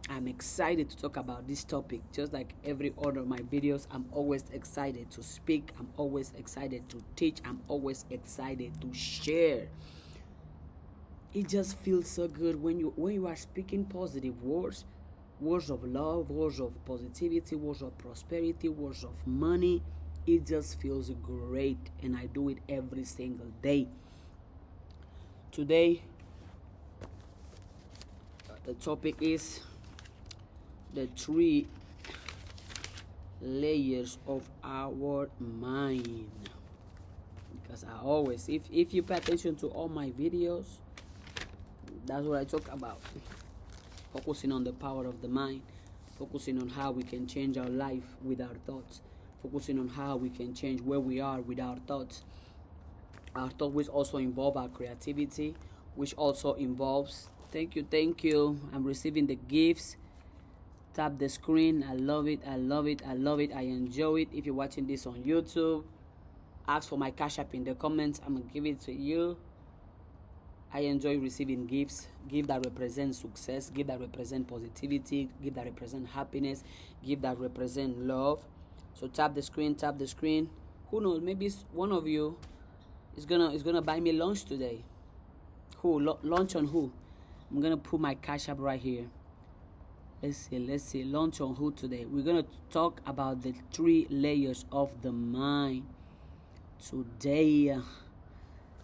I'm excited to talk about this topic. Just like every other of my videos, I'm always excited to speak. I'm always excited to teach. I'm always excited to share. It just feels so good when you are speaking positive words, words of love, words of positivity, words of prosperity, words of money. It just feels great, and I do it every single day. Today, the topic is the 3 layers of our mind. Because I always, if you pay attention to all my videos, that's what I talk about. Focusing on the power of the mind, focusing on how we can change our life with our thoughts, focusing on how we can change where we are with our thoughts. Our thoughts which also involve our creativity, which also involves, thank you, I'm receiving the gifts. Tap the screen. I love it. I enjoy it. If you're watching this on YouTube, ask for my Cash App in the comments. I'm gonna give it to you. I enjoy receiving gifts that represent success, gifts that represent positivity, gifts that represent happiness, gifts that represent love. So tap the screen. Who knows, maybe one of you is gonna buy me lunch today. Who? Lunch on who? I'm gonna put my Cash App right here. Let's see. Lunch on who today? We're gonna talk about the 3 layers of the mind today.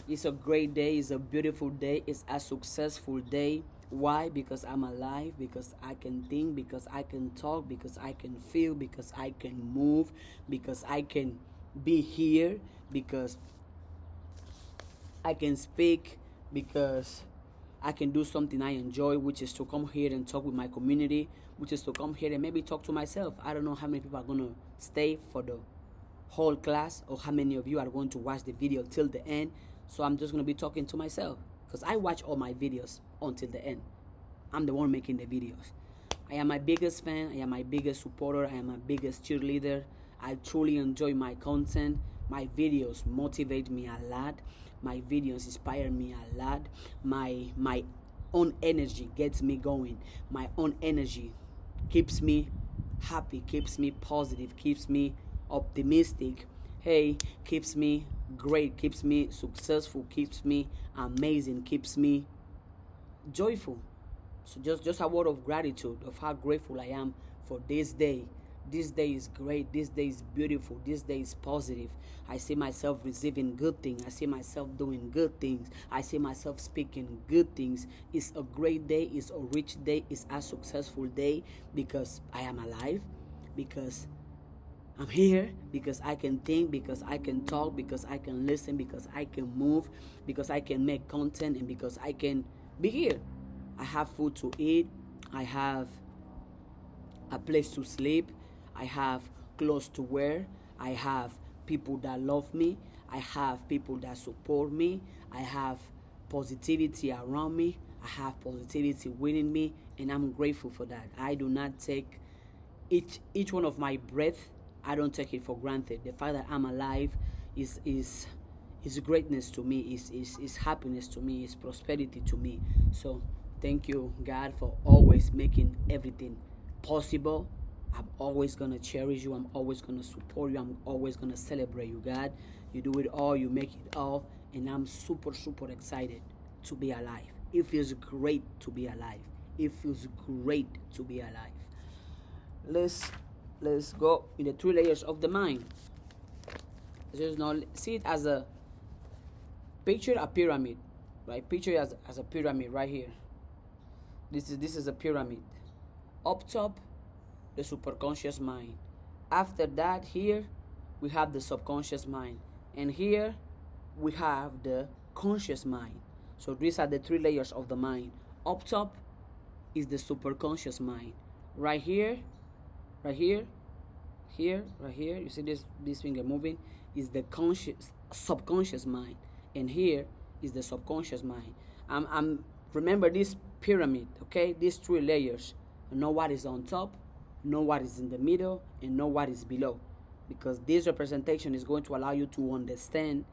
It's a great day. It's a beautiful day. It's a successful day. Why? Because I'm alive, because I can think, because I can talk, because I can feel, because I can move, because I can be here, because I can speak, because I can do something I enjoy, which is to come here and talk with my community, which is to come here and maybe talk to myself. I don't know how many people are going to stay for the whole class, or how many of you are going to watch the video till the end. So I'm just going to be talking to myself, because I watch all my videos until the end. I'm the one making the videos. I am my biggest fan. I am my biggest supporter. I am my biggest cheerleader. I truly enjoy my content. My videos motivate me a lot. My videos inspire me a lot. My own energy gets me going. My own energy keeps me happy, keeps me positive, keeps me optimistic. Hey, keeps me great, keeps me successful, keeps me amazing, keeps me joyful. So just a word of gratitude of how grateful I am for this day. This day is great. This day is beautiful. This day is positive. I see myself receiving good things. I see myself doing good things. I see myself speaking good things. It's a great day. It's a rich day. It's a successful day because I am alive, because I'm here, because I can think, because I can talk, because I can listen, because I can move, because I can make content, and because I can be here. I have food to eat. I have a place to sleep. I have clothes to wear. I have people that love me. I have people that support me. I have positivity around me. I have positivity within me, and I'm grateful for that. I do not take each one of my breath. I don't take it for granted. The fact that I'm alive is greatness to me. Is happiness to me. Is prosperity to me. So thank you, God, for always making everything possible. I'm always going to cherish you. I'm always going to support you. I'm always going to celebrate you, God. You do it all. You make it all. And I'm super, super excited to be alive. It feels great to be alive. It feels great to be alive. Let's go in the 3 layers of the mind. Just now, see it as a picture, a pyramid, right? Picture it as a pyramid right here. This is a pyramid. Up top, the superconscious mind. After that, here we have the subconscious mind, and here we have the conscious mind. So these are the 3 layers of the mind. Up top is the superconscious mind. Right here, right here, right here. You see this finger moving? Is the subconscious mind, and here is the subconscious mind. I'm remember this pyramid, okay? These 3 layers. Know what is on top, know what is in the middle, and know what is below, because this representation is going to allow you to understand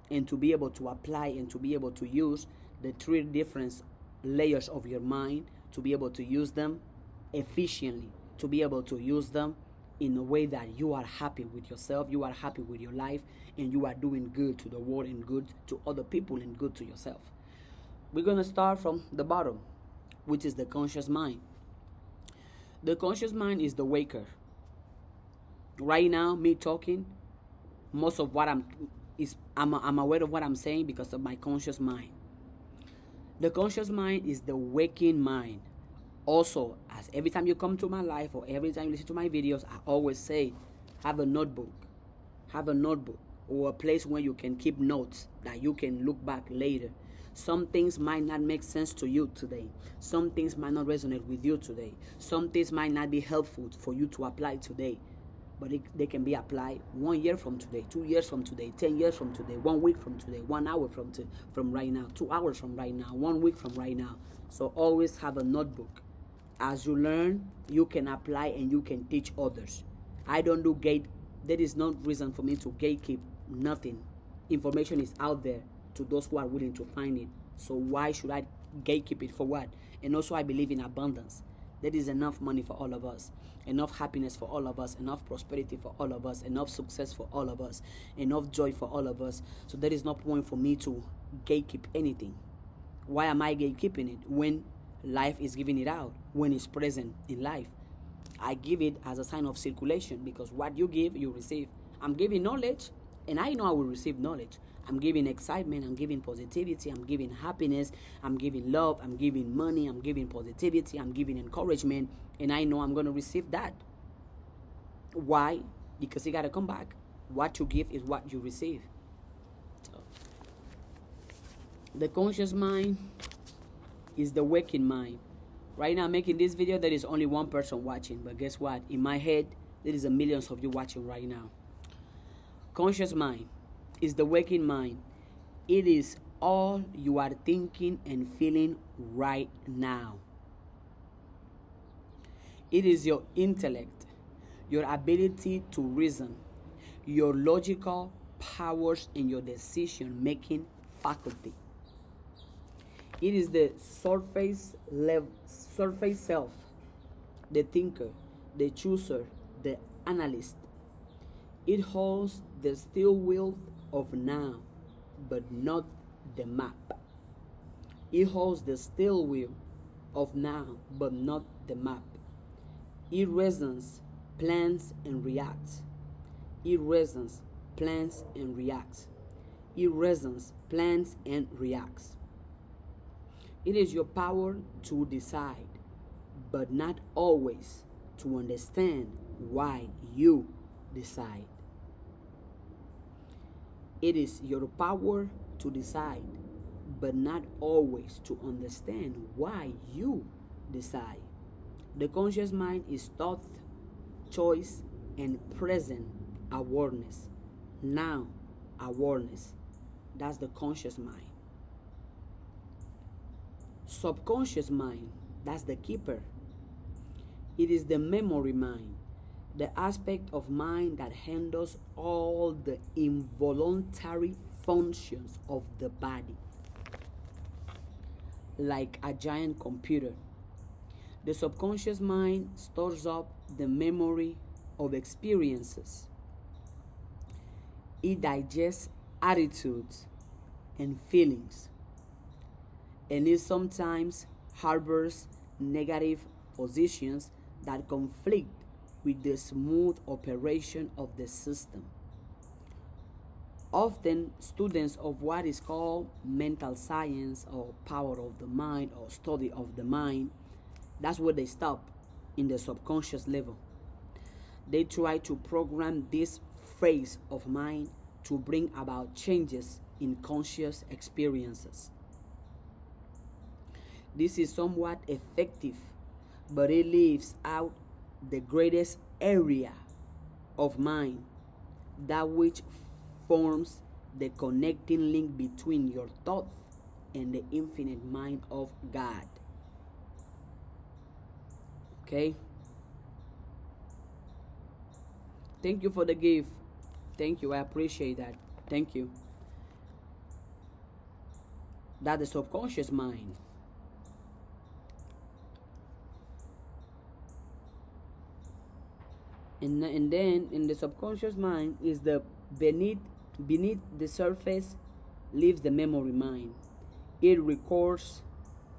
and to be able to apply and to be able to use the three different layers of your mind, to be able to use them efficiently, to be able to use them in a way that you are happy with yourself, you are happy with your life, and you are doing good to the world and good to other people and good to yourself. We're going to start from the bottom, which is the conscious mind. The conscious mind is the waker. Right now, me talking, most of what I'm aware of what I'm saying because of my conscious mind. The conscious mind is the waking mind. Also, as every time you come to my life or every time you listen to my videos, I always say, have a notebook. Have a notebook or a place where you can keep notes that you can look back later. Some things might not make sense to you today. Some things might not resonate with you today. Some things might not be helpful for you to apply today. But they can be applied 1 year from today, 2 years from today, 10 years from today, 1 week from today, 1 hour from right now, 2 hours from right now, 1 week from right now. So always have a notebook. As you learn, you can apply and you can teach others. I don't do there is no reason for me to gatekeep nothing. Information is out there to those who are willing to find it. So why should I gatekeep it for what? And also I believe in abundance. There is enough money for all of us, enough happiness for all of us, enough prosperity for all of us, enough success for all of us, enough joy for all of us. So there is no point for me to gatekeep anything. Why am I gatekeeping it when life is giving it out, when it's present in life? I give it as a sign of circulation because what you give, you receive. I'm giving knowledge, and I know I will receive knowledge. I'm giving excitement, I'm giving positivity, I'm giving happiness, I'm giving love, I'm giving money, I'm giving positivity, I'm giving encouragement, and I know I'm going to receive that. Why? Because you got to come back. What you give is what you receive. So, the conscious mind is the waking mind. Right now, making this video, there is only one person watching, but guess what? In my head, there is millions of you watching right now. Conscious mind is the waking mind. It is all you are thinking and feeling right now. It is your intellect, your ability to reason, your logical powers, and your decision-making faculty. It is the surface self, the thinker, the chooser, the analyst. It holds the still wheel of now, but not the map. It holds the still wheel of now, but not the map. It reasons, plans, and reacts. It reasons, plans, and reacts. It reasons, plans, and reacts. It is your power to decide, but not always to understand why you decide. It is your power to decide, but not always to understand why you decide. The conscious mind is thought, choice, and present awareness. Now awareness. That's the conscious mind. Subconscious mind, that's the keeper. It is the memory mind, the aspect of mind that handles all the involuntary functions of the body, like a giant computer. The subconscious mind stores up the memory of experiences. It digests attitudes and feelings, and it sometimes harbors negative positions that conflict with the smooth operation of the system. Often, students of what is called mental science or power of the mind or study of the mind, that's where they stop, in the subconscious level. They try to program this phase of mind to bring about changes in conscious experiences. This is somewhat effective, but it leaves out the greatest area of mind, that which forms the connecting link between your thoughts and the infinite mind of God. Okay? Thank you for the gift. Thank you. I appreciate that. Thank you. That's the subconscious mind. And then in the subconscious mind is the beneath the surface lives the memory mind. It records,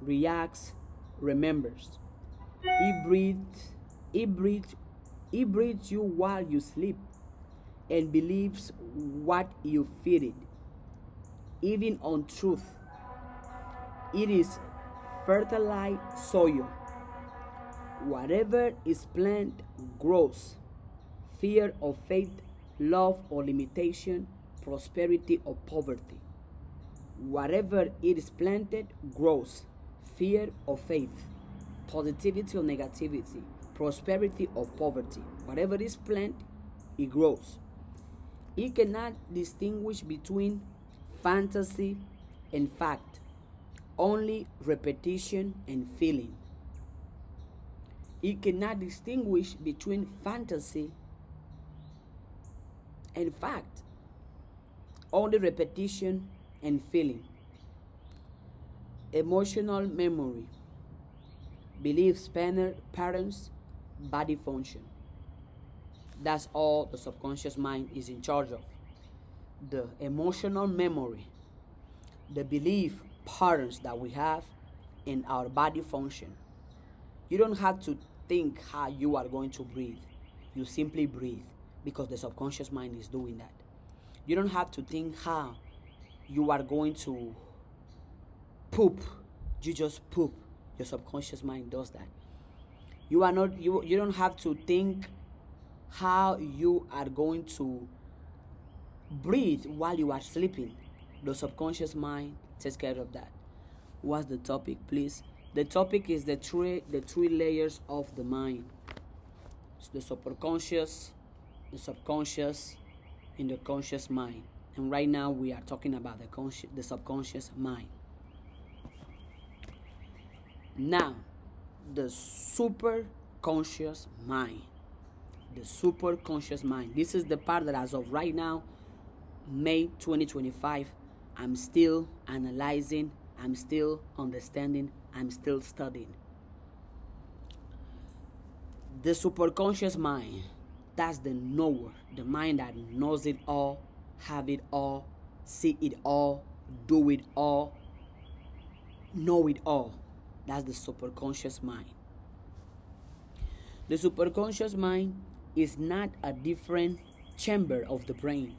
reacts, remembers. It breathes, it breathes, it breathes you while you sleep and believes what you feed it. Even on truth, it is fertile soil. Whatever is planted grows. Fear or faith, love or limitation, prosperity or poverty. Whatever it is planted grows. Fear or faith, positivity or negativity, prosperity or poverty. Whatever is planted, it grows. It cannot distinguish between fantasy and fact, only repetition and feeling. It cannot distinguish between fantasy and fact, only repetition and feeling. Emotional memory, beliefs, patterns, body function. That's all the subconscious mind is in charge of. The emotional memory, the belief patterns that we have in our body function. You don't have to think how you are going to breathe. You simply breathe because the subconscious mind is doing that. You don't have to think how you are going to poop. You just poop. Your subconscious mind does that. You don't have to think how you are going to breathe while you are sleeping. The subconscious mind takes care of that. What's the topic, please? The topic is the three layers of the mind. It's the superconscious, the subconscious, and the conscious mind. And right now we are talking about the subconscious mind. Now, the superconscious mind. The superconscious mind. This is the part that as of right now, May 2025, I'm still analyzing, I'm still understanding, I'm still studying. The superconscious mind, that's the knower, the mind that knows it all, have it all, see it all, do it all, know it all. That's the superconscious mind. The superconscious mind is not a different chamber of the brain.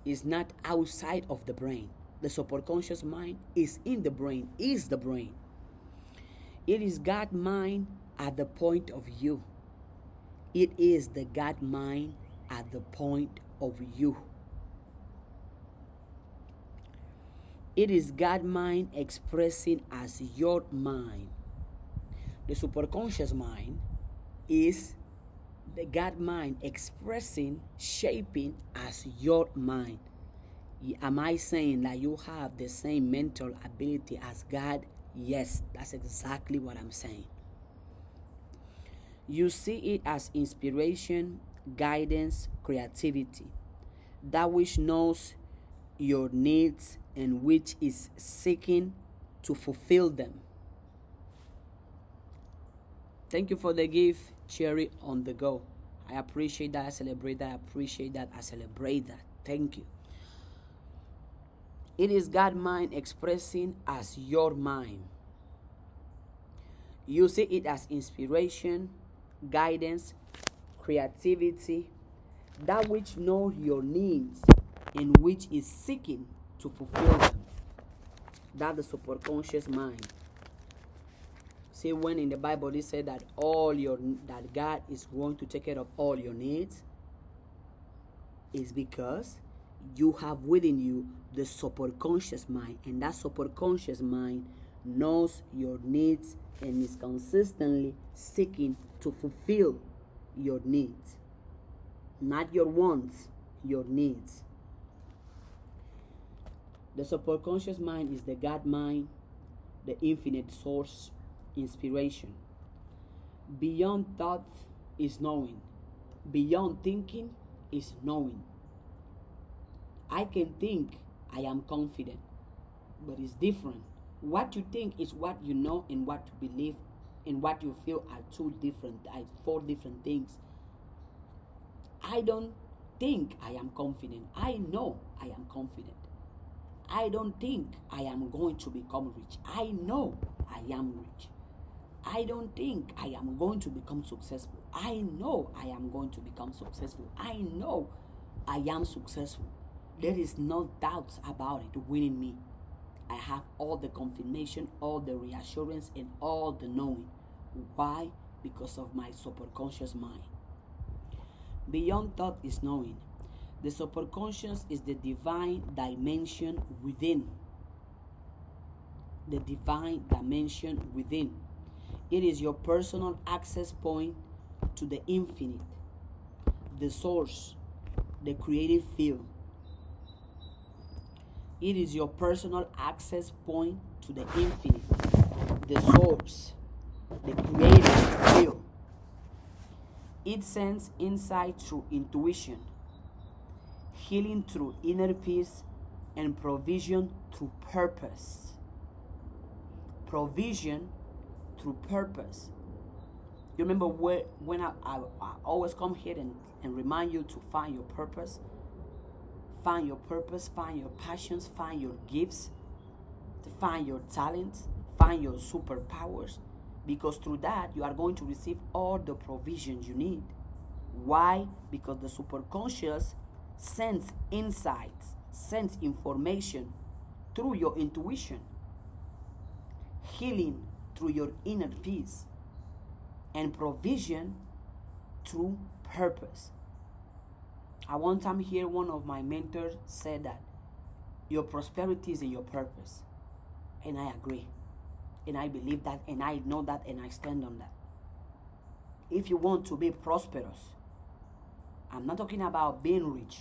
It's not outside of the brain. The superconscious mind is in the brain, is the brain. It is God mind at the point of view. It is the God mind at the point of you. It is God mind expressing as your mind. The superconscious mind is the God mind expressing, shaping as your mind. Am I saying that you have the same mental ability as God? Yes, that's exactly what I'm saying. You see it as inspiration, guidance, creativity, that which knows your needs and which is seeking to fulfill them. Thank you for the gift, Cherry on the go. I appreciate that. I celebrate that. I appreciate that. I celebrate that. Thank you. It is God mind expressing as your mind. You see it as inspiration, guidance, creativity, that which knows your needs and which is seeking to fulfill them. That's the superconscious mind. See, when in the Bible it said that that God is going to take care of all your needs, is because you have within you the superconscious mind, and that superconscious mind knows your needs and is consistently seeking to fulfill your needs. Not your wants, your needs. The superconscious mind is the God mind, the infinite source, inspiration. Beyond thought is knowing. Beyond thinking is knowing. I can think I am confident. but it's different. What you think is what you know, and what you believe and what you feel are four different things. I don't think I am confident. I know I am confident. I don't think I am going to become rich. I know I am rich. I don't think I am going to become successful. I know I am going to become successful. I know I am successful. There is no doubt about it within me. I have all the confirmation, all the reassurance, and all the knowing. Why? Because of my superconscious mind. Beyond thought is knowing. The superconscious is the divine dimension within. The divine dimension within. It is your personal access point to the infinite, the source, the creative field. It is your personal access point to the infinite, the source, the creative field. It sends insight through intuition, healing through inner peace, and provision through purpose. Provision through purpose. You remember when I always come here and remind you to find your purpose. Find your purpose, find your passions, find your gifts, to find your talents, find your superpowers. Because through that, you are going to receive all the provisions you need. Why? Because the superconscious sends insights, sends information through your intuition, healing through your inner peace, and provision through purpose. I one time hear one of my mentors said that your prosperity is in your purpose. And I agree. And I believe that, and I know that, and I stand on that. If you want to be prosperous, I'm not talking about being rich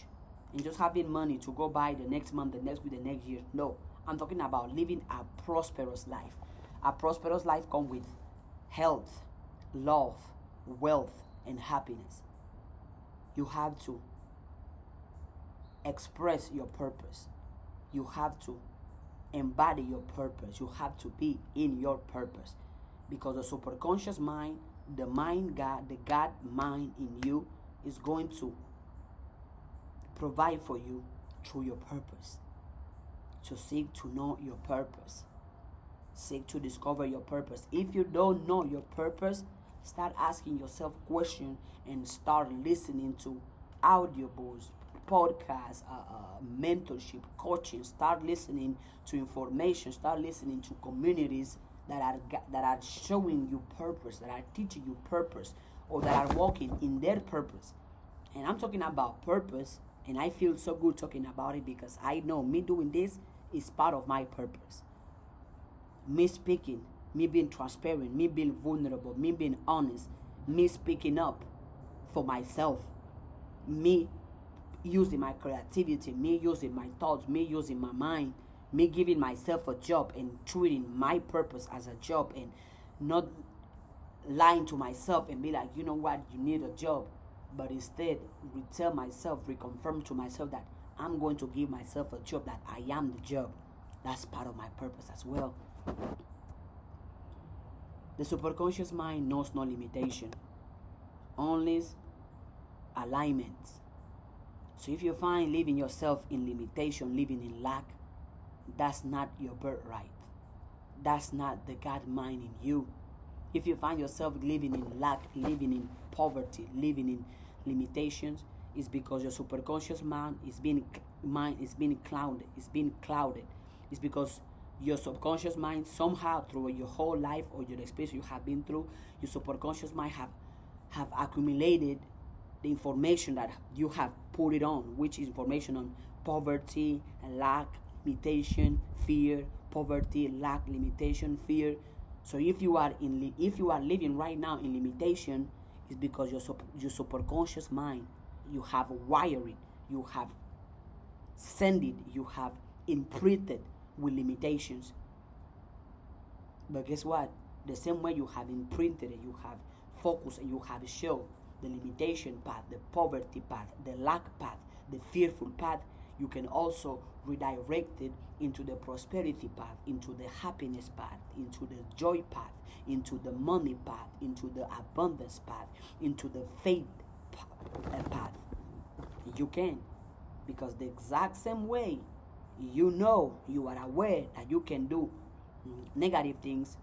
and just having money to go buy the next month, the next week, the next year. No, I'm talking about living a prosperous life. A prosperous life comes with health, love, wealth, and happiness. You have to express your purpose. You have to embody your purpose. You have to be in your purpose. Because the superconscious mind, the God mind in you is going to provide for you through your purpose. So seek to know your purpose. Seek to discover your purpose. If you don't know your purpose, start asking yourself questions and start listening to audiobooks, podcasts, mentorship, coaching. Start listening to information. Start listening to communities that are showing you purpose, that are teaching you purpose, or that are walking in their purpose. And I'm talking about purpose, and I feel so good talking about it because I know me doing this is part of my purpose. Me speaking, me being transparent, me being vulnerable, me being honest, me speaking up for myself, me using my creativity, me using my thoughts, me using my mind, me giving myself a job and treating my purpose as a job, and not lying to myself and be like, you know what, you need a job, but instead tell myself, reconfirm to myself that I'm going to give myself a job, that I am the job. That's part of my purpose as well. The superconscious mind knows no limitation, only alignment. So if you find living yourself in limitation, living in lack, that's not your birthright. That's not the God mind in you. If you find yourself living in lack, living in poverty, living in limitations, it's because your superconscious mind is being clouded. It's because your subconscious mind, somehow through your whole life or your experience you have been through, your subconscious mind have accumulated the information that you have put it on, which is information on poverty, lack, limitation, fear, poverty, lack, limitation, fear. So if you are living right now in limitation, it's because your superconscious mind, you have wired it, you have sent it, you have imprinted with limitations. But guess what? The same way you have imprinted it, you have focused and you have shown the limitation path, the poverty path, the lack path, the fearful path, You can also redirect it into the prosperity path, into the happiness path, into the joy path, into the money path, into the abundance path, into the faith path. You can, because the exact same way you know, you are aware that you can do negative things,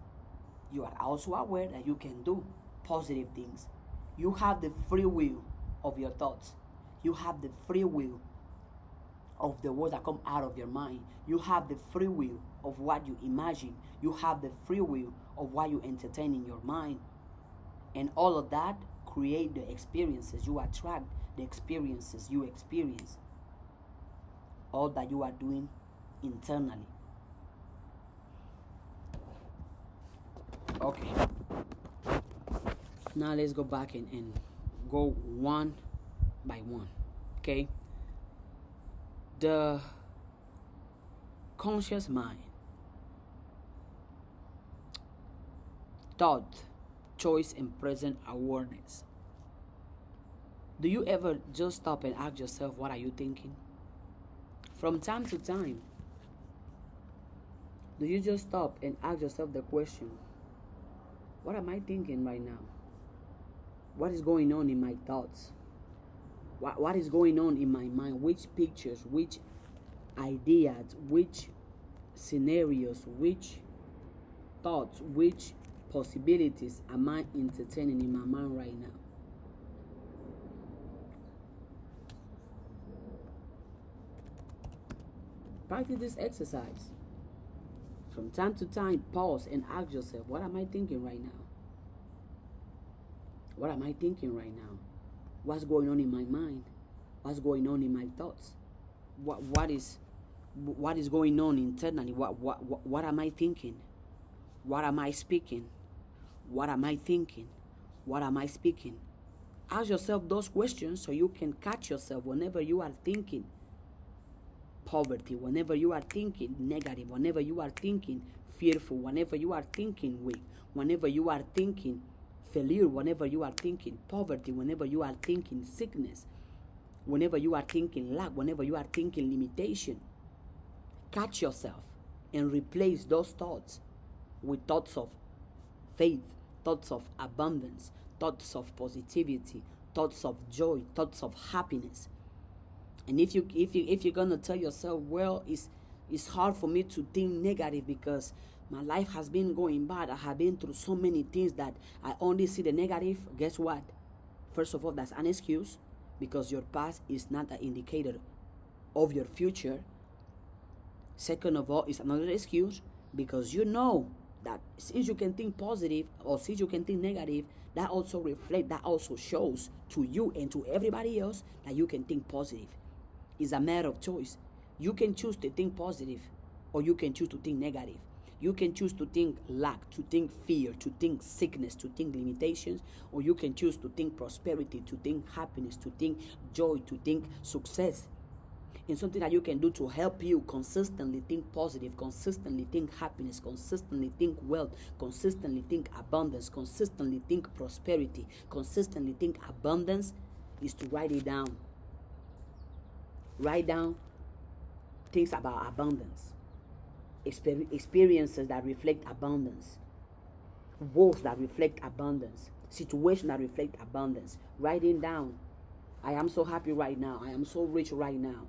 you are also aware that you can do positive things. You have the free will of your thoughts. You have the free will of the words that come out of your mind. You have the free will of what you imagine. You have the free will of what you entertain in your mind. And all of that create the experiences. You attract the experiences you experience. All that you are doing internally. Okay. Now let's go back and go one by one. Okay. The conscious mind, thought, choice, and present awareness. Do you ever just stop and ask yourself, what are you thinking? From time to time, do you just stop and ask yourself the question, what am I thinking right now? What is going on in my thoughts? What is going on in my mind? Which pictures, which ideas, which scenarios, which thoughts, which possibilities am I entertaining in my mind right now? Practice this exercise. From time to time, pause and ask yourself, what am I thinking right now? What am I thinking right now? What's going on in my mind? What's going on in my thoughts? What is going on internally? What am I thinking? What am I speaking? What am I thinking? What am I speaking? Ask yourself those questions so you can catch yourself whenever you are thinking poverty, whenever you are thinking negative, whenever you are thinking fearful, whenever you are thinking weak, whenever you are thinking failure, whenever you are thinking poverty, whenever you are thinking sickness, whenever you are thinking lack, whenever you are thinking limitation. Catch yourself and replace those thoughts with thoughts of faith, thoughts of abundance, thoughts of positivity, thoughts of joy, thoughts of happiness. And if you're gonna tell yourself, well, it's hard for me to think negative because my life has been going bad. I have been through so many things that I only see the negative. Guess what? First of all, that's an excuse, because your past is not an indicator of your future. Second of all, it's another excuse because you know that since you can think positive or since you can think negative, that also reflects, that also shows to you and to everybody else that you can think positive. It's a matter of choice. You can choose to think positive or you can choose to think negative. You can choose to think lack, to think fear, to think sickness, to think limitations, or you can choose to think prosperity, to think happiness, to think joy, to think success. And something that you can do to help you consistently think positive, consistently think happiness, consistently think wealth, consistently think abundance, consistently think prosperity, consistently think abundance, is to write it down. Write down things about abundance. Experiences that reflect abundance, words that reflect abundance, situations that reflect abundance. Writing down, I am so happy right now, I am so rich right now,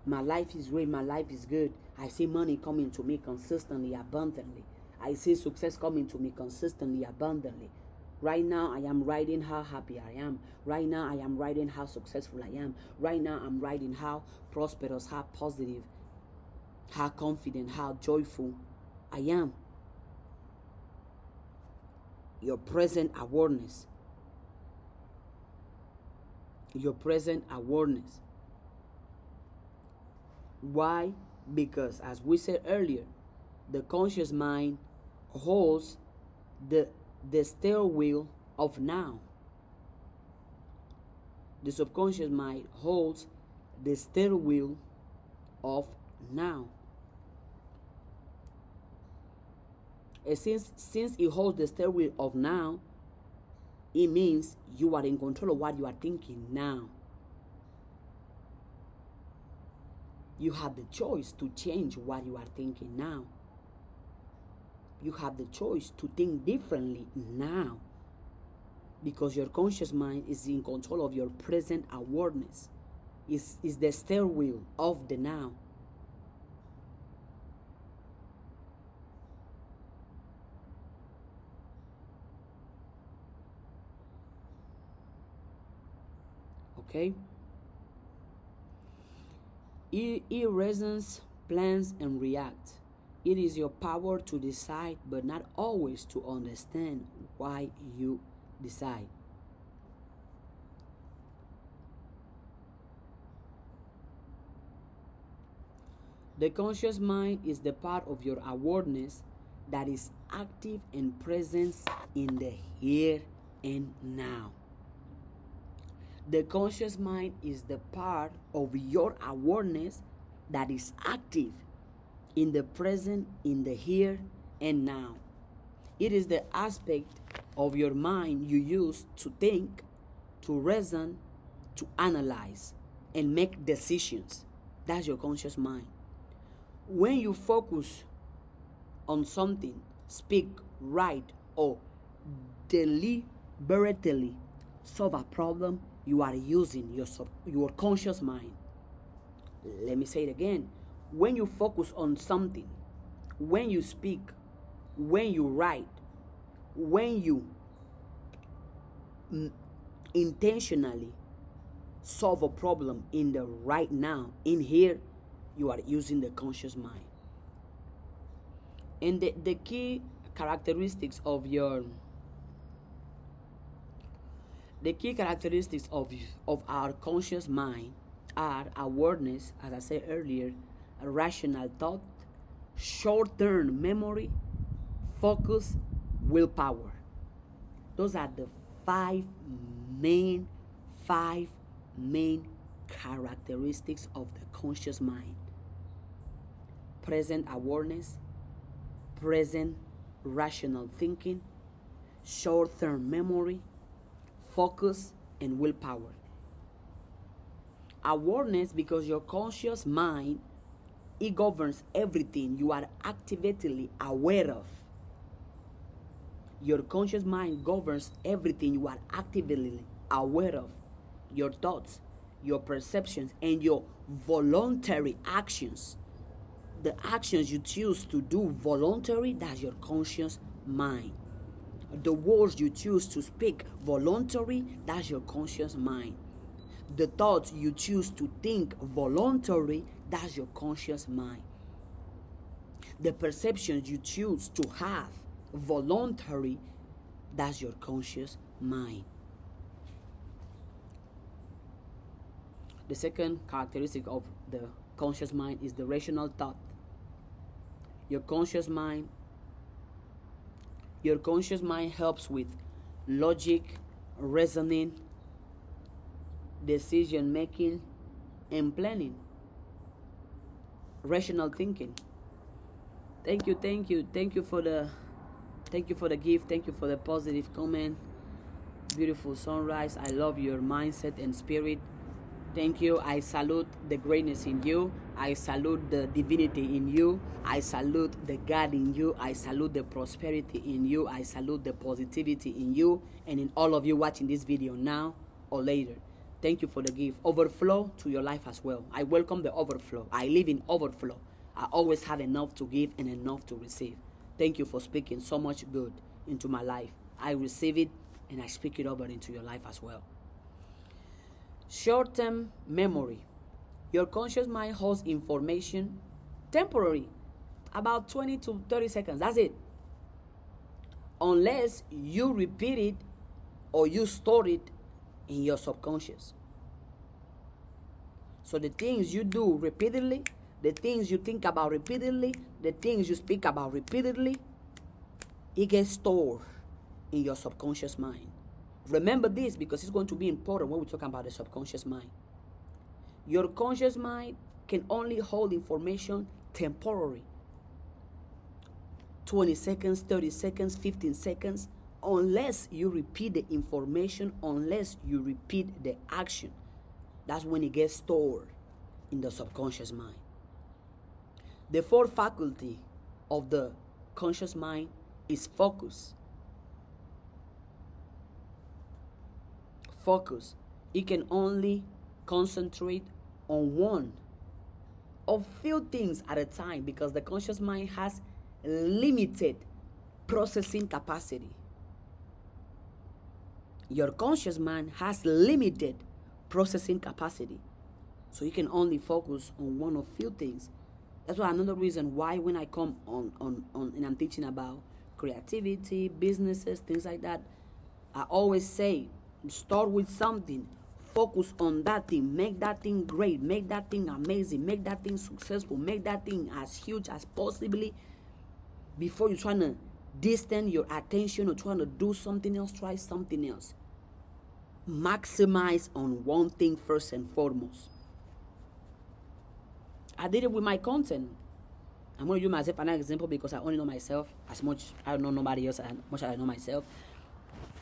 my life is great, my life is good, I see money coming to me consistently, abundantly, I see success coming to me consistently, abundantly. Right now, I am writing how happy I am. Right now, I am writing how successful I am. Right now, I'm writing how prosperous, how positive, how confident, how joyful I am. Your present awareness. Your present awareness. Why? Because, as we said earlier, the conscious mind holds the steering wheel of now. The subconscious mind holds the steering wheel of now. And since it holds the steering wheel of now, it means you are in control of what you are thinking now. You have the choice to change what you are thinking now. You have the choice to think differently now, because your conscious mind is in control of your present awareness. Is the steering wheel of the now. Okay? It reasons, plans, and reacts. It is your power to decide, but not always to understand why you decide. The conscious mind is the part of your awareness that is active and present in the here and now. The conscious mind is the part of your awareness that is active in the present, in the here and now. It is the aspect of your mind you use to think, to reason, to analyze, and make decisions. That's your conscious mind. When you focus on something, speak, write, or deliberately solve a problem, you are using your conscious mind. Let me say it again. When you focus on something, when you speak, when you write, when you intentionally solve a problem in the right now, in here, you are using the conscious mind. And the key characteristics of our conscious mind are awareness, as I said earlier, rational thought, short-term memory, focus, willpower. Those are the five main characteristics of the conscious mind. Present awareness, present rational thinking, short-term memory, focus, and willpower. Awareness, because your conscious mind, it governs everything you are actively aware of. Your conscious mind governs everything you are actively aware of. Your thoughts, your perceptions, and your voluntary actions. The actions you choose to do voluntary, that's your conscious mind. The words you choose to speak voluntary, that's your conscious mind. The thoughts you choose to think voluntary, that's your conscious mind. The perceptions you choose to have voluntary, that's your conscious mind. The second characteristic of the conscious mind is the rational thought. Your conscious mind helps with logic, reasoning, decision making, and planning. Rational thinking. Thank you for the gift. Thank you for the positive comment. Beautiful sunrise. I love your mindset and spirit. Thank you. I salute the greatness in you. I salute the divinity in you. I salute the God in you. I salute the prosperity in you. I salute the positivity in you and in all of you watching this video now or later. Thank you for the gift. Overflow to your life as well. I welcome the overflow. I live in overflow. I always have enough to give and enough to receive. Thank you for speaking so much good into my life. I receive it and I speak it over into your life as well. Short-term memory. Your conscious mind holds information temporary, about 20 to 30 seconds. That's it. Unless you repeat it or you store it in your subconscious. So the things you do repeatedly, the things you think about repeatedly, the things you speak about repeatedly, it gets stored in your subconscious mind. Remember this, because it's going to be important when we talk about the subconscious mind. Your conscious mind can only hold information temporary. 20 seconds, 30 seconds, 15 seconds, unless you repeat the information, unless you repeat the action. That's when it gets stored in the subconscious mind. The fourth faculty of the conscious mind is focus. Focus. It can only concentrate on one or few things at a time because the conscious mind has limited processing capacity. Your conscious mind has limited processing capacity. So you can only focus on one or few things. That's why another reason why when I come on and I'm teaching about creativity, businesses, things like that, I always say, start with something. Focus on that thing. Make that thing great. Make that thing amazing. Make that thing successful. Make that thing as huge as possibly before you're trying to distance your attention or trying to do something else. Try something else. Maximize on one thing first and foremost. I did it with my content. I'm going to use myself as an example because I only know myself as much. I don't know nobody else as much as I know myself.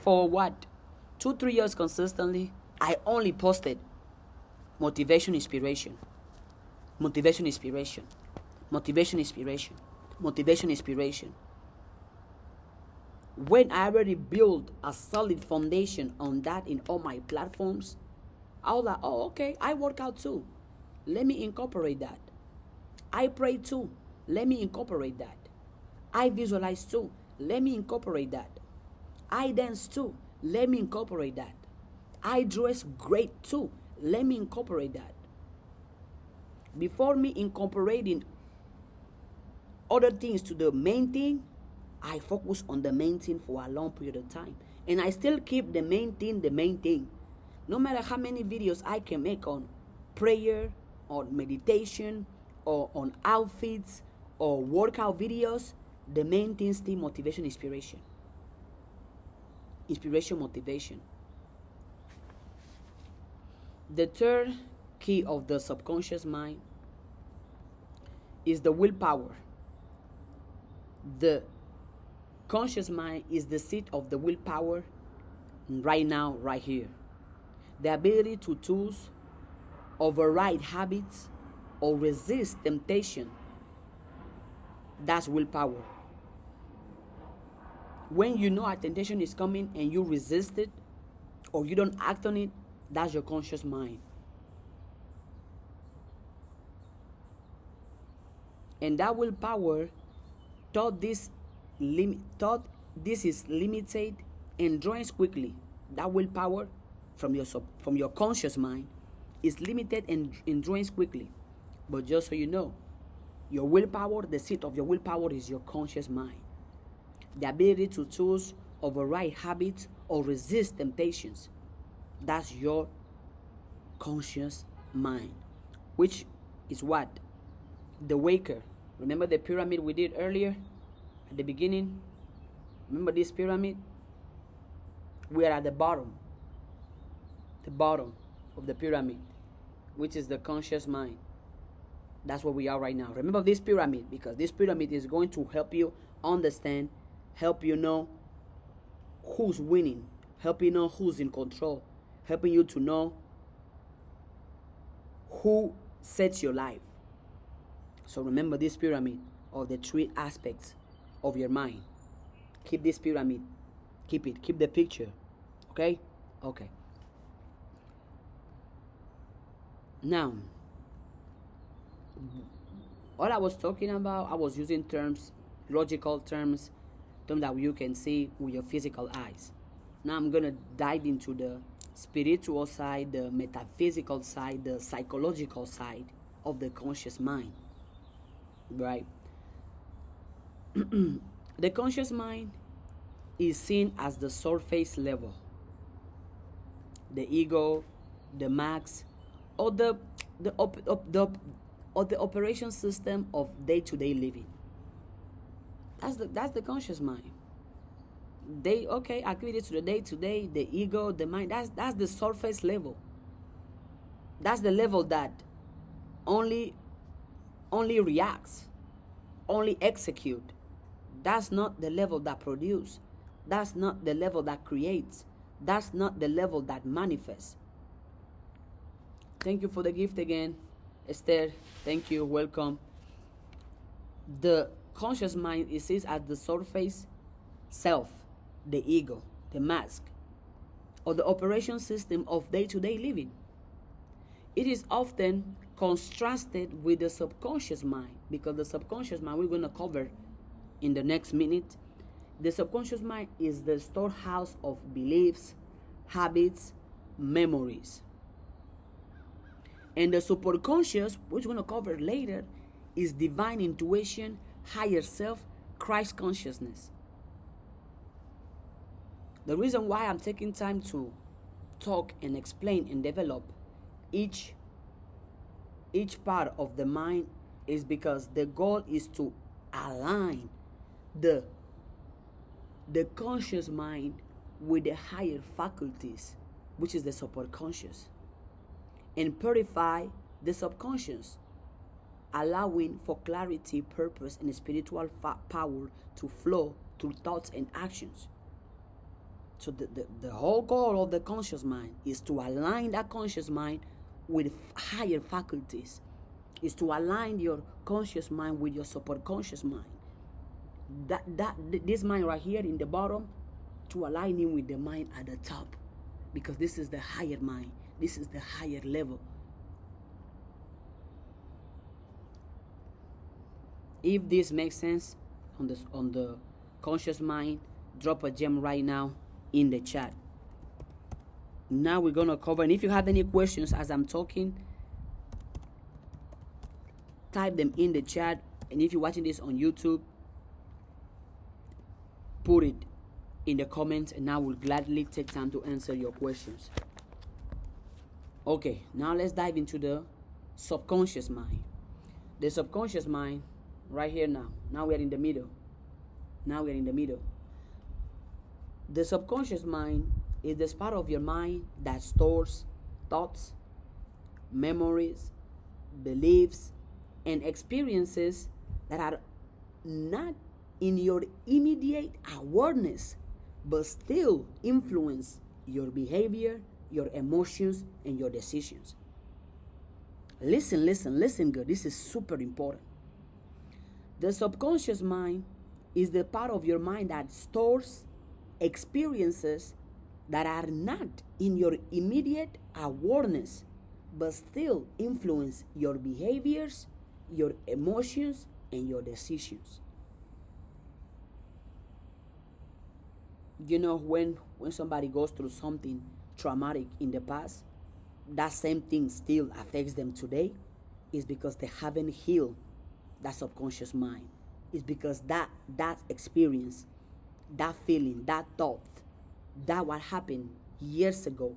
For what? 2-3 years consistently, I only posted motivation, inspiration. Motivation, inspiration. Motivation, inspiration. Motivation, inspiration. When I already built a solid foundation on that in all my platforms, I was like, oh, okay, I work out too. Let me incorporate that. I pray too. Let me incorporate that. I visualize too. Let me incorporate that. I dance too. Let me incorporate that. I dress great too. Let me incorporate that. Before me incorporating other things to the main thing, I focus on the main thing for a long period of time. And I still keep the main thing the main thing. No matter how many videos I can make on prayer, on meditation, or on outfits, or workout videos, the main thing is still motivation, inspiration. Inspiration, motivation. The third key of the subconscious mind is the willpower. The conscious mind is the seat of the willpower right now, right here. The ability to choose, override habits, or resist temptation. That's willpower. When you know a temptation is coming and you resist it, or you don't act on it, that's your conscious mind. And that willpower thought this is limited and drains quickly. That willpower from your conscious mind is limited and drains quickly. But just so you know, your willpower, the seat of your willpower is your conscious mind. The ability to choose, override habits, or resist temptations. That's your conscious mind. Which is what? The waker. Remember the pyramid we did earlier? At the beginning? Remember this pyramid? We are at the bottom. The bottom of the pyramid, which is the conscious mind. That's where we are right now. Remember this pyramid, because this pyramid is going to help you understand, help you know who's winning, help you know who's in control, helping you to know who sets your life. So remember this pyramid of the 3 aspects of your mind. Keep this pyramid. Keep it. Keep the picture. Okay? Okay. Now, all I was talking about, I was using terms, logical terms that you can see with your physical eyes. Now I'm going to dive into the spiritual side, the metaphysical side, the psychological side of the conscious mind. Right? The conscious mind is seen as the surface level. The ego, the max, or the operation system of day-to-day living. That's the conscious mind. Activity to the day-to-day, the ego, the mind. That's the surface level. That's the level that only reacts, only execute. That's not the level that produce. That's not the level that creates. That's not the level that manifests. Thank you for the gift again, Esther. Thank you. Welcome. The conscious mind is seen at the surface self, the ego, the mask, or the operation system of day-to-day living. It is often contrasted with the subconscious mind, because the subconscious mind we're going to cover in the next minute. The subconscious mind is the storehouse of beliefs, habits, memories. And the superconscious, which we're going to cover later, is divine intuition, higher self, Christ consciousness. The reason why I'm taking time to talk and explain and develop each part of the mind is because the goal is to align the conscious mind with the higher faculties, which is the superconscious, and purify the subconscious, allowing for clarity, purpose, and spiritual power to flow through thoughts and actions. So the whole goal of the conscious mind is to align that conscious mind with higher faculties, is to align your conscious mind with your superconscious mind. This mind right here in the bottom, to align it with the mind at the top, because this is the higher mind, this is the higher level. If this makes sense on the conscious mind, drop a gem right now in the chat. Now we're gonna cover, and if you have any questions as I'm talking, type them in the chat. And if you're watching this on YouTube, put it in the comments, and I will gladly take time to answer your questions. Okay, now let's dive into the subconscious mind. The subconscious mind, right here now. Now we're in the middle. The subconscious mind is this part of your mind that stores thoughts, memories, beliefs, and experiences that are not in your immediate awareness, but still influence your behavior, your emotions, and your decisions. Listen good. This is super important. The subconscious mind is the part of your mind that stores experiences that are not in your immediate awareness, but still influence your behaviors, your emotions, and your decisions. You know, when somebody goes through something traumatic in the past, that same thing still affects them today, is because they haven't healed that subconscious mind. It's because that experience, that feeling, that thought, that what happened years ago,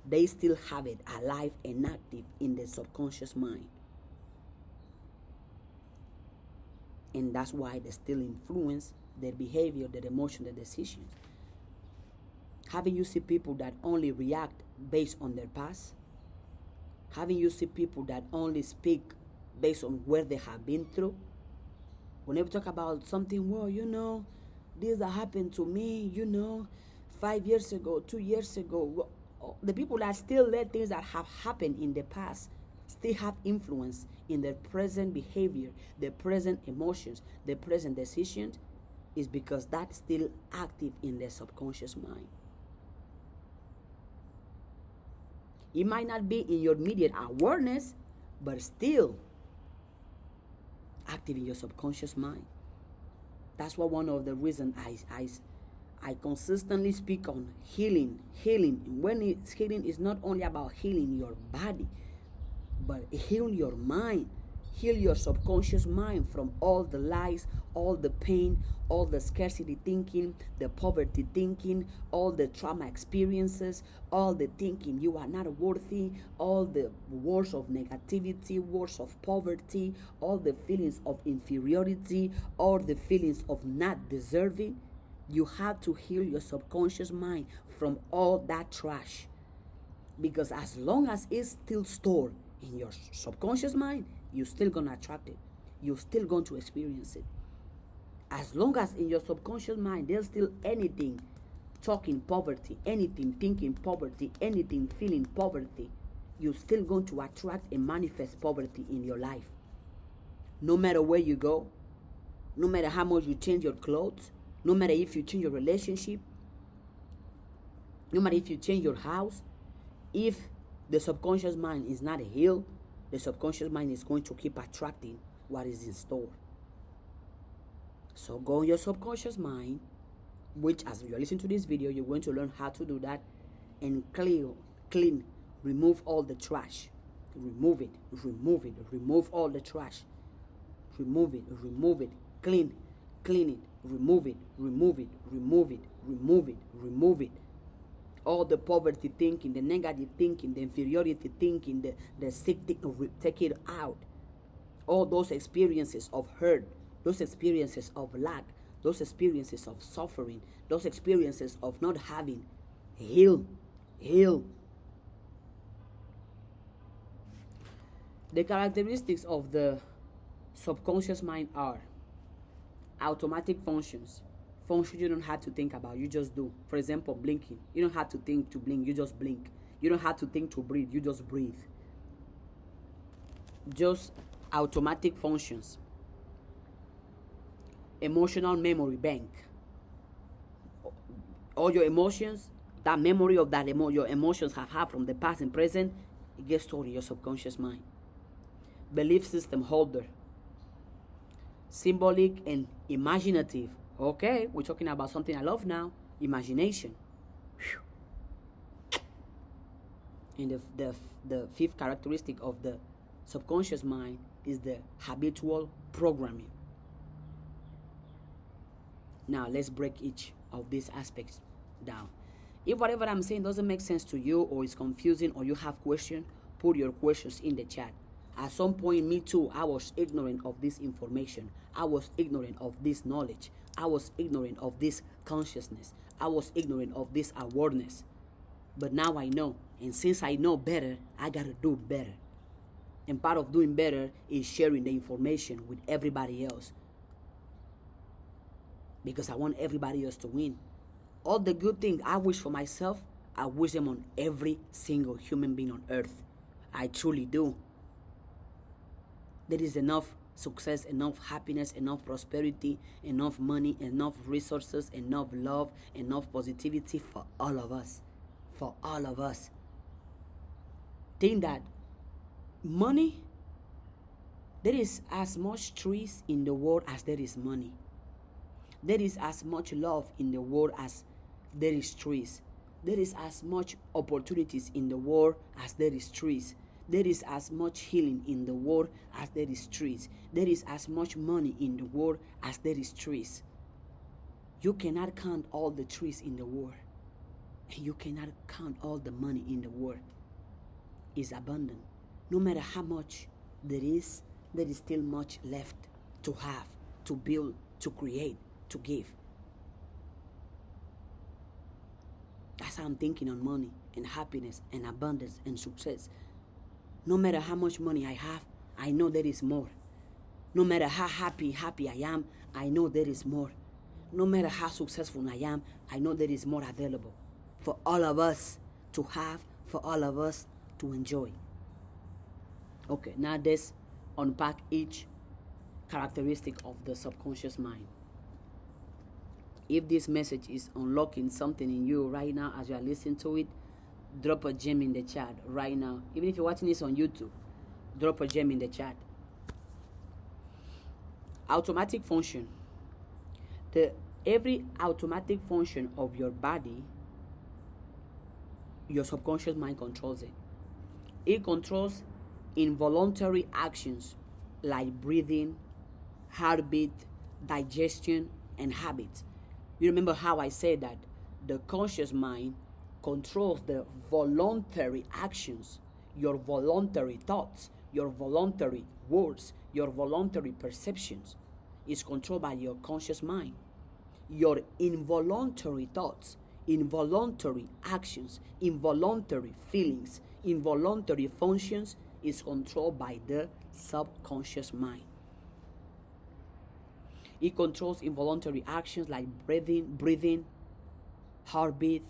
they still have it alive and active in the subconscious mind. And that's why they still influence their behavior, their emotion, their decisions. Haven't you seen people that only react based on their past? Haven't you seen people that only speak based on where they have been through? Whenever we talk about something, well, you know, this that happened to me, 5 years ago, 2 years ago, the people that still let things that have happened in the past still have influence in their present behavior, their present emotions, their present decisions, is because that's still active in their subconscious mind. It might not be in your immediate awareness, but still active in your subconscious mind. That's why one of the reasons I consistently speak on healing. When it's healing, it's not only about healing your body, but heal your mind. Heal your subconscious mind from all the lies, all the pain, all the scarcity thinking, the poverty thinking, all the trauma experiences, all the thinking you are not worthy, all the words of negativity, words of poverty, all the feelings of inferiority, all the feelings of not deserving. You have to heal your subconscious mind from all that trash. Because as long as it's still stored in your subconscious mind, you're still going to attract it. You're still going to experience it. As long as in your subconscious mind there's still anything talking poverty, anything thinking poverty, anything feeling poverty, you're still going to attract and manifest poverty in your life. No matter where you go, no matter how much you change your clothes, no matter if you change your relationship, no matter if you change your house, if the subconscious mind is not healed, the subconscious mind is going to keep attracting what is in store. So go on your subconscious mind, which as you're listening to this video, you're going to learn how to do that, and clean, remove all the trash. Remove it, remove all the trash. Remove it, clean it, remove it, remove it. All the poverty thinking, the negative thinking, the inferiority thinking, the sick thinking, take it out. All those experiences of hurt, those experiences of lack, those experiences of suffering, those experiences of not having, heal. The characteristics of the subconscious mind are automatic functions you don't have to think about, you just do. For example, blinking, you don't have to think to blink, you just blink. You don't have to think to breathe, you just breathe. Just automatic functions. Emotional memory bank. All your emotions, that memory of that your emotions have had from the past and present, it gets stored in your subconscious mind. Belief system holder. Symbolic and imaginative. Okay, we're talking about something I love now. Imagination. Whew. And the fifth characteristic of the subconscious mind is the habitual programming. Now let's break each of these aspects down. If whatever I'm saying doesn't make sense to you, or is confusing, or you have questions, put your questions in the chat. At some point, me too, I was ignorant of this information. I was ignorant of this knowledge. I was ignorant of this consciousness. I was ignorant of this awareness. But now I know. And since I know better, I gotta do better. And part of doing better is sharing the information with everybody else. Because I want everybody else to win. All the good things I wish for myself, I wish them on every single human being on earth. I truly do. There is enough success, enough happiness, enough prosperity, enough money, enough resources, enough love, enough positivity for all of us. For all of us. Think that money, there is as much trees in the world as there is money. There is as much love in the world as there is trees. There is as much opportunities in the world as there is trees. There is as much healing in the world as there is trees. There is as much money in the world as there is trees. You cannot count all the trees in the world. And you cannot count all the money in the world. It's abundant. No matter how much there is still much left to have, to build, to create, to give. That's how I'm thinking on money and happiness and abundance and success. No matter how much money I have, I know there is more. No matter how happy I am, I know there is more. No matter how successful I am, I know there is more available for all of us to have, for all of us to enjoy. Okay, now let's unpack each characteristic of the subconscious mind. If this message is unlocking something in you right now as you are listening to it, drop a gem in the chat right now. Even if you're watching this on YouTube, drop a gem in the chat. Automatic function. Every automatic function of your body, your subconscious mind controls it. It controls involuntary actions like breathing, heartbeat, digestion, and habits. You remember how I said that the conscious mind controls the voluntary actions, your voluntary thoughts, your voluntary words, your voluntary perceptions is controlled by your conscious mind. Your involuntary thoughts, involuntary actions, involuntary feelings, involuntary functions is controlled by the subconscious mind. It controls involuntary actions like breathing, heartbeat,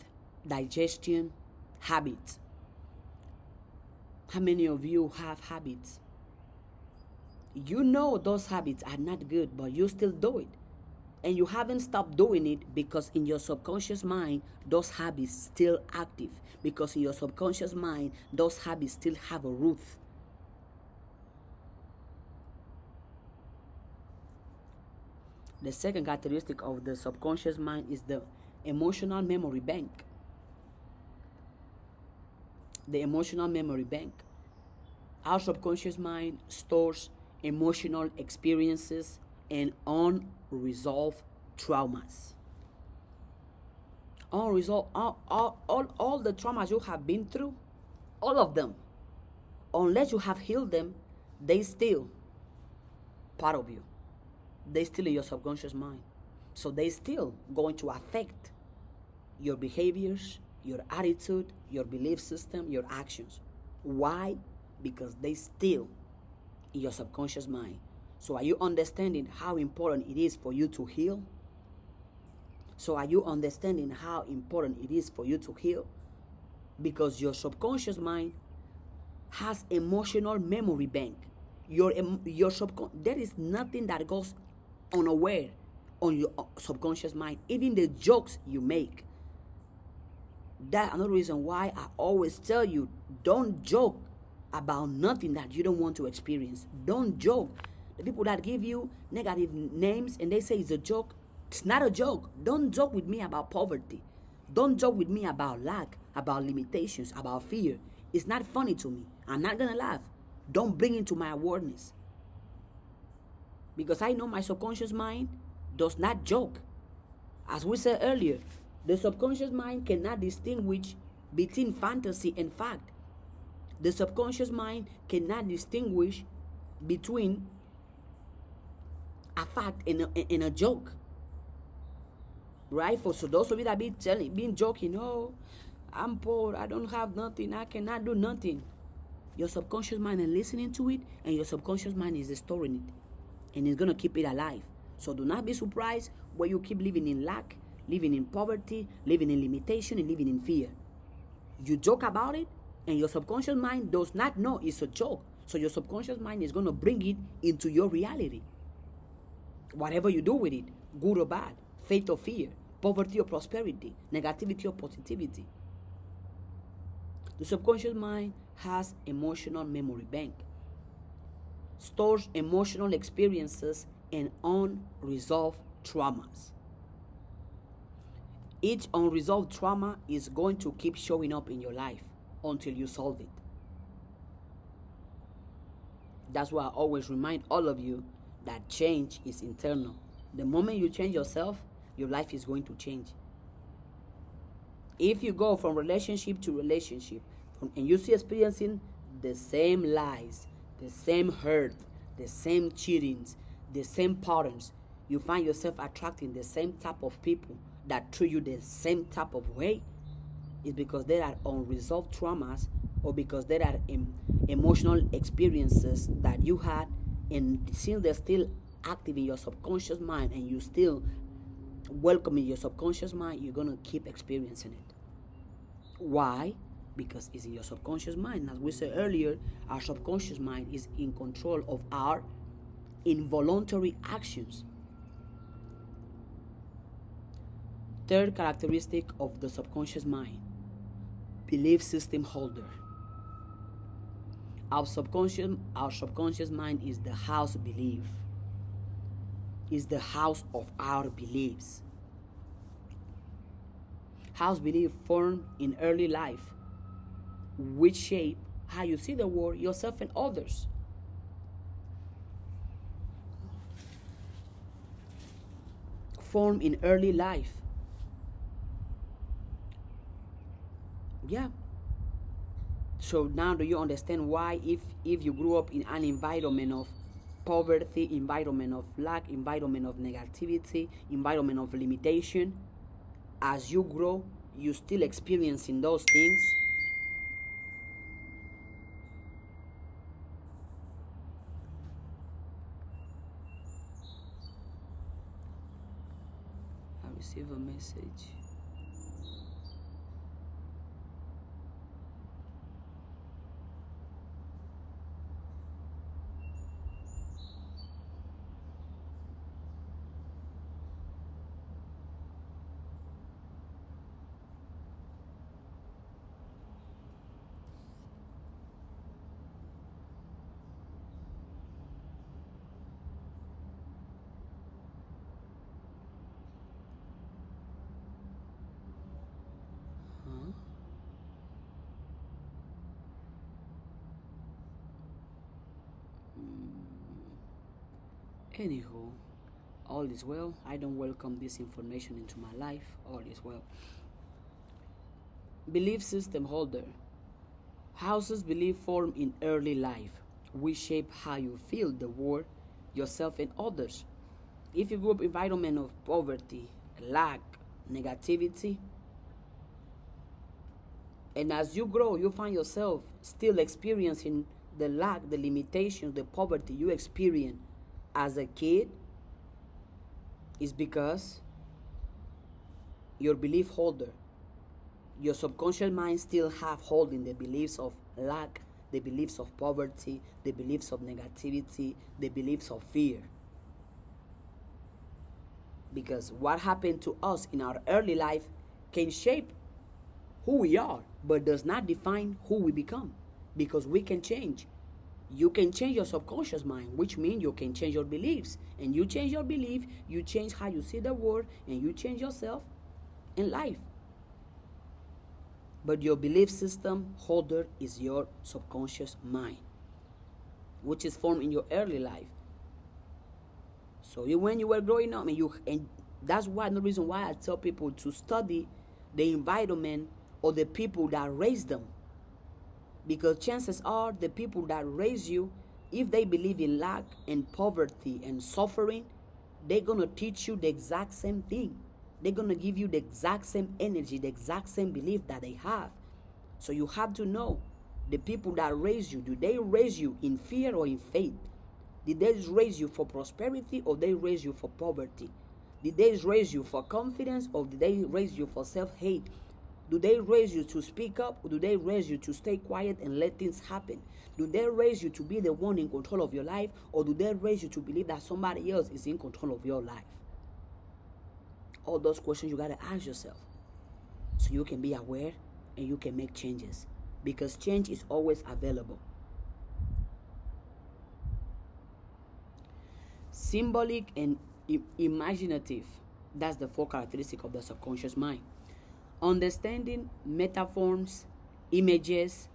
digestion, habits. How many of you have habits? You know those habits are not good, but you still do it. And you haven't stopped doing it because in your subconscious mind, those habits still active. Because in your subconscious mind, those habits still have a root. The second characteristic of the subconscious mind is the emotional memory bank. The emotional memory bank. Our subconscious mind stores emotional experiences and unresolved traumas. Unresolved, all the traumas you have been through, all of them, unless you have healed them, they still part of you. They still in your subconscious mind. So they still going to affect your behaviors, your attitude, your belief system, your actions. Why? Because they still in your subconscious mind. So are you understanding how important it is for you to heal? So are you understanding how important it is for you to heal? Because your subconscious mind has emotional memory bank. Your there is nothing that goes unaware on your subconscious mind. Even the jokes you make. That's another reason why I always tell you, don't joke about nothing that you don't want to experience. Don't joke. The people that give you negative names and they say it's a joke, it's not a joke. Don't joke with me about poverty. Don't joke with me about lack, about limitations, about fear. It's not funny to me. I'm not gonna laugh. Don't bring it to my awareness. Because I know my subconscious mind does not joke. As we said earlier, the subconscious mind cannot distinguish between fantasy and fact. The subconscious mind cannot distinguish between a fact and a joke. Right? So those of you that been joking, oh, I'm poor, I don't have nothing, I cannot do nothing. Your subconscious mind is listening to it, and your subconscious mind is storing it, and it's gonna keep it alive. So do not be surprised when you keep living in lack, living in poverty, living in limitation, and living in fear. You joke about it, and your subconscious mind does not know it's a joke. So your subconscious mind is gonna bring it into your reality. Whatever you do with it, good or bad, faith or fear, poverty or prosperity, negativity or positivity. The subconscious mind has emotional memory bank, stores emotional experiences and unresolved traumas. Each unresolved trauma is going to keep showing up in your life until you solve it. That's why I always remind all of you that change is internal. The moment you change yourself, your life is going to change. If you go from relationship to relationship and you see experiencing the same lies, the same hurt, the same cheatings, the same patterns, you find yourself attracting the same type of people that treat you the same type of way, it's because there are unresolved traumas, or because there are emotional experiences that you had, and since they're still active in your subconscious mind and you still welcome in your subconscious mind, you're going to keep experiencing it. Why? Because it's in your subconscious mind. As we said earlier, our subconscious mind is in control of our involuntary actions. Third characteristic of the subconscious mind, belief system holder. Our subconscious mind is the house belief. Is the house of our beliefs. House belief formed in early life, which shape how you see the world, yourself, and others. Formed in early life. Yeah. So now do you understand why if you grew up in an environment of poverty, environment of lack, environment of negativity, environment of limitation, as you grow, you still experiencing those things? I receive a message. Anywho, all is well. I don't welcome this information into my life. All is well. Belief system holder. Houses belief form in early life. We shape how you feel the world, yourself, and others. If you grew up in environment of poverty, lack, negativity, and as you grow, you find yourself still experiencing the lack, the limitations, the poverty you experienced as a kid, is because your belief holder, your subconscious mind still have holding the beliefs of lack, the beliefs of poverty, the beliefs of negativity, the beliefs of fear. Because what happened to us in our early life can shape who we are, but does not define who we become, because we can change. You can change your subconscious mind, which means you can change your beliefs. And you change your belief, you change how you see the world, and you change yourself in life. But your belief system holder is your subconscious mind, which is formed in your early life. So when you were growing up, and that's why the reason why I tell people to study the environment or the people that raised them. Because chances are the people that raise you, if they believe in lack and poverty and suffering, they're going to teach you the exact same thing. They're going to give you the exact same energy, the exact same belief that they have. So you have to know the people that raise you. Do they raise you in fear or in faith? Did they raise you for prosperity or they raise you for poverty? Did they raise you for confidence or did they raise you for self-hate? Do they raise you to speak up or do they raise you to stay quiet and let things happen? Do they raise you to be the one in control of your life or do they raise you to believe that somebody else is in control of your life? All those questions you got to ask yourself so you can be aware and you can make changes, because change is always available. Symbolic and imaginative. That's the 4 characteristics of the subconscious mind. Understanding metaphors, images,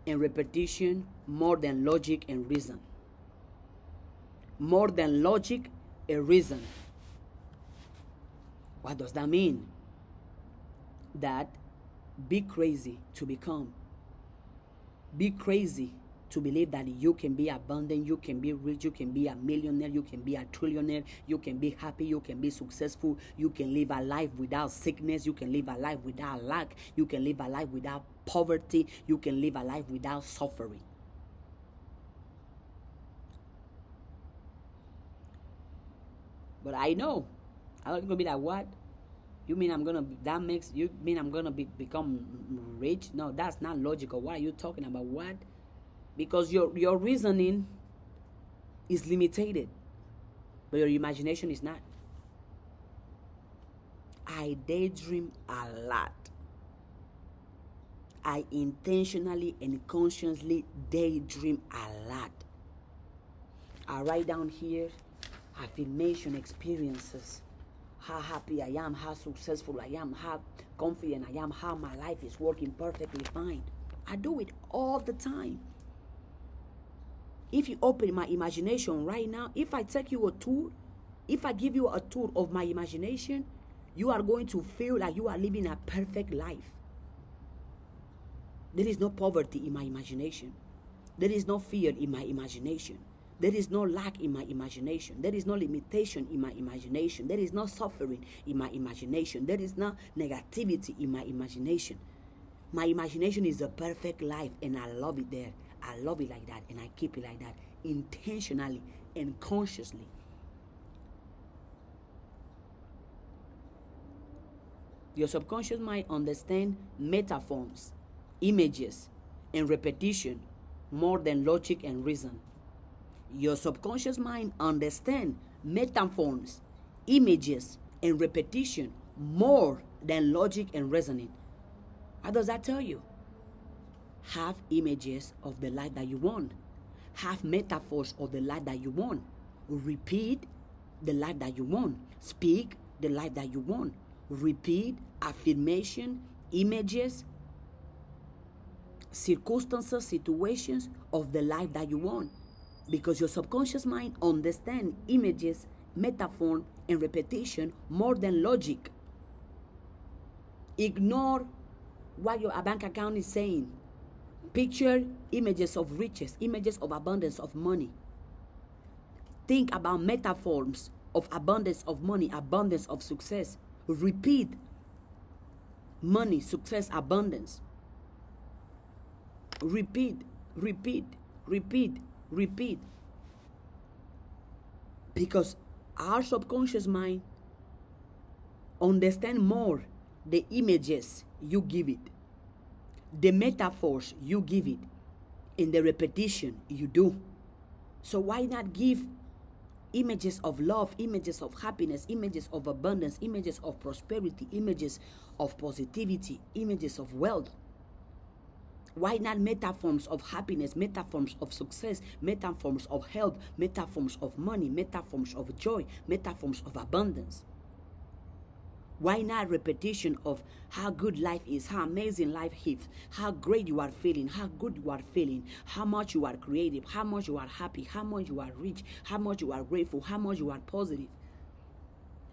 and repetition more than logic and reason. More than logic and reason. What does that mean? That be crazy to become. Be crazy to believe that you can be abundant, you can be rich, you can be a millionaire, you can be a trillionaire, you can be happy, you can be successful, you can live a life without sickness, you can live a life without lack, you can live a life without poverty, you can live a life without suffering. But I know, I'm gonna be like, what? You mean I'm gonna become rich? No, that's not logical. What are you talking about? What? Because your reasoning is limited, but your imagination is not. I daydream a lot. I intentionally and consciously daydream a lot. I write down here affirmation experiences. How happy I am, how successful I am, how confident I am, how my life is working perfectly fine. I do it all the time. If you open my imagination right now, if I take you a tour, if I give you a tour of my imagination, you are going to feel like you are living a perfect life. There is no poverty in my imagination. There is no fear in my imagination. There is no lack in my imagination. There is no limitation in my imagination. There is no suffering in my imagination. There is no negativity in my imagination. My imagination is a perfect life and I love it there. I love it like that and I keep it like that intentionally and consciously. Your subconscious mind understands metaphors, images, and repetition more than logic and reason. Your subconscious mind understands metaphors, images, and repetition more than logic and reasoning. How does that tell you? Have images of the life that you want. Have metaphors of the life that you want. Repeat the life that you want. Speak the life that you want. Repeat affirmation, images, circumstances, situations of the life that you want. because your subconscious mind understands images, metaphor, and repetition more than logic. Ignore what your bank account is saying. Picture images of riches, images of abundance of money. Think about metaphors of abundance of money, abundance of success. Repeat money, success, abundance. Repeat, repeat, repeat, repeat. Because our subconscious mind understands more the images you give it, the metaphors you give it, and the repetition you do. So why not give images of love, images of happiness, images of abundance, images of prosperity, images of positivity, images of wealth? Why not metaphors of happiness, metaphors of success, metaphors of health, metaphors of money, metaphors of joy, metaphors of abundance? Why not repetition of how good life is, how amazing life is, how great you are feeling, how good you are feeling, how much you are creative, how much you are happy, how much you are rich, how much you are grateful, how much you are positive?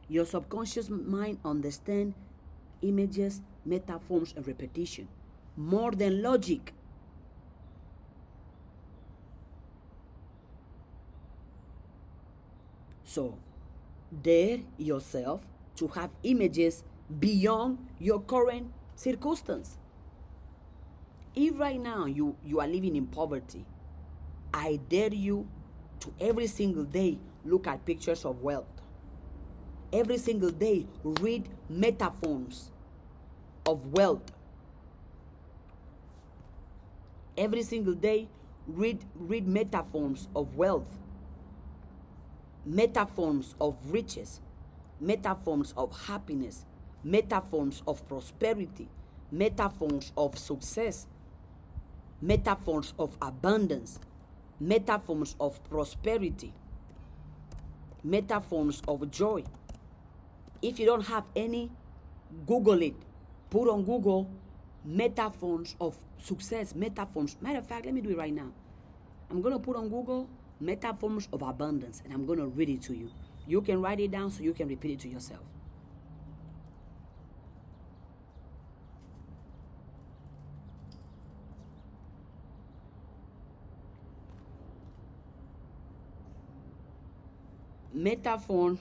Your subconscious mind understands images, metaphors, and repetition more than logic. So, dare yourself to have images beyond your current circumstance. If right now you are living in poverty, I dare you to every single day look at pictures of wealth. Every single day read metaphors of wealth. Every single day read metaphors of wealth, metaphors of riches, metaphors of happiness, metaphors of prosperity, metaphors of success, metaphors of abundance, metaphors of prosperity, metaphors of joy. If you don't have any, Google it. Put on Google metaphors of success, metaphors. Matter of fact, let me do it right now. I'm going to put on Google metaphors of abundance, and I'm going to read it to you. You can write it down so you can repeat it to yourself. Metaphor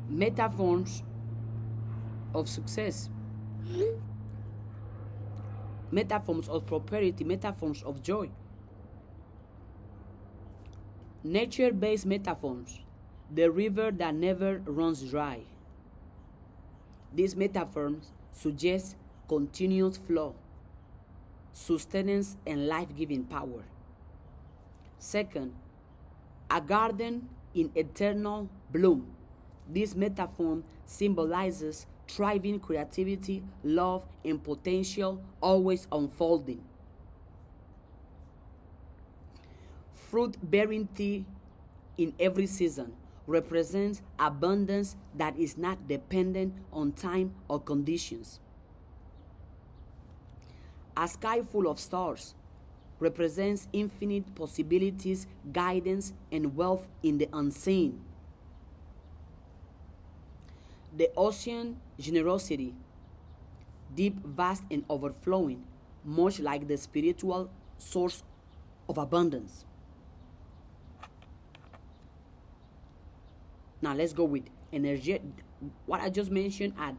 metaphors of success, metaphors of prosperity, metaphors of joy, nature-based metaphors, the river that never runs dry. These metaphors suggest continuous flow, sustenance, and life-giving power. Second, a garden in eternal bloom. This metaphor symbolizes thriving creativity, love, and potential always unfolding. Fruit-bearing tree in every season represents abundance that is not dependent on time or conditions. A sky full of stars represents infinite possibilities, guidance, and wealth in the unseen. The ocean, generosity, deep, vast, and overflowing, much like the spiritual source of abundance. Now let's go with energy. What I just mentioned are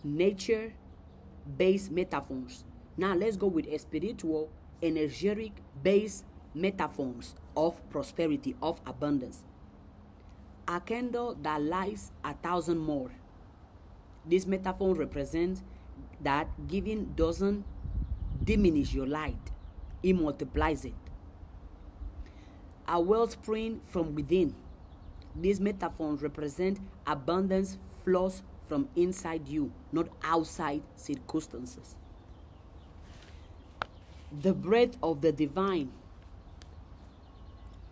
nature-based metaphors. Now let's go with a spiritual, energetic-based metaphors of prosperity, of abundance. A candle that lights 1,000 more. This metaphor represents that giving doesn't diminish your light, it multiplies it. A wellspring from within. These metaphors represent abundance flows from inside you, not outside circumstances. The breath of the divine.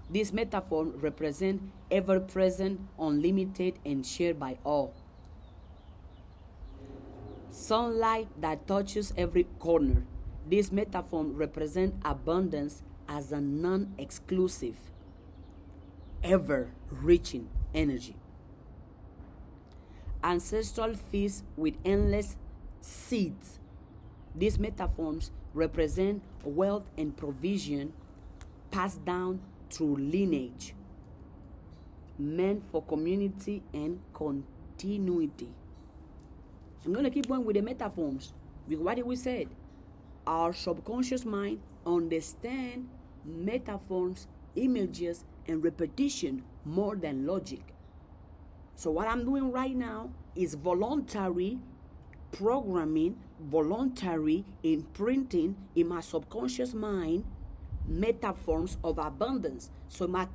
This metaphor represents ever-present, unlimited, and shared by all. Sunlight that touches every corner. This metaphor represents abundance as a non-exclusive, ever-reaching energy. Ancestral feasts with endless seeds. These metaphors represent wealth and provision passed down through lineage, meant for community and continuity. I'm going to keep going with the metaphors. With what we said, our subconscious mind understands metaphors, images, and repetition more than logic. So what I'm doing right now is voluntary programming, voluntary imprinting in my subconscious mind metaphors of abundance. So my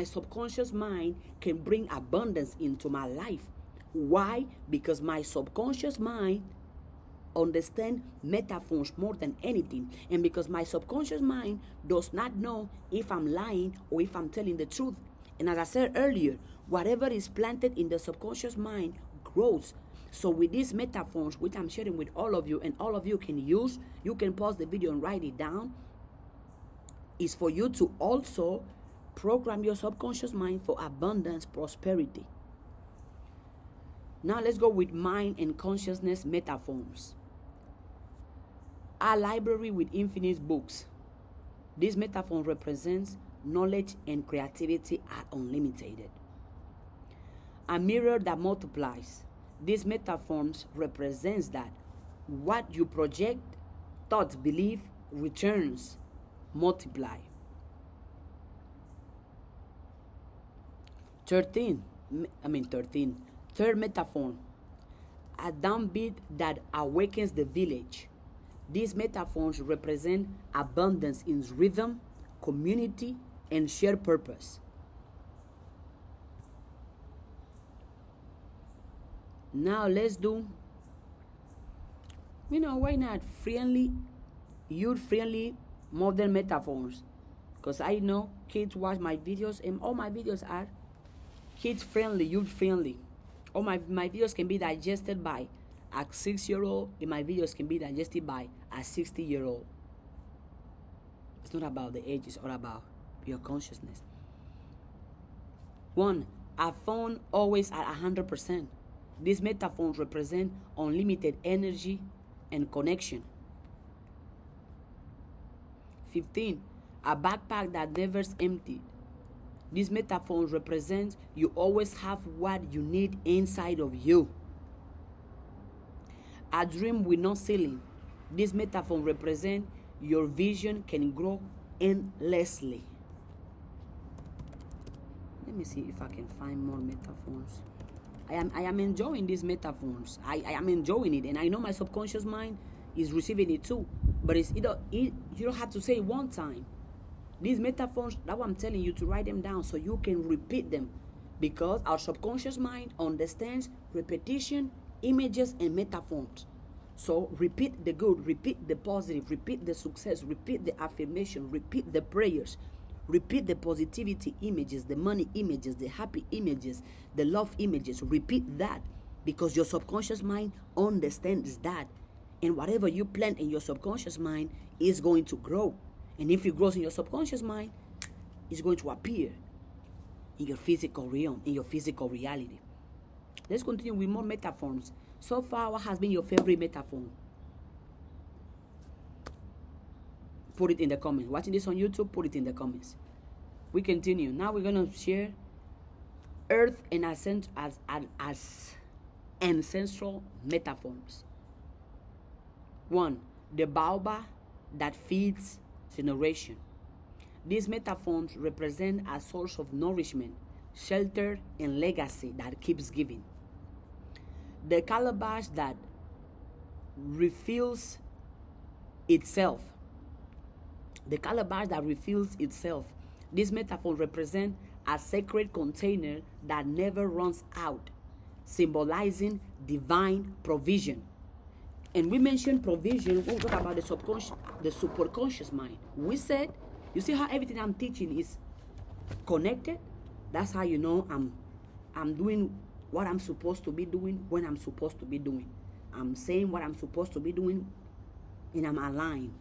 subconscious mind can bring abundance into my life. Why? Because my subconscious mind understands metaphors more than anything. And because my subconscious mind does not know if I'm lying or if I'm telling the truth. And as I said earlier, whatever is planted in the subconscious mind grows. So with these metaphors, which I'm sharing with all of you, and all of you can use, you can pause the video and write it down, is for you to also program your subconscious mind for abundance, prosperity. Now let's go with mind and consciousness metaphors. A library with infinite books. This metaphor represents knowledge and creativity are unlimited. A mirror that multiplies. These metaphors represents that what you project, thoughts, believe, returns, multiply. 13. Third metaphor. A downbeat that awakens the village. These metaphors represent abundance in rhythm, community, and shared purpose. Now let's do, why not youth-friendly modern metaphors? Because I know kids watch my videos, and all my videos are kids-friendly, youth-friendly. All my videos can be digested by a 6-year-old, and my videos can be digested by a 60-year-old. It's not about the age, it's all about your consciousness. 1. A phone always at 100%. These metaphors represent unlimited energy and connection. 15. A backpack that never's empty. These metaphors represent you always have what you need inside of you. A dream with no ceiling. This metaphor represents your vision can grow endlessly. Let me see if I can find more metaphors. I am enjoying these metaphors. I am enjoying it, and I know my subconscious mind is receiving it too. But you don't have to say it one time. These metaphors, that's what I'm telling you, to write them down so you can repeat them. Because our subconscious mind understands repetition, images, and metaphors. So repeat the good, repeat the positive, repeat the success, repeat the affirmation, repeat the prayers, repeat the positivity images, the money images, the happy images, the love images. Repeat that because your subconscious mind understands that. And whatever you plant in your subconscious mind is going to grow. And if it grows in your subconscious mind, it's going to appear in your physical realm, in your physical reality. Let's continue with more metaphors. So far, what has been your favorite metaphor? Put it in the comments. Watching this on YouTube, put it in the comments. We continue. Now we're going to share earth and as ancestral metaphors. 1. The baobab that feeds generation. These metaphors represent a source of nourishment, shelter, and legacy that keeps giving. The calabash that refills itself. The calabash that refills itself. This metaphor represents a sacred container that never runs out, symbolizing divine provision. And we mentioned provision when we talk about the subconscious, the superconscious mind. We said, you see how everything I'm teaching is connected, that's how you know I'm doing what I'm supposed to be doing when I'm supposed to be doing. I'm saying what I'm supposed to be doing, and I'm aligned,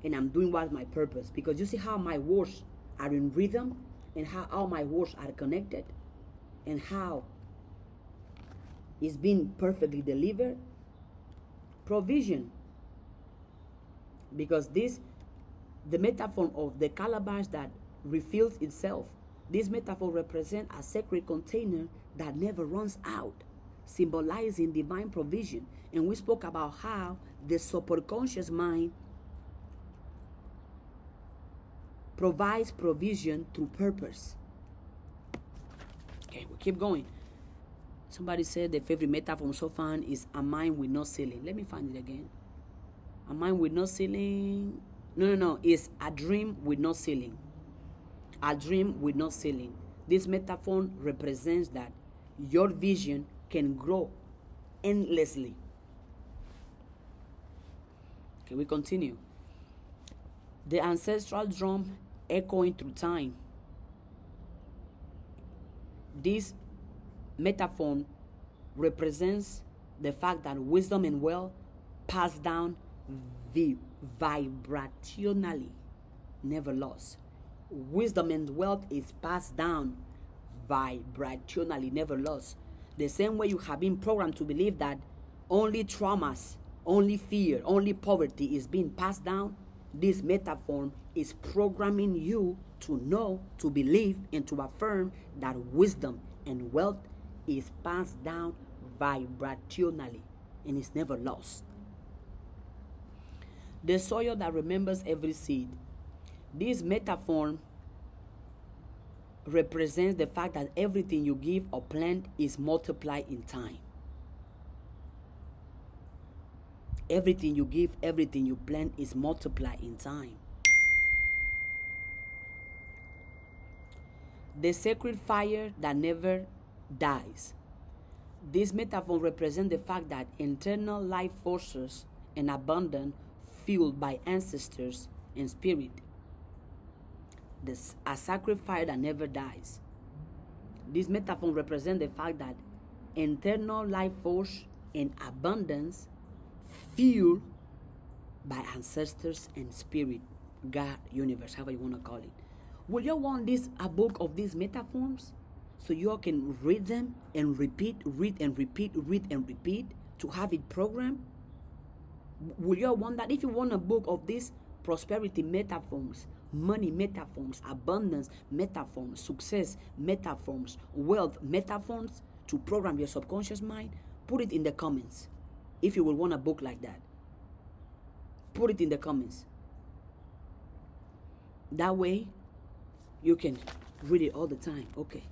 and I'm doing what's my purpose. Because you see how my words are in rhythm, and how all my words are connected, and how it's being perfectly delivered. Provision. Because the metaphor of the calabash that refills itself, this metaphor represents a sacred container that never runs out, symbolizing divine provision. And we spoke about how the superconscious mind provides provision through purpose. Okay, we keep going. Somebody said the favorite metaphor so far is a mind with no ceiling. Let me find it again. A mind with no ceiling. No. It's a dream with no ceiling. A dream with no ceiling. This metaphor represents that your vision can grow endlessly. Okay, we continue. The ancestral drum echoing through time. This metaphor represents the fact that wisdom and wealth pass down vibrationally, never lost. Wisdom and wealth is passed down vibrationally, never lost. The same way you have been programmed to believe that only traumas, only fear, only poverty is being passed down, this metaphor is programming you to know, to believe, and to affirm that wisdom and wealth is passed down vibrationally and is never lost. The soil that remembers every seed. This metaphor represents the fact that everything you give or plant is multiplied in time. Everything you give, everything you plant is multiplied in time. The sacred fire that never dies. This metaphor represents the fact that internal life forces and abundance fueled by ancestors and spirit. A sacred fire that never dies. This metaphor represents the fact that internal life force and abundance fueled by ancestors and spirit, God, universe, however you want to call it. Will you want a book of these metaphors so you can read them and repeat, read and repeat, read and repeat to have it programmed? Will you want that? If you want a book of these prosperity metaphors, money metaphors, abundance metaphors, success metaphors, wealth metaphors to program your subconscious mind, put it in the comments. If you will want a book like that, put it in the comments. That way, you can read it all the time. Okay.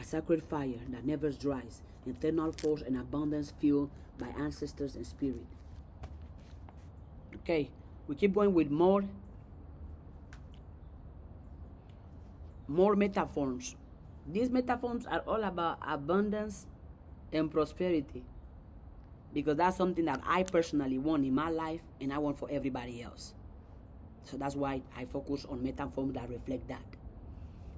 A sacred fire that never dries, eternal force and abundance fueled by ancestors and spirit. Okay, we keep going with more metaphors. These metaphors are all about abundance and prosperity, because that's something that I personally want in my life and I want for everybody else. So that's why I focus on metaphors that reflect that.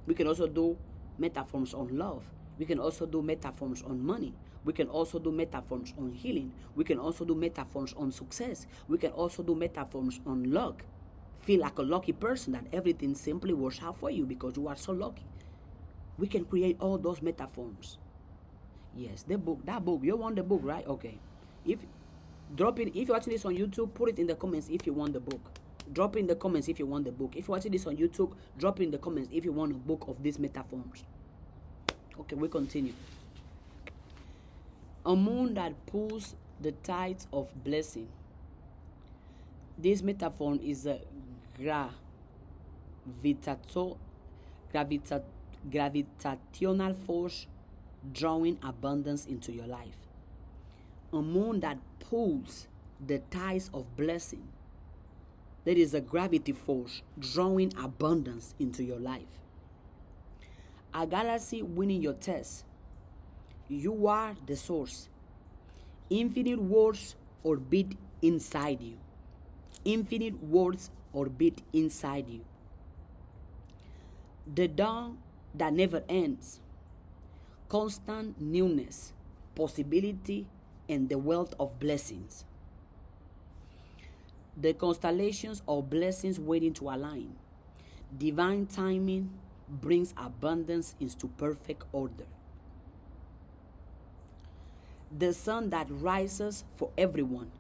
We can also do metaphors on love. We can also do metaphors on money. We can also do metaphors on healing. We can also do metaphors on success. We can also do metaphors on luck. Feel like a lucky person, that everything simply works out for you because you are so lucky. We can create all those metaphors. Yes, that book. You want the book, right? Okay. If you're watching this on YouTube, put it in the comments if you want the book. Drop in the comments if you want the book. If you're watching this on YouTube, drop in the comments if you want a book of these metaphors. Okay, we continue. A moon that pulls the tides of blessing. This metaphor is a gravitational force drawing abundance into your life. A moon that pulls the tides of blessing. There is a gravity force drawing abundance into your life. A galaxy winning your test. You are the source. Infinite worlds orbit inside you. Infinite worlds orbit inside you. The dawn that never ends, constant newness, possibility, and the wealth of blessings. The constellations of blessings waiting to align. Divine timing brings abundance into perfect order. The sun that rises for everyone.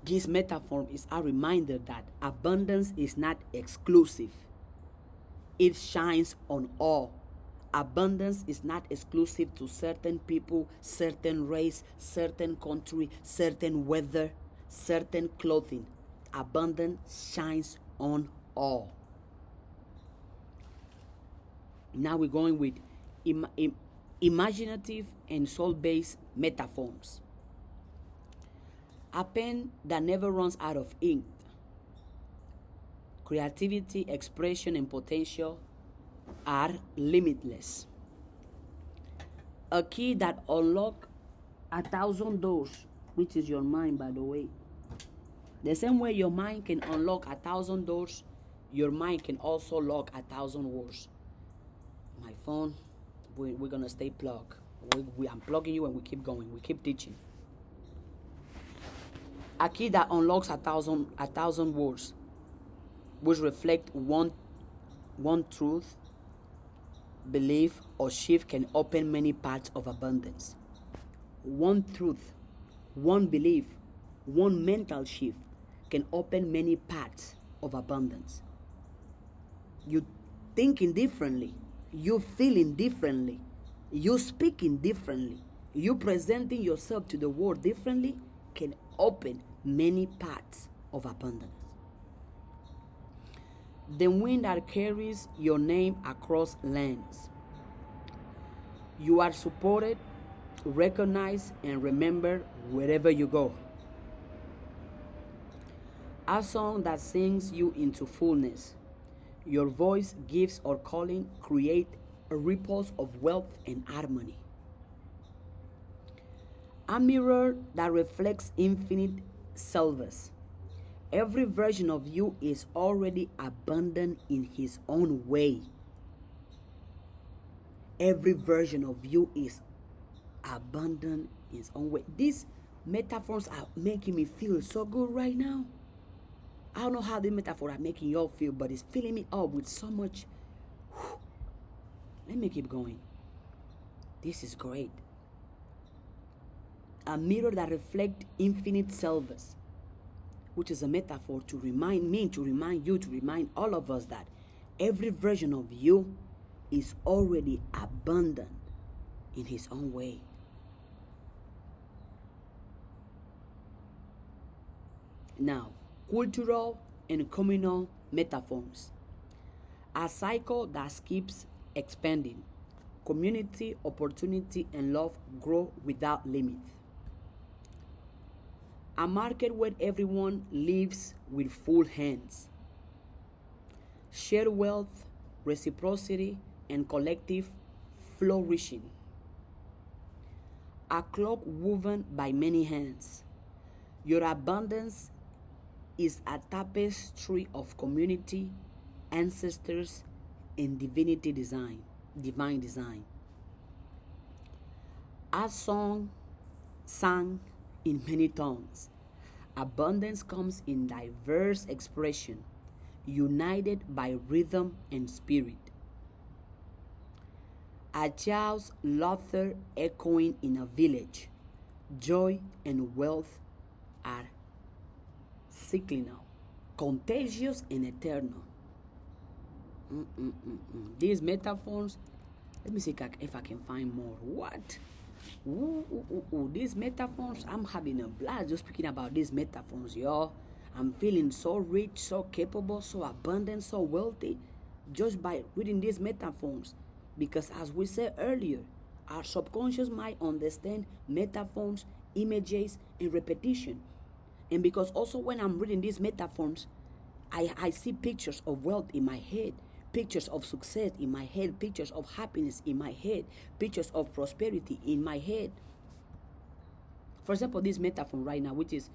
This metaphor is a reminder that abundance is not exclusive. It shines on all. Abundance is not exclusive to certain people, certain race, certain country, certain weather, certain clothing. Abundance shines on all. Now we're going with imaginative and soul-based metaphors. A pen that never runs out of ink. Creativity, expression, and potential are limitless. A key that unlocks 1,000 doors, which is your mind, by the way. The same way your mind can unlock 1,000 doors, your mind can also lock 1,000 words. My phone, we're gonna stay plugged. I'm plugging you and we keep going. We keep teaching. A key that unlocks 1,000 words, which reflect one truth, belief, or shift, can open many paths of abundance. One truth, one belief, one mental shift can open many paths of abundance. You thinking differently, you feeling differently, you speaking differently, you presenting yourself to the world differently can open many paths of abundance. The wind that carries your name across lands. You are supported, recognized, and remembered wherever you go. A song that sings you into fullness. Your voice, gifts, or calling create ripples of wealth and harmony. A mirror that reflects infinite selves. Every version of you is already abundant in his own way. Every version of you is abundant in his own way. These metaphors are making me feel so good right now. I don't know how the metaphors are making y'all feel, but it's filling me up with so much. Let me keep going. This is great. A mirror that reflects infinite selves, which is a metaphor to remind me, to remind you, to remind all of us that every version of you is already abundant in his own way. Now, cultural and communal metaphors. A cycle that keeps expanding. Community, opportunity, and love grow without limit. A market where everyone lives with full hands. Shared wealth, reciprocity, and collective flourishing. A cloak woven by many hands. Your abundance is a tapestry of community, ancestors, and divine design. A song sung in many tongues. Abundance comes in diverse expression, united by rhythm and spirit. A child's laughter echoing in a village. Joy and wealth are cyclical, contagious, and eternal. These metaphors, let me see if I can find more. What? These metaphors, I'm having a blast just speaking about these metaphors, y'all. I'm feeling so rich, so capable, so abundant, so wealthy just by reading these metaphors. Because as we said earlier, our subconscious mind understands metaphors, images, and repetition. And because also when I'm reading these metaphors, I see pictures of wealth in my head, pictures of success in my head, pictures of happiness in my head, pictures of prosperity in my head. For example, this metaphor right now, which is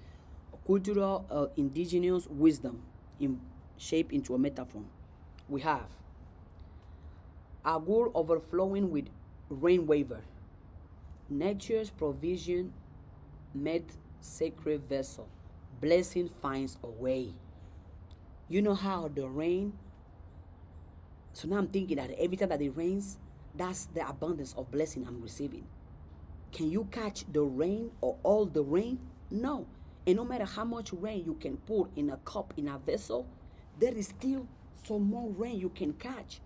cultural indigenous wisdom in shape into a metaphor. We have A gourd overflowing with rain waver. Nature's provision made sacred vessel. Blessing finds a way. You know how the rain, so now I'm thinking that every time that it rains, that's the abundance of blessing I'm receiving. Can you catch the rain or all the rain? No. And no matter how much rain you can put in a cup, in a vessel, there is still some more rain you can catch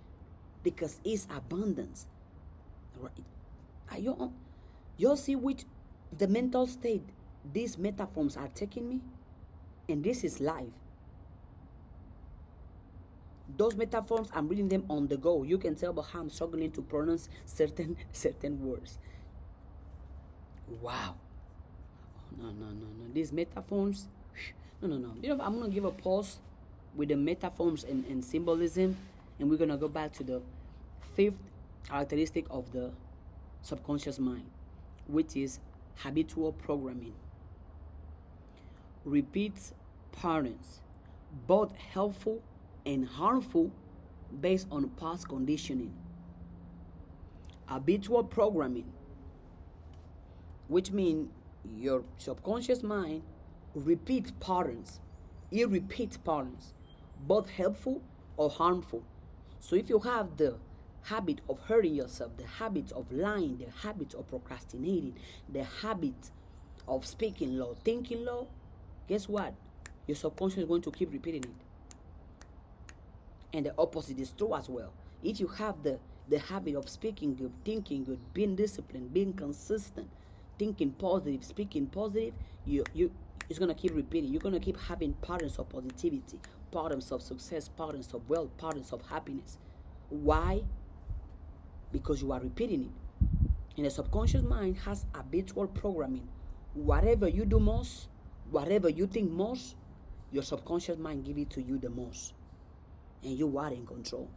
because it's abundance. Right? You'll see which the mental state these metaphors are taking me, and this is live. Those metaphors, I'm reading them on the go. You can tell by how I'm struggling to pronounce certain words. Wow. No. These metaphors, no. You know, I'm going to give a pause with the metaphors and symbolism, and we're going to go back to the fifth characteristic of the subconscious mind, which is habitual programming. Repeat patterns, both helpful and harmful, based on past conditioning. Habitual programming, which means your subconscious mind repeats patterns. It repeats patterns, both helpful or harmful. So if you have the habit of hurting yourself, the habit of lying, the habit of procrastinating, the habit of speaking low, thinking low, guess what? Your subconscious is going to keep repeating it. And the opposite is true as well. If you have the habit of speaking good, thinking good, being disciplined, being consistent, thinking positive, speaking positive, it's going to keep repeating. You're going to keep having patterns of positivity, patterns of success, patterns of wealth, patterns of happiness. Why? Because you are repeating it. And the subconscious mind has habitual programming. Whatever you do most, whatever you think most, your subconscious mind give it to you the most. And you are in control.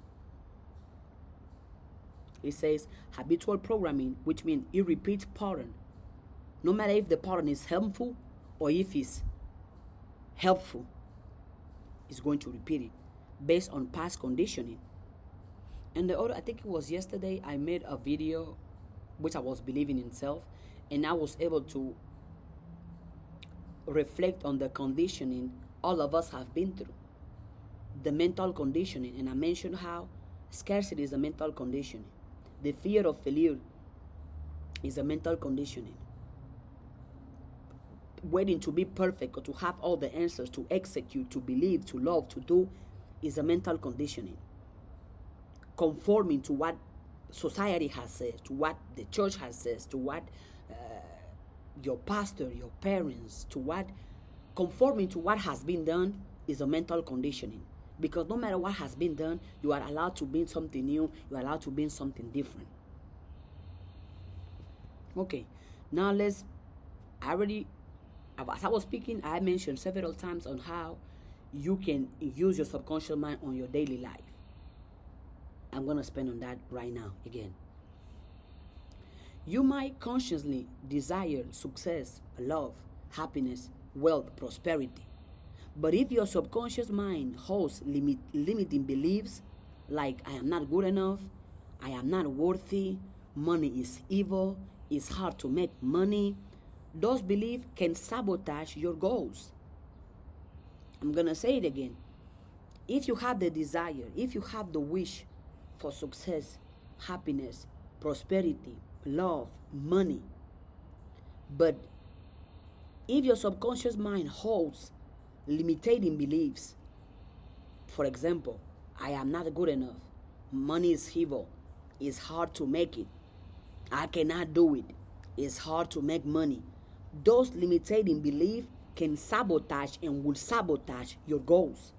It says habitual programming, which means it repeats pattern. No matter if the pattern is harmful or if it's helpful, it's going to repeat it based on past conditioning. And the other, I think it was yesterday, I made a video which I was believing in self, and I was able to reflect on the conditioning all of us have been through. The mental conditioning, and I mentioned how scarcity is a mental conditioning. The fear of failure is a mental conditioning. Waiting to be perfect or to have all the answers, to execute, to believe, to love, to do, is a mental conditioning. Conforming to what society has said, to what the church has said, to what your pastor, your parents, to what, conforming to what has been done is a mental conditioning. Because no matter what has been done, you are allowed to be something new. You are allowed to be something different. Okay, now as I was speaking, I mentioned several times on how you can use your subconscious mind on your daily life. I'm going to spend on that right now again. You might consciously desire success, love, happiness, wealth, prosperity. But if your subconscious mind holds limiting beliefs like I am not good enough, I am not worthy, money is evil, it's hard to make money, those beliefs can sabotage your goals. I'm going to say it again. If you have the desire, if you have the wish for success, happiness, prosperity, love, money, but if your subconscious mind holds limiting beliefs, for example, I am not good enough, money is evil, it's hard to make it, I cannot do it, it's hard to make money, those limiting beliefs can sabotage and will sabotage your goals,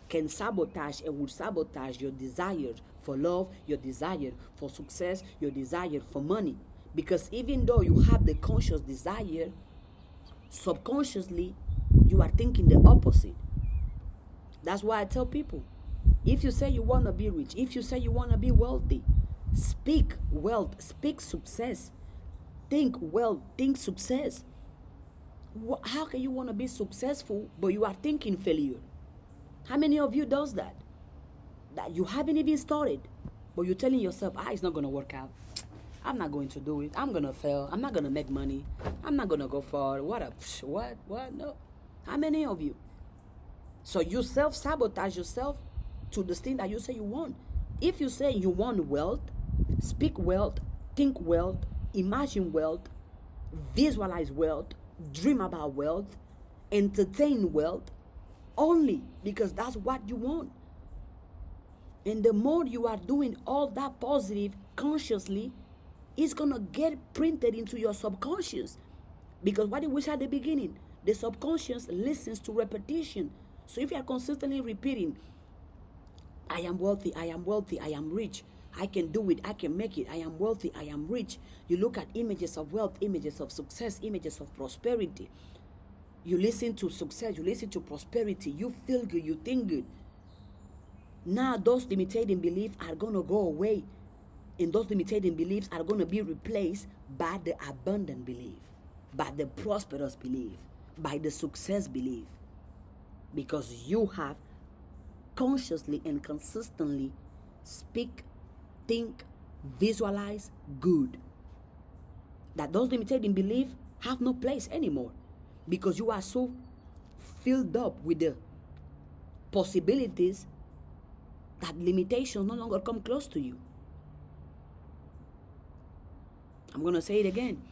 can sabotage and will sabotage your desire for love, your desire for success, your desire for money. Because even though you have the conscious desire, subconsciously you are thinking the opposite. That's why I tell people, if you say you want to be rich, if you say you want to be wealthy, speak wealth, speak success, think wealth, think success. How can you want to be successful but you are thinking failure? How many of you does that? That you haven't even started. But you're telling yourself, it's not going to work out. I'm not going to do it. I'm going to fail. I'm not going to make money. I'm not going to go far. What? No. How many of you? So you self-sabotage yourself to the thing that you say you want. If you say you want wealth, speak wealth, think wealth, imagine wealth, visualize wealth, dream about wealth, entertain wealth, only because that's what you want. And the more you are doing all that positive consciously, it's going to get printed into your subconscious. Because what did we say at the beginning? The subconscious listens to repetition. So if you are consistently repeating, I am wealthy, I am wealthy, I am rich, I can do it, I can make it, I am wealthy, I am rich. You look at images of wealth, images of success, images of prosperity. You listen to success, you listen to prosperity, you feel good, you think good. Now those limiting beliefs are going to go away. And those limiting beliefs are going to be replaced by the abundant belief, by the prosperous belief, by the success belief. Because you have consciously and consistently speak, think, visualize good. That those limiting beliefs have no place anymore. Because you are so filled up with the possibilities that limitations no longer come close to you. I'm going to say it again.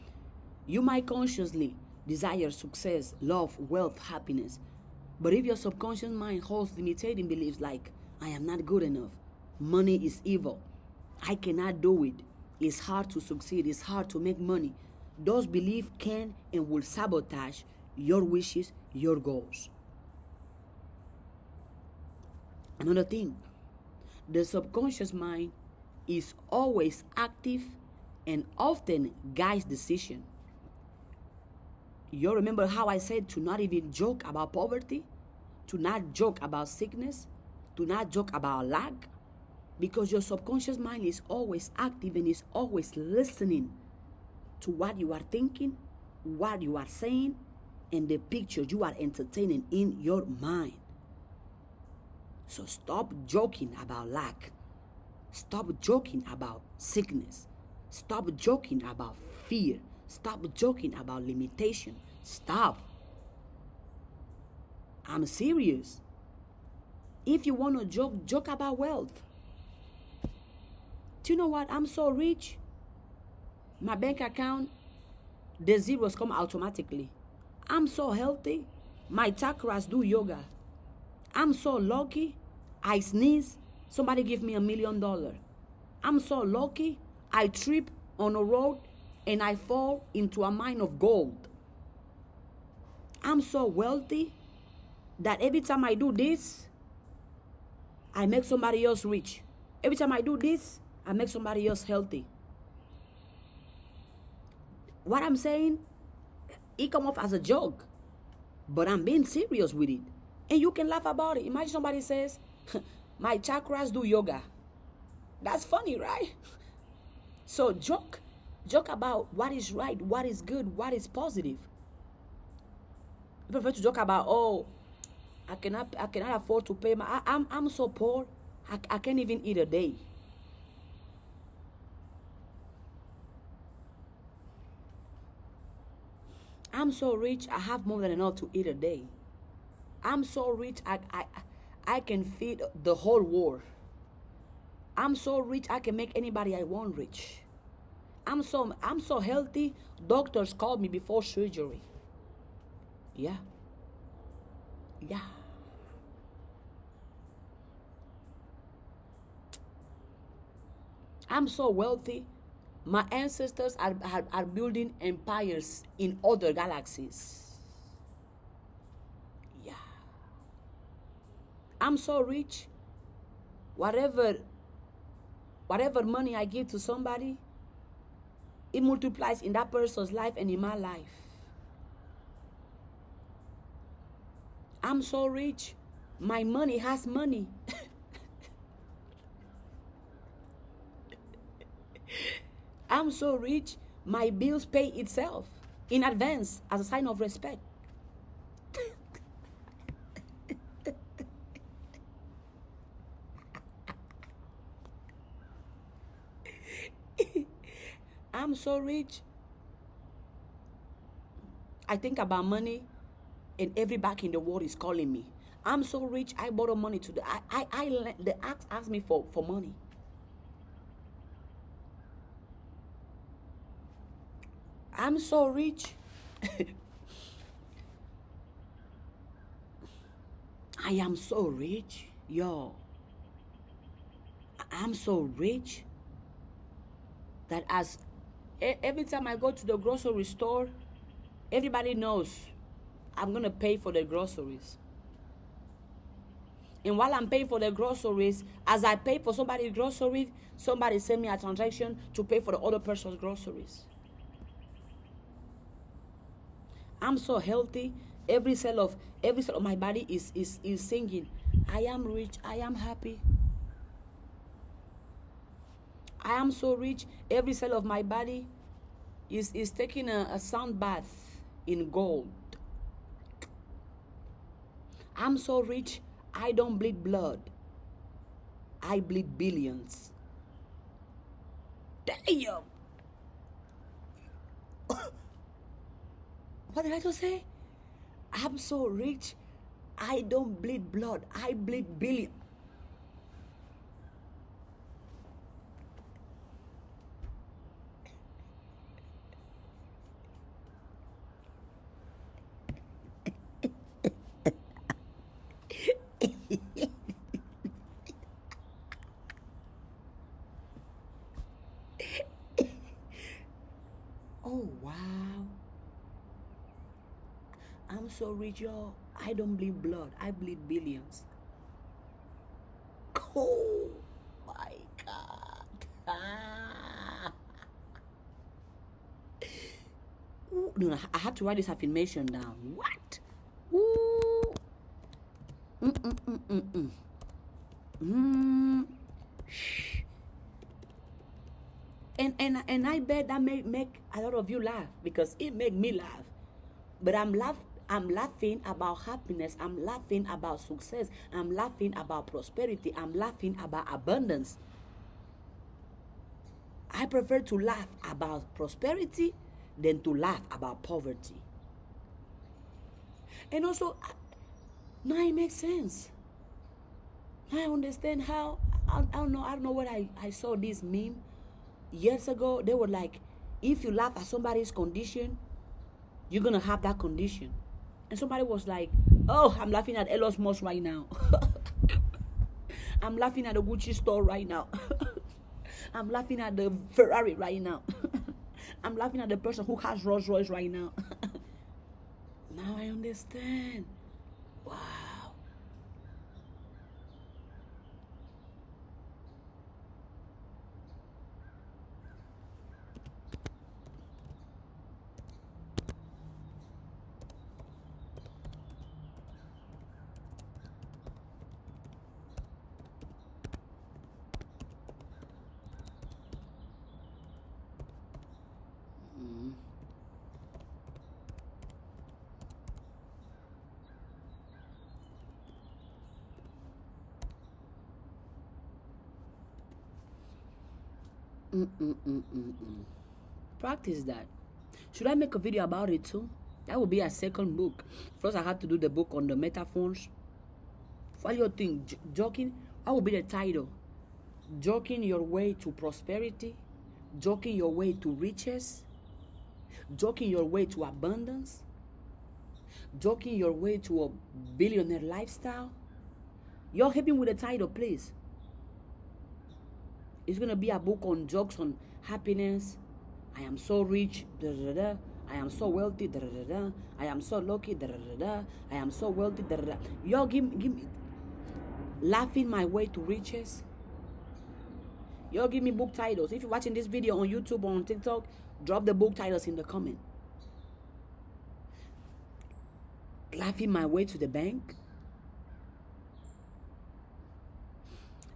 You might consciously desire success, love, wealth, happiness. But if your subconscious mind holds limiting beliefs like, I am not good enough, money is evil, I cannot do it, it's hard to succeed, it's hard to make money, those beliefs can and will sabotage your wishes, your goals. Another thing, the subconscious mind is always active and often guides decision. You remember how I said to not even joke about poverty, to not joke about sickness, to not joke about lack? Because your subconscious mind is always active and is always listening to what you are thinking, what you are saying, and the picture you are entertaining in your mind. So stop joking about lack. Stop joking about sickness. Stop joking about fear. Stop joking about limitation. Stop. I'm serious. If you want to joke, joke about wealth. Do you know what? I'm so rich. My bank account, the zeros come automatically. I'm so healthy. My chakras do yoga. I'm so lucky. I sneeze, somebody give me $1 million. I'm so lucky. I trip on a road and I fall into a mine of gold. I'm so wealthy that every time I do this, I make somebody else rich. Every time I do this, I make somebody else healthy. What I'm saying, it come off as a joke, but I'm being serious with it. And you can laugh about it. Imagine somebody says, my chakras do yoga. That's funny, right? So joke about what is right, what is good, what is positive. I prefer to joke about, oh, I cannot afford to pay I'm so poor, I can't even eat a day. I'm so rich, I have more than enough to eat a day. I'm so rich, I can feed the whole world. I'm so rich, I can make anybody I want rich. I'm so healthy, doctors called me before surgery. Yeah. I'm so wealthy, my ancestors are building empires in other galaxies. Yeah. I'm so rich, whatever money I give to somebody, it multiplies in that person's life and in my life. I'm so rich, my money has money. I'm so rich, my bills pay itself in advance as a sign of respect. I'm so rich. I think about money, and every back in the world is calling me. I'm so rich. I borrow money to the ask me for money. I'm so rich. I am so rich, yo. I'm so rich that every time I go to the grocery store, everybody knows I'm gonna pay for the groceries. And while I'm paying for the groceries, as I pay for somebody's groceries, somebody send me a transaction to pay for the other person's groceries. I'm so healthy. Every cell of my body is singing. I am rich. I am happy. I am so rich. Every cell of my body is taking a sound bath in gold. I'm so rich. I don't bleed blood. I bleed billions. Damn. What did I just say? I'm so rich. I don't bleed blood. I bleed billion. Oh, wow. I'm so rich, y'all. I don't bleed blood. I bleed billions. Oh, my God. Ah. Ooh, no, I had to write this affirmation down. What? Ooh. And I bet that make a lot of you laugh, because it make me laugh. But I'm laughing about happiness. I'm laughing about success. I'm laughing about prosperity. I'm laughing about abundance. I prefer to laugh about prosperity than to laugh about poverty. And also, now it makes sense. I understand how. I don't know what I saw this meme years ago. They were like, if you laugh at somebody's condition, you're gonna have that condition. And somebody was like, oh, I'm laughing at Elon Musk right now. I'm laughing at the Gucci store right now. I'm laughing at the Ferrari right now. I'm laughing at the person who has Rolls Royce right now. Now I understand. Wow. Practice that. Should I make a video about it too? That would be a second book. First, I had to do the book on the metaphors. What do you think? Joking? What would be the title? Joking your way to prosperity? Joking your way to riches? Joking your way to abundance? Joking your way to a billionaire lifestyle? Y'all help me with the title, please. It's gonna be a book on jokes on happiness. I am so rich. Da, da, da. I am so wealthy. Da, da, da, da. I am so lucky. Da, da, da, da. I am so wealthy. Da, da, da. Y'all give me laughing my way to riches. Y'all give me book titles. If you're watching this video on YouTube or on TikTok, drop the book titles in the comment. Laughing my way to the bank.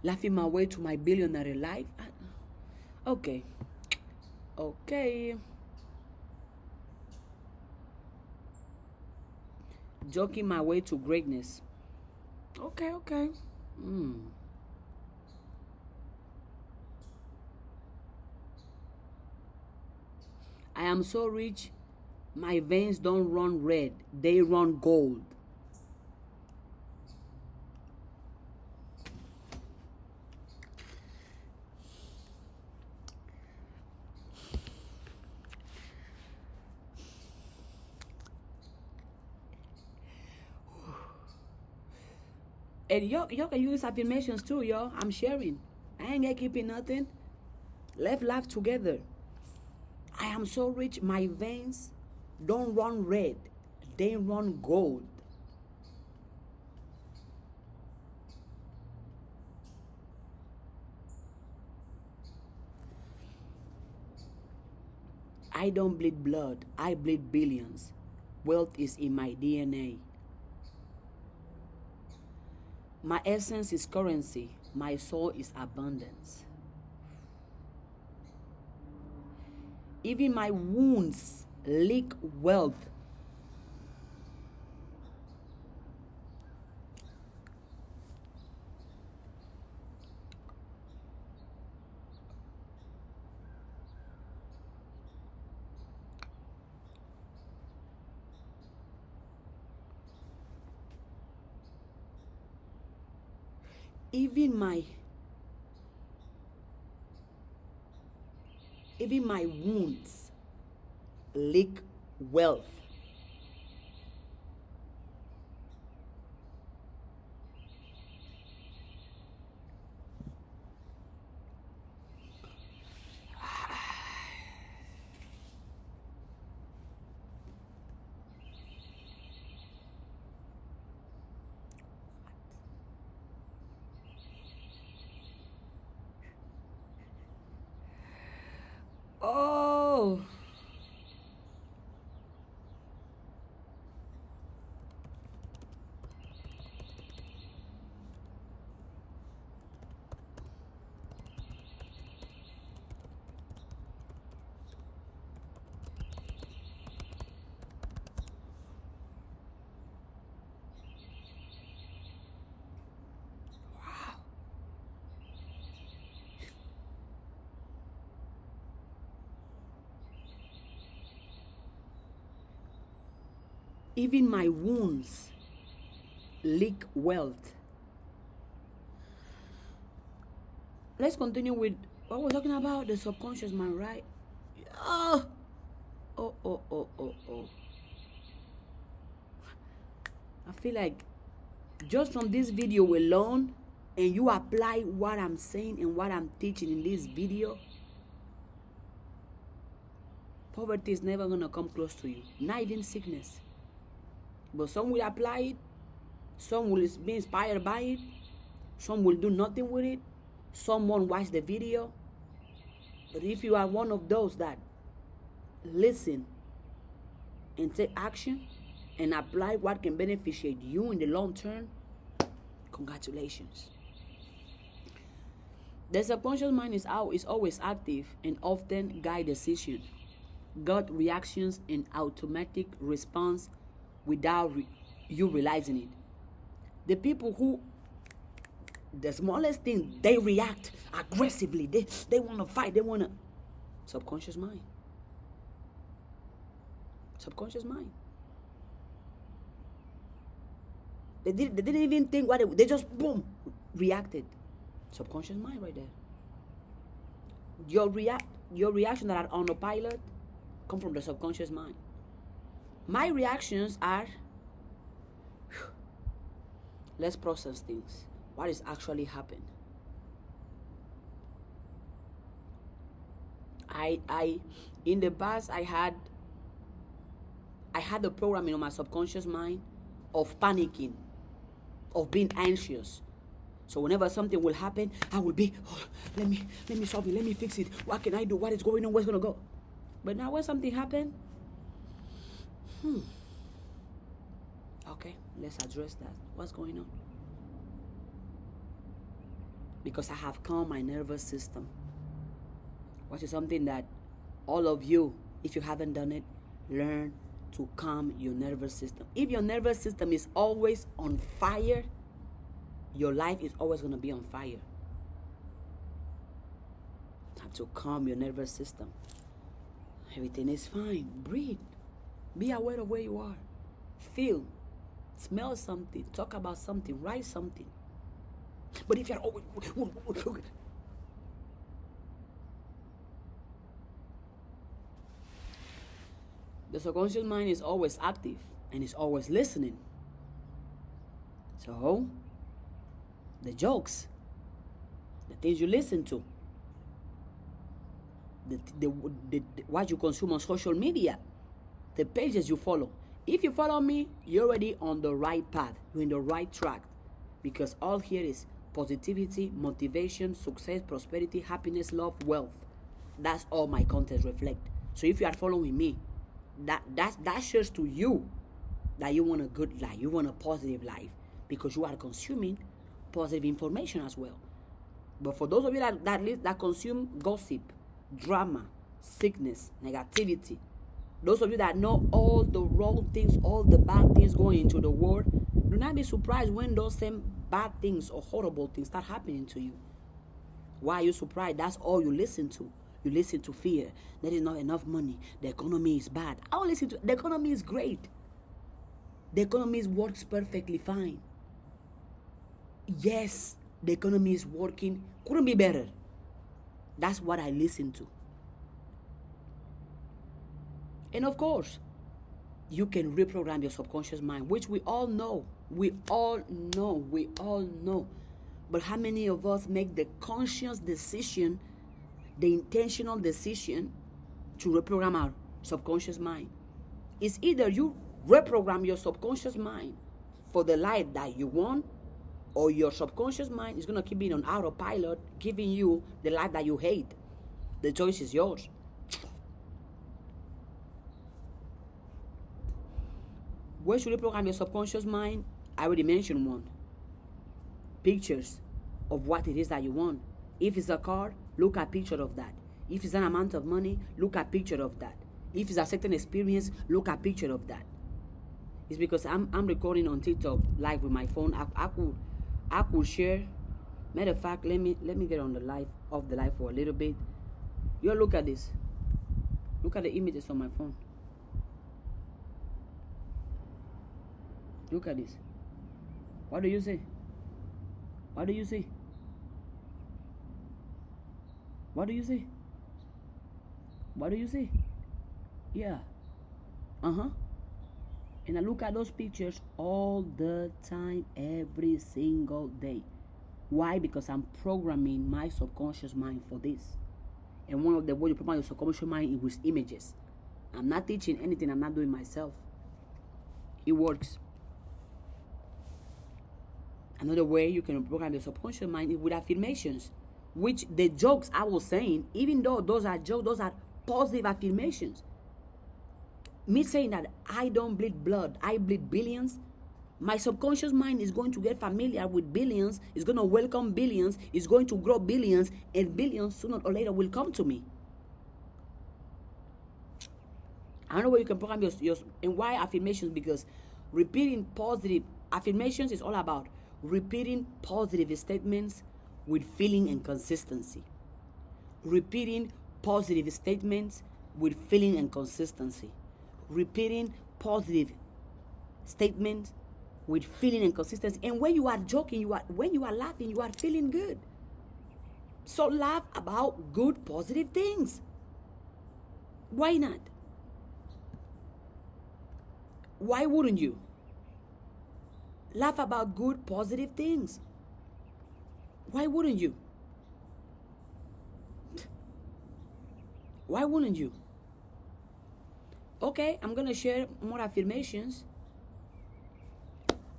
Laughing my way to my billionaire life. Okay. Okay. Joking my way to greatness. Okay, okay. I am so rich, my veins don't run red, they run gold. And y'all can use affirmations too, y'all. I'm sharing. I ain't keeping nothing. Let's laugh together. I am so rich, my veins don't run red, they run gold. I don't bleed blood, I bleed billions. Wealth is in my DNA. My essence is currency, my soul is abundance. Even my wounds leak wealth. Even my wounds leak wealth. Oh, even my wounds leak wealth. Let's continue with what we're talking about, the subconscious mind, right? Oh, oh. I feel like just from this video alone, and you apply what I'm saying and what I'm teaching in this video, poverty is never gonna come close to you, not even sickness. But some will apply it, some will be inspired by it, some will do nothing with it, some won't watch the video. But if you are one of those that listen and take action and apply what can benefit you in the long term, congratulations. The subconscious mind is always active and often guide decisions, gut reactions, and automatic response without you realizing it. The people who, the smallest thing, they react aggressively. They want to fight. They want to. Subconscious mind. Subconscious mind. They didn't even think what they just boom reacted. Subconscious mind right there. Your reaction that are on autopilot come from the subconscious mind. My reactions are, let's process things. What is actually happening? I in the past I had the programming on my subconscious mind of panicking, of being anxious. So whenever something will happen, I will be, oh, let me solve it, let me fix it. What can I do? What is going on? Where's gonna go? But now when something happened, okay, let's address that. What's going on? Because I have calmed my nervous system, which is something that all of you, if you haven't done it, learn to calm your nervous system. If your nervous system is always on fire, your life is always going to be on fire. You have to calm your nervous system. Everything is fine. Breathe. Be aware of where you are. Feel. Smell something. Talk about something. Write something. But if you're always... The subconscious mind is always active and is always listening. So, the jokes, the things you listen to, what you consume on social media, the pages you follow. If you follow me, you're already on the right path. You're in the right track. Because all here is positivity, motivation, success, prosperity, happiness, love, wealth. That's all my content reflect. So if you are following me, that shows to you that you want a good life, you want a positive life, because you are consuming positive information as well. But for those of you that consume gossip, drama, sickness, negativity, those of you that know all the wrong things, all the bad things going into the world, do not be surprised when those same bad things or horrible things start happening to you. Why are you surprised? That's all you listen to. You listen to fear. There is not enough money. The economy is bad. I don't listen to... The economy is great. The economy works perfectly fine. Yes, the economy is working. Couldn't be better. That's what I listen to. And of course, you can reprogram your subconscious mind, which we all know. We all know. We all know. But how many of us make the conscious decision, the intentional decision to reprogram our subconscious mind? It's either you reprogram your subconscious mind for the life that you want, or your subconscious mind is going to keep being on autopilot, giving you the life that you hate. The choice is yours. Where should you program your subconscious mind? I already mentioned one. Pictures of what it is that you want. If it's a car, look at a picture of that. If it's an amount of money, look at a picture of that. If it's a certain experience, look at a picture of that. It's because I'm recording on TikTok live with my phone. I could share. Matter of fact, let me get on the live for a little bit. You look at this. Look at the images on my phone. Look at this. What do you say? What do you say? What do you say? What do you say? Yeah. And I look at those pictures all the time, every single day. Why? Because I'm programming my subconscious mind for this. And one of the ways you program your subconscious mind is with images. I'm not teaching anything I'm not doing myself. It works. Another way you can program your subconscious mind is with affirmations, which the jokes I was saying, even though those are jokes, those are positive affirmations. Me saying that I don't bleed blood, I bleed billions, my subconscious mind is going to get familiar with billions, is going to welcome billions, is going to grow billions, and billions sooner or later will come to me. Another way you can program your and why affirmations? Because repeating positive affirmations is all about repeating positive statements with feeling and consistency. Repeating positive statements with feeling and consistency. Repeating positive statements with feeling and consistency. And when you are joking, when you are laughing, you are feeling good. So laugh about good, positive things. Why not? Why wouldn't you? Laugh about good, positive things. Why wouldn't you? Why wouldn't you? Okay, I'm going to share more affirmations.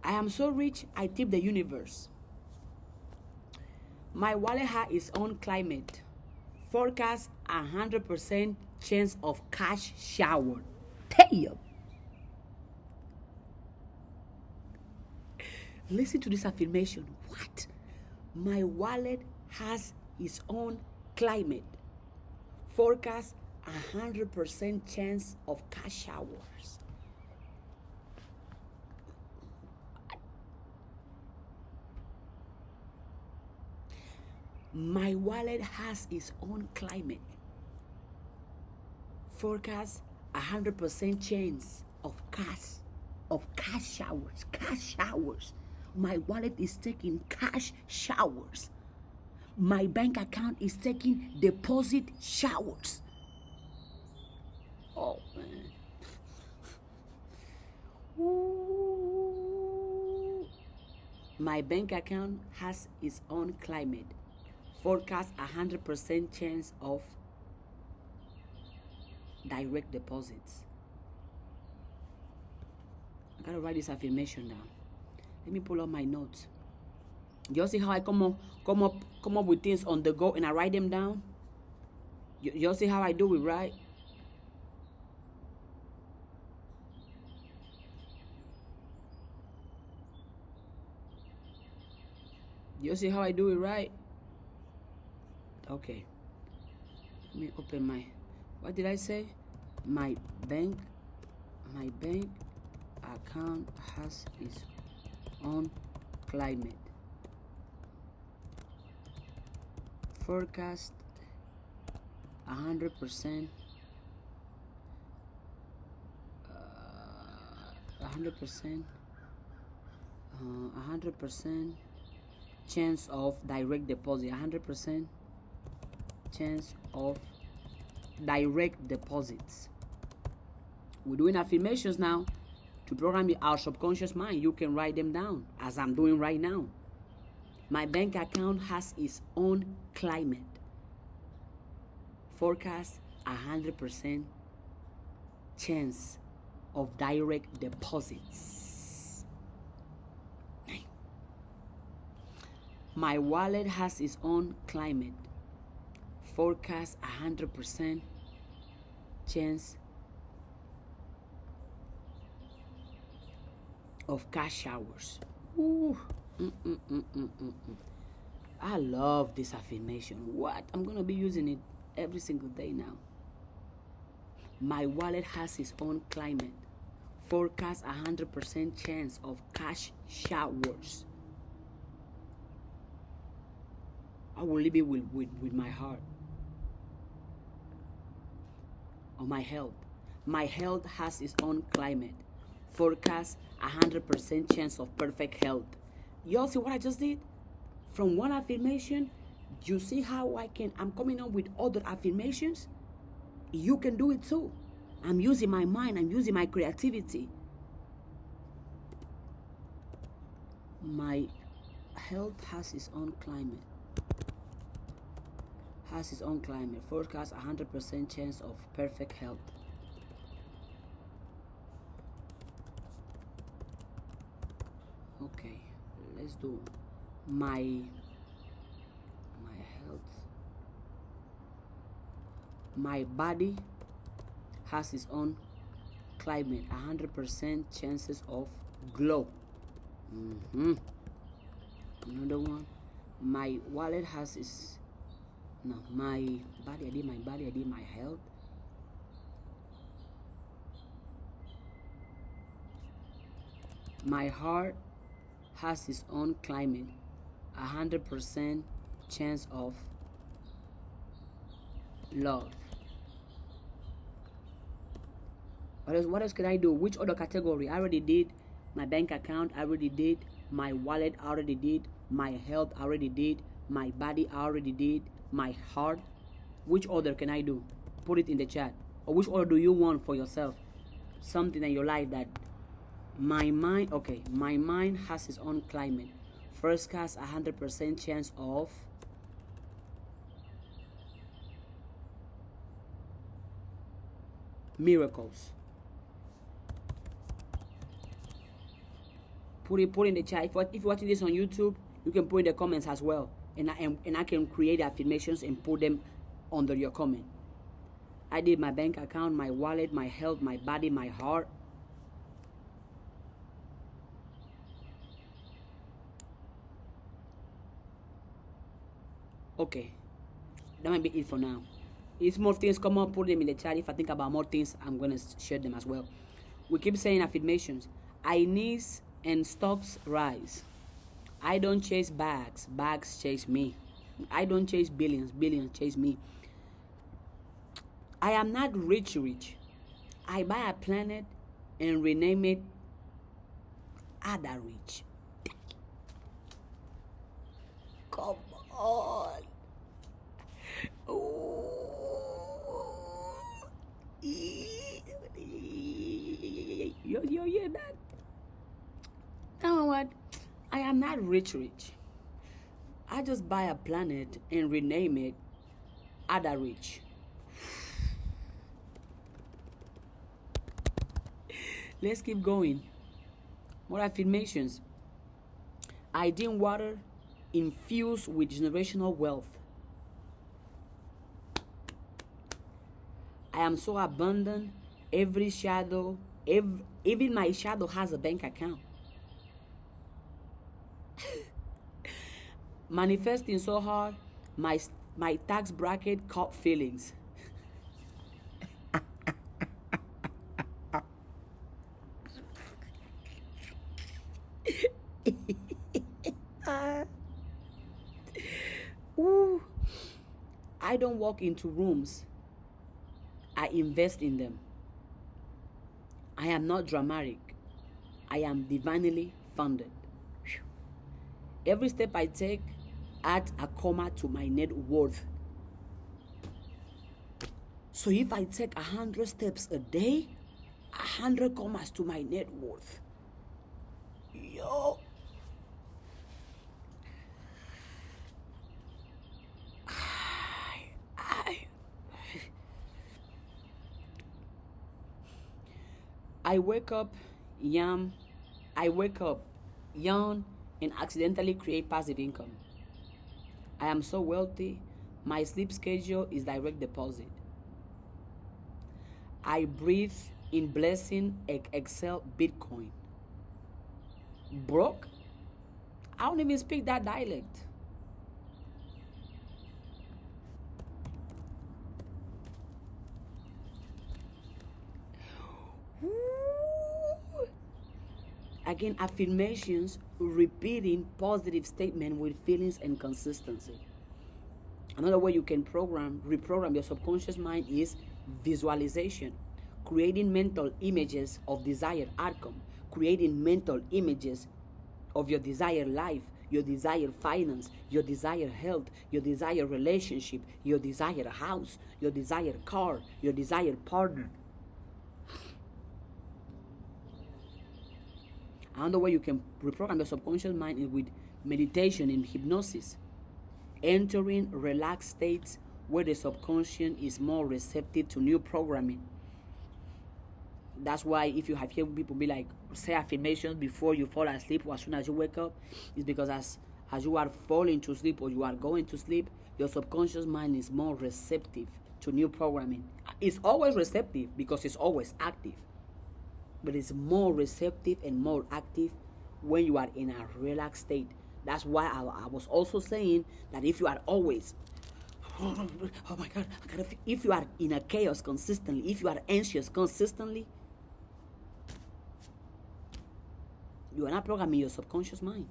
I am so rich, I tip the universe. My wallet has its own climate. Forecast 100% chance of cash shower. Damn. Listen to this affirmation. What? My wallet has its own climate. Forecast 100% chance of cash showers. My wallet has its own climate. forecast 100% chance of cash showers. My wallet is taking cash showers. My bank account is taking deposit showers. Oh man. Ooh. My bank account has its own climate. Forecast 100% chance of direct deposits. I gotta write this affirmation down. Let me pull up my notes. You see how I come up with things on the go and I write them down? You see how I do it, right? You see how I do it, right? Okay. Let me open my, what did I say? My bank account has its own climate. Forecast 100% 100% chance of direct deposit. 100% chance of direct deposits. We're doing affirmations now to program our subconscious mind. You can write them down as I'm doing right now. My bank account has its own climate. Forecast 100% chance of direct deposits. My wallet has its own climate. Forecast 100% chance of cash showers. Ooh. I love this affirmation. What? I'm gonna be using it every single day now. My wallet has its own climate. Forecast 100% chance of cash showers. I will live it with my heart. Or my health. My health has its own climate. Forecast 100% chance of perfect health. Y'all see what I just did? From one affirmation, you see how I'm coming up with other affirmations? You can do it too. I'm using my mind, I'm using my creativity. My health has its own climate. Has its own climate. Forecast 100% chance of perfect health. Okay, let's do my health. My body has its own climate. 100% chances of glow. Another one. My wallet has its, no, my body, I did my health. My heart has its own climate. 100% chance of love. What else can I do? Which other category? I already did my bank account. I already did my wallet. I already did my health. I already did my body. I already did my heart. Which other can I do? Put it in the chat. Or which order do you want for yourself? Something in your life that my mind, okay, my mind has its own climate. First cast 100% chance of miracles. Put it in the chat. If you're watching this on YouTube, you can put in the comments as well. And I can create affirmations and put them under your comment. I did my bank account, my wallet, my health, my body, my heart. Okay, that might be it for now. If more things come up, put them in the chat. If I think about more things, I'm going to share them as well. We keep saying affirmations. I knees and stocks rise. I don't chase bags. Bags chase me. I don't chase billions. Billions chase me. I am not rich. I buy a planet and rename it Ada Rich. Come on. Ooh. You hear that? You know what? I am not rich. I just buy a planet and rename it Ada Rich. Let's keep going. More affirmations. I drink water infused with generational wealth. I am so abundant. Every shadow, even my shadow has a bank account. Manifesting so hard, my tax bracket caught feelings. Ooh. I don't walk into rooms. I invest in them. I am not dramatic. I am divinely funded. Every step I take adds a comma to my net worth. So if I take 100 steps a day, 100 commas to my net worth. Yo. I wake up, yawn, and accidentally create passive income. I am so wealthy, my sleep schedule is direct deposit. I breathe in blessing, excel Bitcoin. Broke? I don't even speak that dialect. Again, affirmations, repeating positive statement with feelings and consistency. Another way you can reprogram your subconscious mind is visualization. Creating mental images of desired outcome. Creating mental images of your desired life, your desired finance, your desired health, your desired relationship, your desired house, your desired car, your desired partner. Another way you can reprogram your subconscious mind is with meditation and hypnosis. Entering relaxed states where the subconscious is more receptive to new programming. That's why if you have heard people be like, say affirmations before you fall asleep or as soon as you wake up, it's because as you are falling to sleep or you are going to sleep, your subconscious mind is more receptive to new programming. It's always receptive because it's always active. But it's more receptive and more active when you are in a relaxed state. That's why I was also saying that if you are always, oh my God, if you are in a chaos consistently, if you are anxious consistently, you are not programming your subconscious mind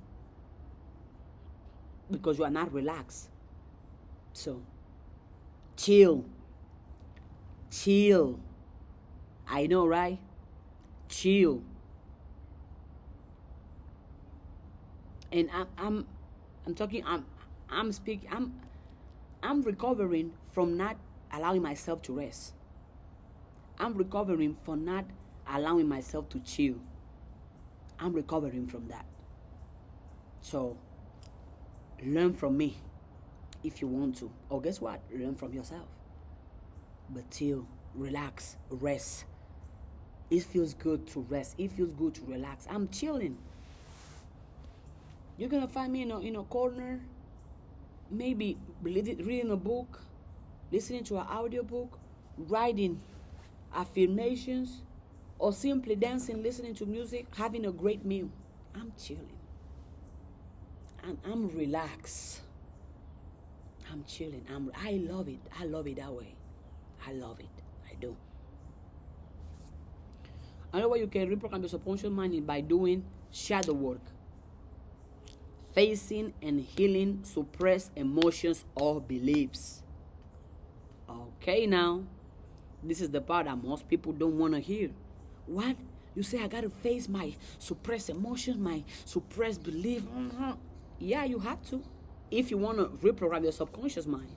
because you are not relaxed. So, chill. I know, right? Chill. And I'm recovering from not allowing myself to rest. I'm recovering from not allowing myself to chill. I'm recovering from that. So learn from me if you want to. Or guess what? Learn from yourself. But chill, relax, rest. It feels good to rest. It feels good to relax. I'm chilling. You're gonna find me in a corner, maybe reading a book, listening to an audiobook, writing affirmations, or simply dancing, listening to music, having a great meal. I'm chilling. I'm relaxed. I'm chilling. I love it. I love it that way. I love it. I do. Another way you can reprogram your subconscious mind is by doing shadow work. Facing and healing suppressed emotions or beliefs. Okay, now, This is the part that most people don't want to hear. What? You say I got to face my suppressed emotions, my suppressed belief. Yeah, you have to. If you want to reprogram your subconscious mind,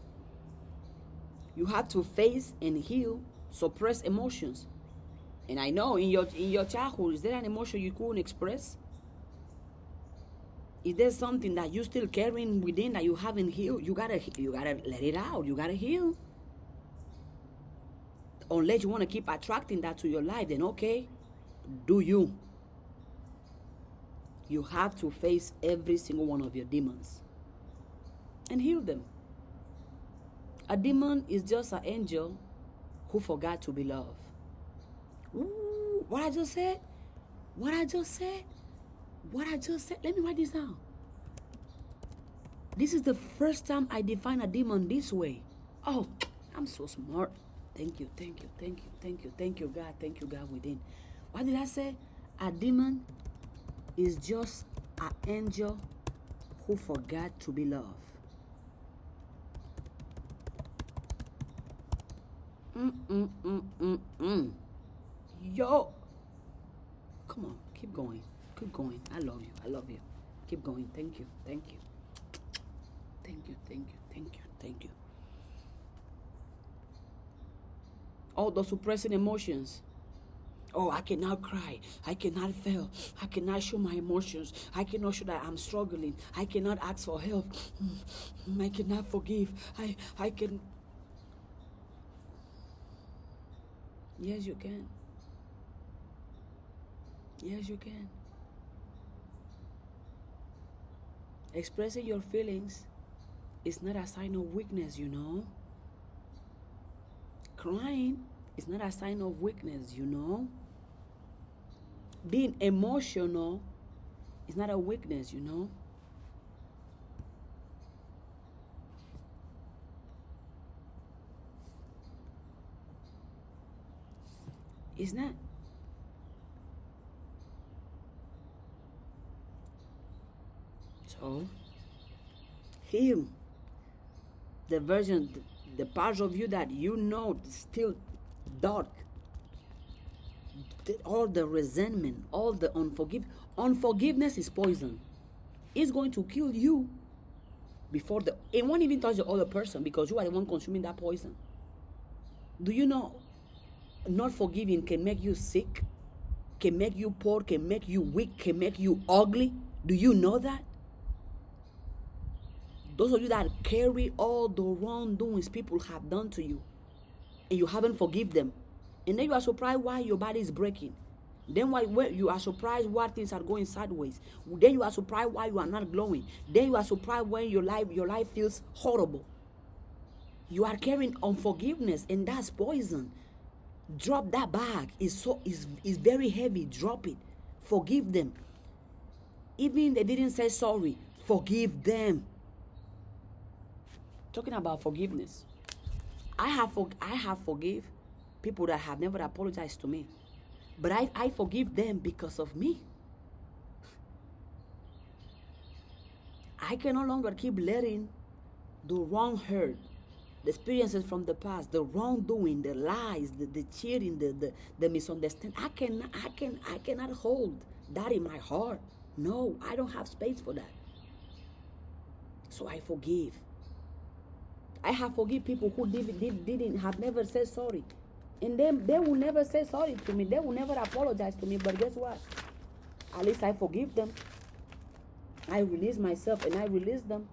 you have to face and heal suppressed emotions. And I know in your childhood, is there an emotion you couldn't express? Is there something that you still carrying within that you haven't healed? You gotta let it out. You gotta heal. Unless you want to keep attracting that to your life, then okay, do you. You have to face every single one of your demons and heal them. A demon is just an angel who forgot to be loved. Ooh, what I just said? What I just said? What I just said? Let me write this down. This is the first time I define a demon this way. Oh, I'm so smart. Thank you, thank you, thank you, thank you, thank you, God. Thank you, God, within. What did I say? A demon is just an angel who forgot to be loved. Yo. Come on, keep going. Keep going. I love you. I love you. Keep going. Thank you. Thank you. Thank you. Thank you. Thank you. Thank you. All those suppressing emotions. Oh, I cannot cry. I cannot fail. I cannot show my emotions. I cannot show that I'm struggling. I cannot ask for help. I cannot forgive. I can. Yes, you can. Yes, you can. Expressing your feelings is not a sign of weakness, you know. Crying is not a sign of weakness, you know. Being emotional is not a weakness, you know. It's not. So, heal the version, the parts of you that you know still dark. All the resentment, all the unforgiveness is poison. It's going to kill you before it won't even touch the other person because you are the one consuming that poison. Do you know not forgiving can make you sick, can make you poor, can make you weak, can make you ugly? Do you know that? Those of you that carry all the wrongdoings people have done to you and you haven't forgiven them, and then you are surprised why your body is breaking. Then why you are surprised why things are going sideways. Then you are surprised why you are not glowing. Then you are surprised when your life feels horrible. You are carrying unforgiveness, and that's poison. Drop that bag. It's very heavy. Drop it. Forgive them. Even they didn't say sorry, forgive them. Talking about forgiveness, I have forgive people that have never apologized to me, but I forgive them because of me. I can no longer keep letting the wrong hurt, the experiences from the past, the wrongdoing, the lies, the cheating, the misunderstanding. I cannot hold that in my heart. No, I don't have space for that. So I forgive. I have forgiven people who have never said sorry. And then they will never say sorry to me. They will never apologize to me. But guess what? At least I forgive them. I release myself and I release them.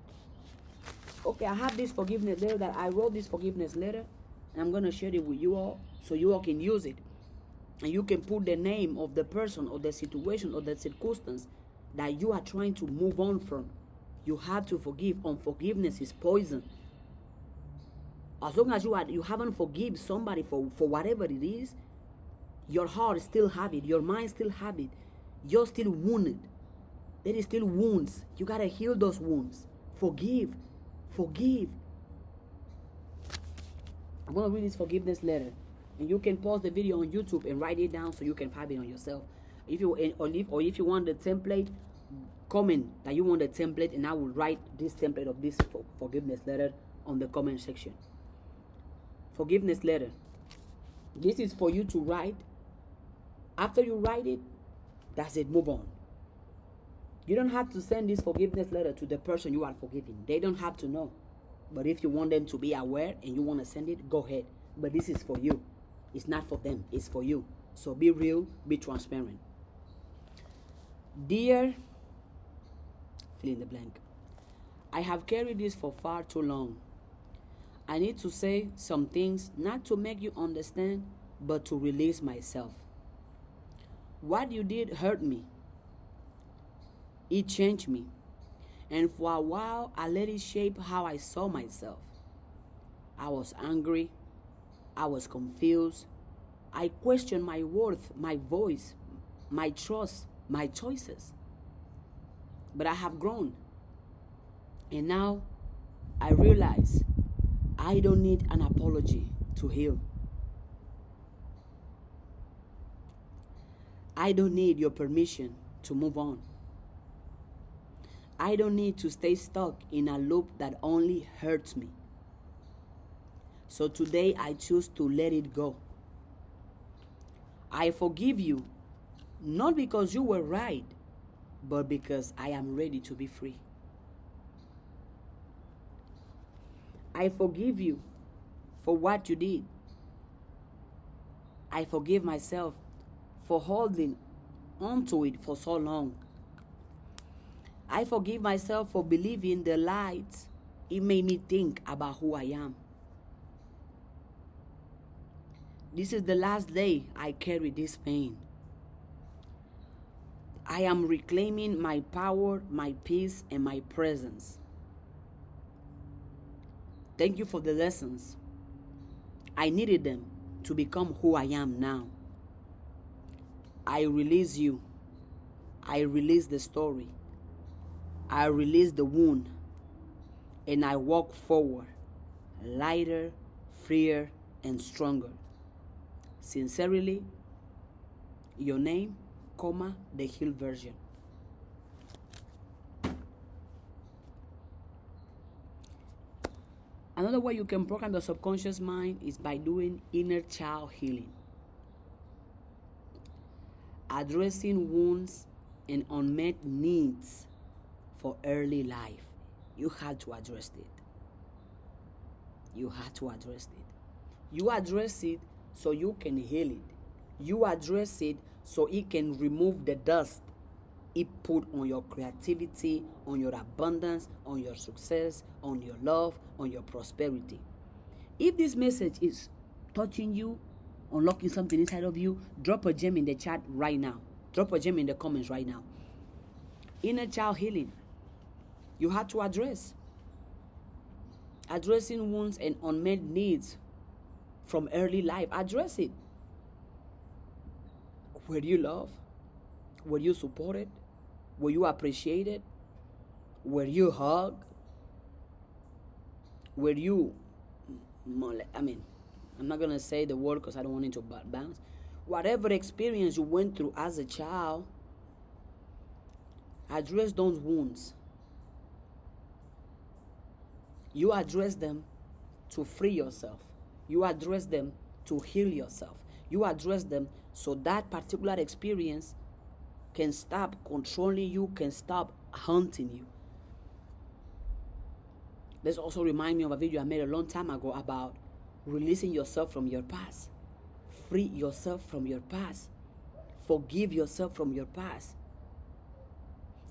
Okay, I have this forgiveness letter that I wrote this forgiveness letter. And I'm going to share it with you all so you all can use it. And you can put the name of the person or the situation or the circumstance that you are trying to move on from. You have to forgive. Unforgiveness is poison. As long as you haven't forgiven somebody for whatever it is, your heart still have it, your mind still have it. You're still wounded. There is still wounds. You gotta heal those wounds. Forgive. Forgive. I'm gonna read this forgiveness letter. And you can pause the video on YouTube and write it down so you can type it on yourself. If you want the template, comment that you want the template and I will write this template of this forgiveness letter on the comment section. Forgiveness letter. This is for you to write. After you write it, that's it, move on. You don't have to send this forgiveness letter to the person you are forgiving. They don't have to know. But if you want them to be aware and you want to send it, go ahead. But this is for you. It's not for them. It's for you. So be real, be transparent. Dear, fill in the blank. I have carried this for far too long. I need to say some things, not to make you understand, but to release myself. What you did hurt me. It changed me. And for a while, I let it shape how I saw myself. I was angry. I was confused. I questioned my worth, my voice, my trust, my choices. But I have grown. And now I realize I don't need an apology to heal. I don't need your permission to move on. I don't need to stay stuck in a loop that only hurts me. So today I choose to let it go. I forgive you, not because you were right, but because I am ready to be free. I forgive you for what you did. I forgive myself for holding onto it for so long. I forgive myself for believing the lies it made me think about who I am. This is the last day I carry this pain. I am reclaiming my power, my peace, and my presence. Thank you for the lessons. I needed them to become who I am now. I release you. I release the story. I release the wound. And I walk forward, lighter, freer, and stronger. Sincerely, your name, the healed version. Another way you can program the subconscious mind is by doing inner child healing. Addressing wounds and unmet needs for early life. You had to address it. You had to address it. You address it so you can heal it. You address it so it can remove the dust it put on your creativity, on your abundance, on your success, on your love, on your prosperity. If this message is touching you, unlocking something inside of you, drop a gem in the chat right now. Drop a gem in the comments right now. Inner child healing. You had to address. Addressing wounds and unmet needs from early life. Address it. Were you loved? Were you supported? Were you appreciated? Were you hugged? Were you, I'm not going to say the word because I don't want it to bounce. Whatever experience you went through as a child, address those wounds. You address them to free yourself. You address them to heal yourself. You address them so that particular experience can stop controlling you, can stop haunting you. This also reminds me of a video I made a long time ago about releasing yourself from your past. Free yourself from your past. Forgive yourself from your past.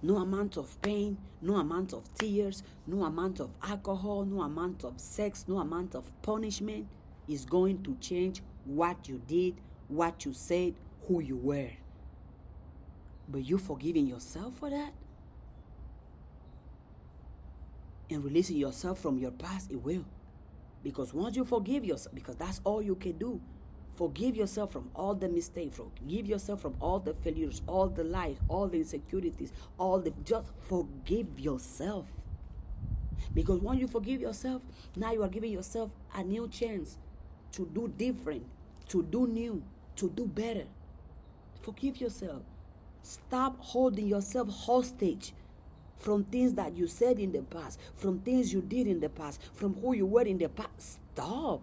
No amount of pain, no amount of tears, no amount of alcohol, no amount of sex, no amount of punishment is going to change what you did, what you said, who you were. But you forgiving yourself for that? And releasing yourself from your past, it will. Because once you forgive yourself, because that's all you can do, forgive yourself from all the mistakes, forgive yourself from all the failures, all the lies, all the insecurities, just forgive yourself. Because once you forgive yourself, now you are giving yourself a new chance to do different, to do new, to do better. Forgive yourself. Stop holding yourself hostage from things that you said in the past, from things you did in the past, from who you were in the past. Stop.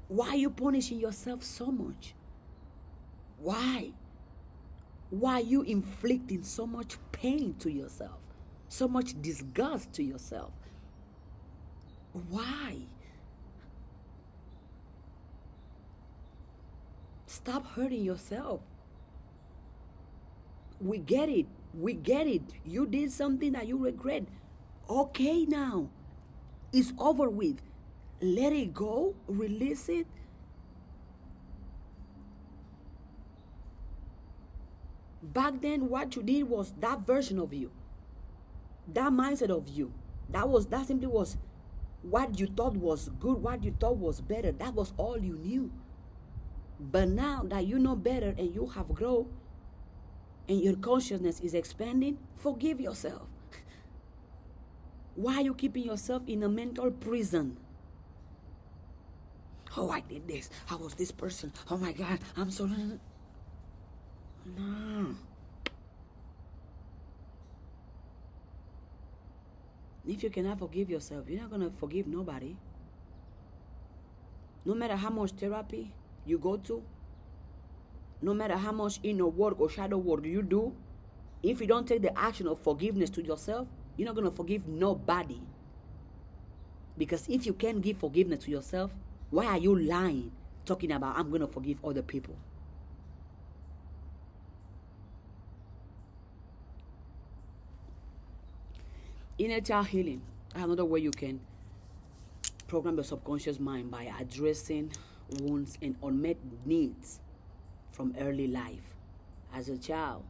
Why are you punishing yourself so much? Why? Why are you inflicting so much pain to yourself? So much disgust to yourself? Why? Stop hurting yourself. We get it. We get it. You did something that you regret. Okay, now. It's over with. Let it go. Release it. Back then, what you did was that version of you, that mindset of you. That simply was what you thought was good, what you thought was better. That was all you knew. But now that you know better and you have grown and your consciousness is expanding, forgive yourself. Why are you keeping yourself in a mental prison? Oh, I did this. I was this person. Oh my God, I'm so... No. If you cannot forgive yourself, you're not going to forgive nobody. No matter how much therapy you go to, no matter how much inner work or shadow work you do, if you don't take the action of forgiveness to yourself, you're not going to forgive nobody. Because if you can't give forgiveness to yourself, why are you lying, talking about I'm going to forgive other people? Inner child healing. Another way you can program your subconscious mind by addressing wounds and unmet needs from early life. As a child,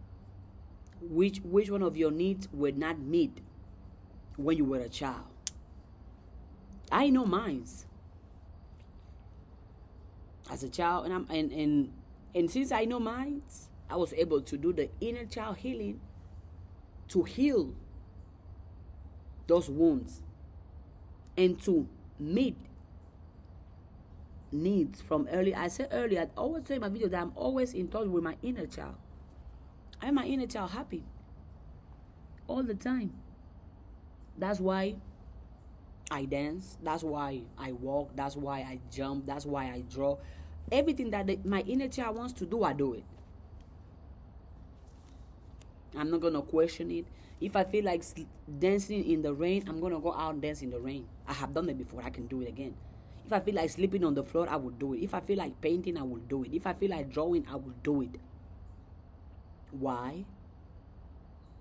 which one of your needs were not met when you were a child? I know mine's. As a child, and since I know mine's, I was able to do the inner child healing to heal those wounds and to meet needs from early. I said earlier, I always say in my video that I'm always in touch with my inner child. I'm my inner child happy all the time. That's why I dance. That's why I walk. That's why I jump. That's why I draw. Everything that my inner child wants to do, I do it. I'm not gonna question it. If I feel like dancing in the rain, I'm gonna go out and dance in the rain. I have done it before. I can do it again. If I feel like sleeping on the floor, I will do it. If I feel like painting, I will do it. If I feel like drawing, I will do it. Why?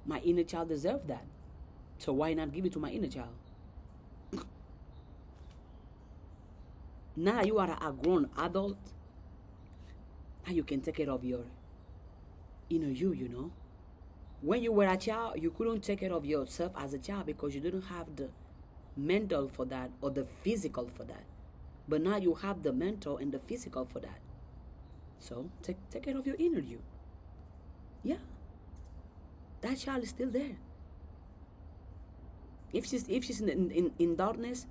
My inner child deserves that. So why not give it to my inner child? Now that you are a grown adult, now you can take care of your inner you know. When you were a child, you couldn't take care of yourself as a child because you didn't have the mental for that or the physical for that. But now you have the mental and the physical for that. So take care of your inner you. Yeah. That child is still there. If she's in darkness,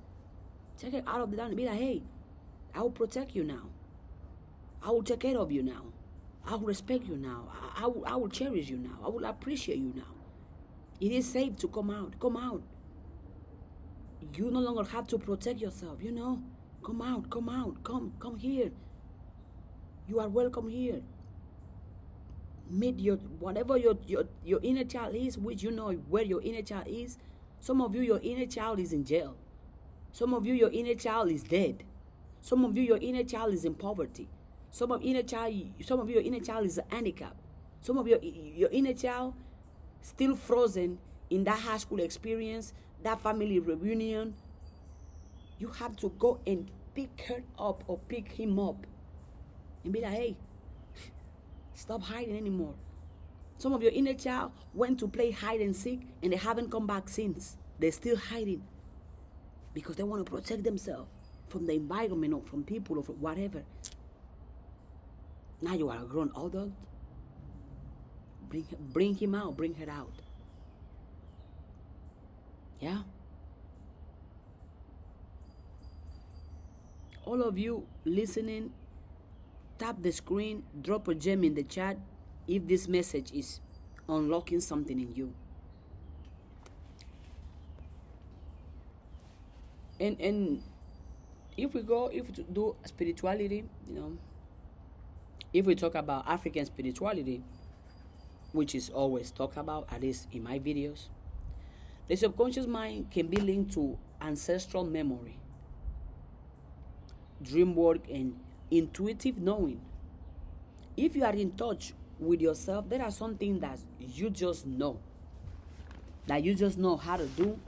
take her out of the darkness. Be like, hey, I will protect you now. I will take care of you now. I will respect you now. I will cherish you now. I will appreciate you now. It is safe to come out. Come out. You no longer have to protect yourself, you know. Come out, come out, come here. You are welcome here. Meet your whatever your inner child is, which you know where your inner child is. Some of you, your inner child is in jail. Some of you, your inner child is dead. Some of you, your inner child is in poverty. Some of you, your inner child is a handicap. Some of your inner child still frozen in that high school experience, that family reunion. You have to go and pick her up or pick him up and be like, hey, stop hiding anymore. Some of your inner child went to play hide and seek and they haven't come back since. They're still hiding because they want to protect themselves from the environment or from people or from whatever. Now you are a grown adult. Bring him out, bring her out. Yeah. All of you listening, tap the screen, drop a gem in the chat if this message is unlocking something in you. And if we do spirituality, if we talk about African spirituality, which is always talked about, at least in my videos, the subconscious mind can be linked to ancestral memory, dream work, and intuitive knowing. If you are in touch with yourself, there are some things that you just know, that you just know how to do,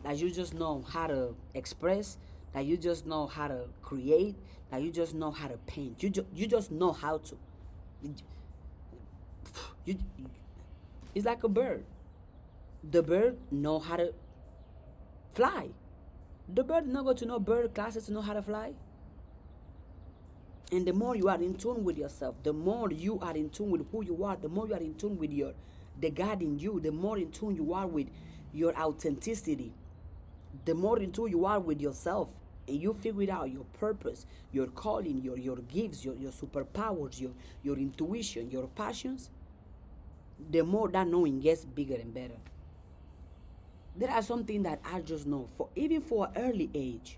that you just know how to express, that you just know how to create, that you just know how to paint. You just know how to. You, it's like a bird. The bird know how to fly. The bird not go to no bird classes to know how to fly. And the more you are in tune with yourself, the more you are in tune with who you are, the more you are in tune with the God in you, the more in tune you are with your authenticity, the more in tune you are with yourself, and you figure out your purpose, your calling, your gifts, your superpowers, your intuition, your passions, the more that knowing gets bigger and better. There are some things that I just know, even for an early age.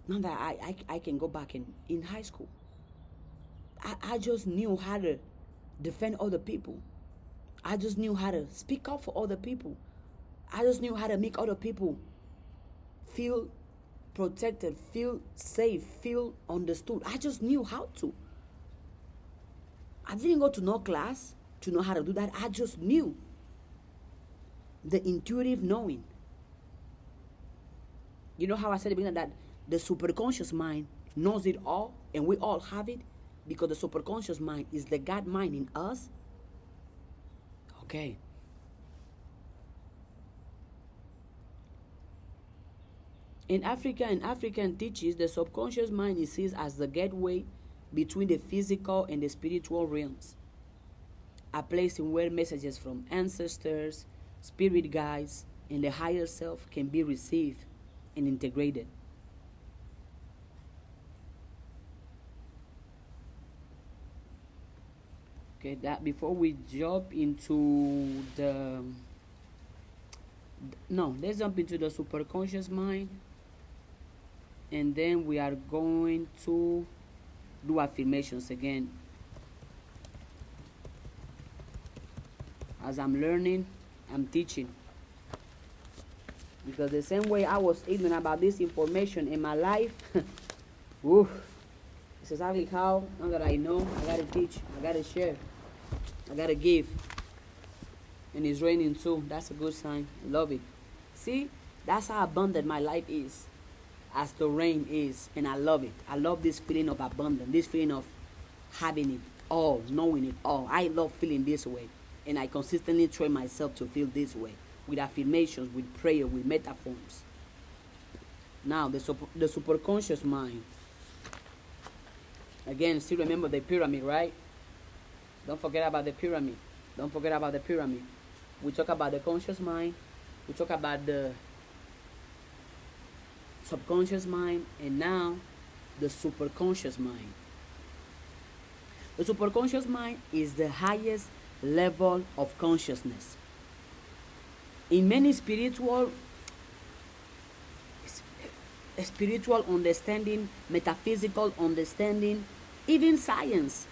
Now that I can go back in high school, I just knew how to defend other people. I just knew how to speak up for other people. I just knew how to make other people feel protected, feel safe, feel understood. I just knew how to. I didn't go to no class to know how to do that. I just knew. The intuitive knowing. You know how I said at the beginning that the superconscious mind knows it all, and we all have it, because the superconscious mind is the God mind in us? Okay. In African teachings, the subconscious mind is seen as the gateway between the physical and the spiritual realms, a place in where messages from ancestors, spirit guides, and the higher self can be received and integrated. Okay, that before we jump into let's jump into the superconscious mind, and then we are going to do affirmations again. As I'm learning, I'm teaching. Because the same way I was ignorant about this information in my life, this is exactly how, now that I know, I gotta teach, I gotta share, I gotta give. And it's raining too. That's a good sign. I love it. See, that's how abundant my life is, as the rain is, and I love it. I love this feeling of abundance, this feeling of having it all, knowing it all. I love feeling this way, and I consistently train myself to feel this way, with affirmations, with prayer, with metaphors. Now, the superconscious mind. Again, still remember the pyramid, right? Don't forget about the pyramid. Don't forget about the pyramid. We talk about the conscious mind. We talk about the subconscious mind, and now the superconscious mind. The superconscious mind is the highest level of consciousness. In many spiritual understanding, metaphysical understanding, even science,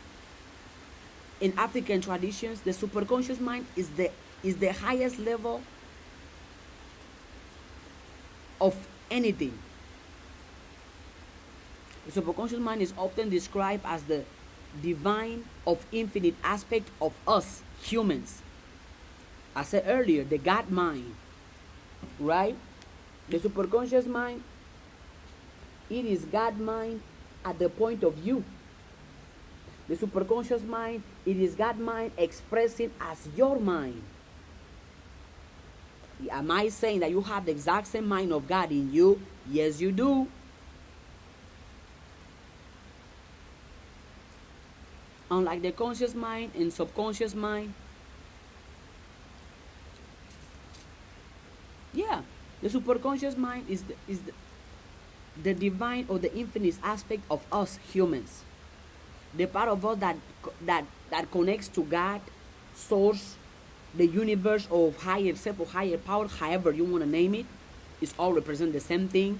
in African traditions, the superconscious mind is the highest level of anything. The superconscious mind is often described as the divine of infinite aspect of us humans. I said earlier, the God mind, right? The superconscious mind, it is God mind at the point of view. The superconscious mind, it is God mind expressing as your mind. Am I saying that you have the exact same mind of God in you? Yes, you do. Unlike the conscious mind and subconscious mind, yeah, the superconscious mind is the divine or the infinite aspect of us humans. The part of us that connects to God, source, the universe, or higher self or higher power, however you want to name it, is all represent the same thing.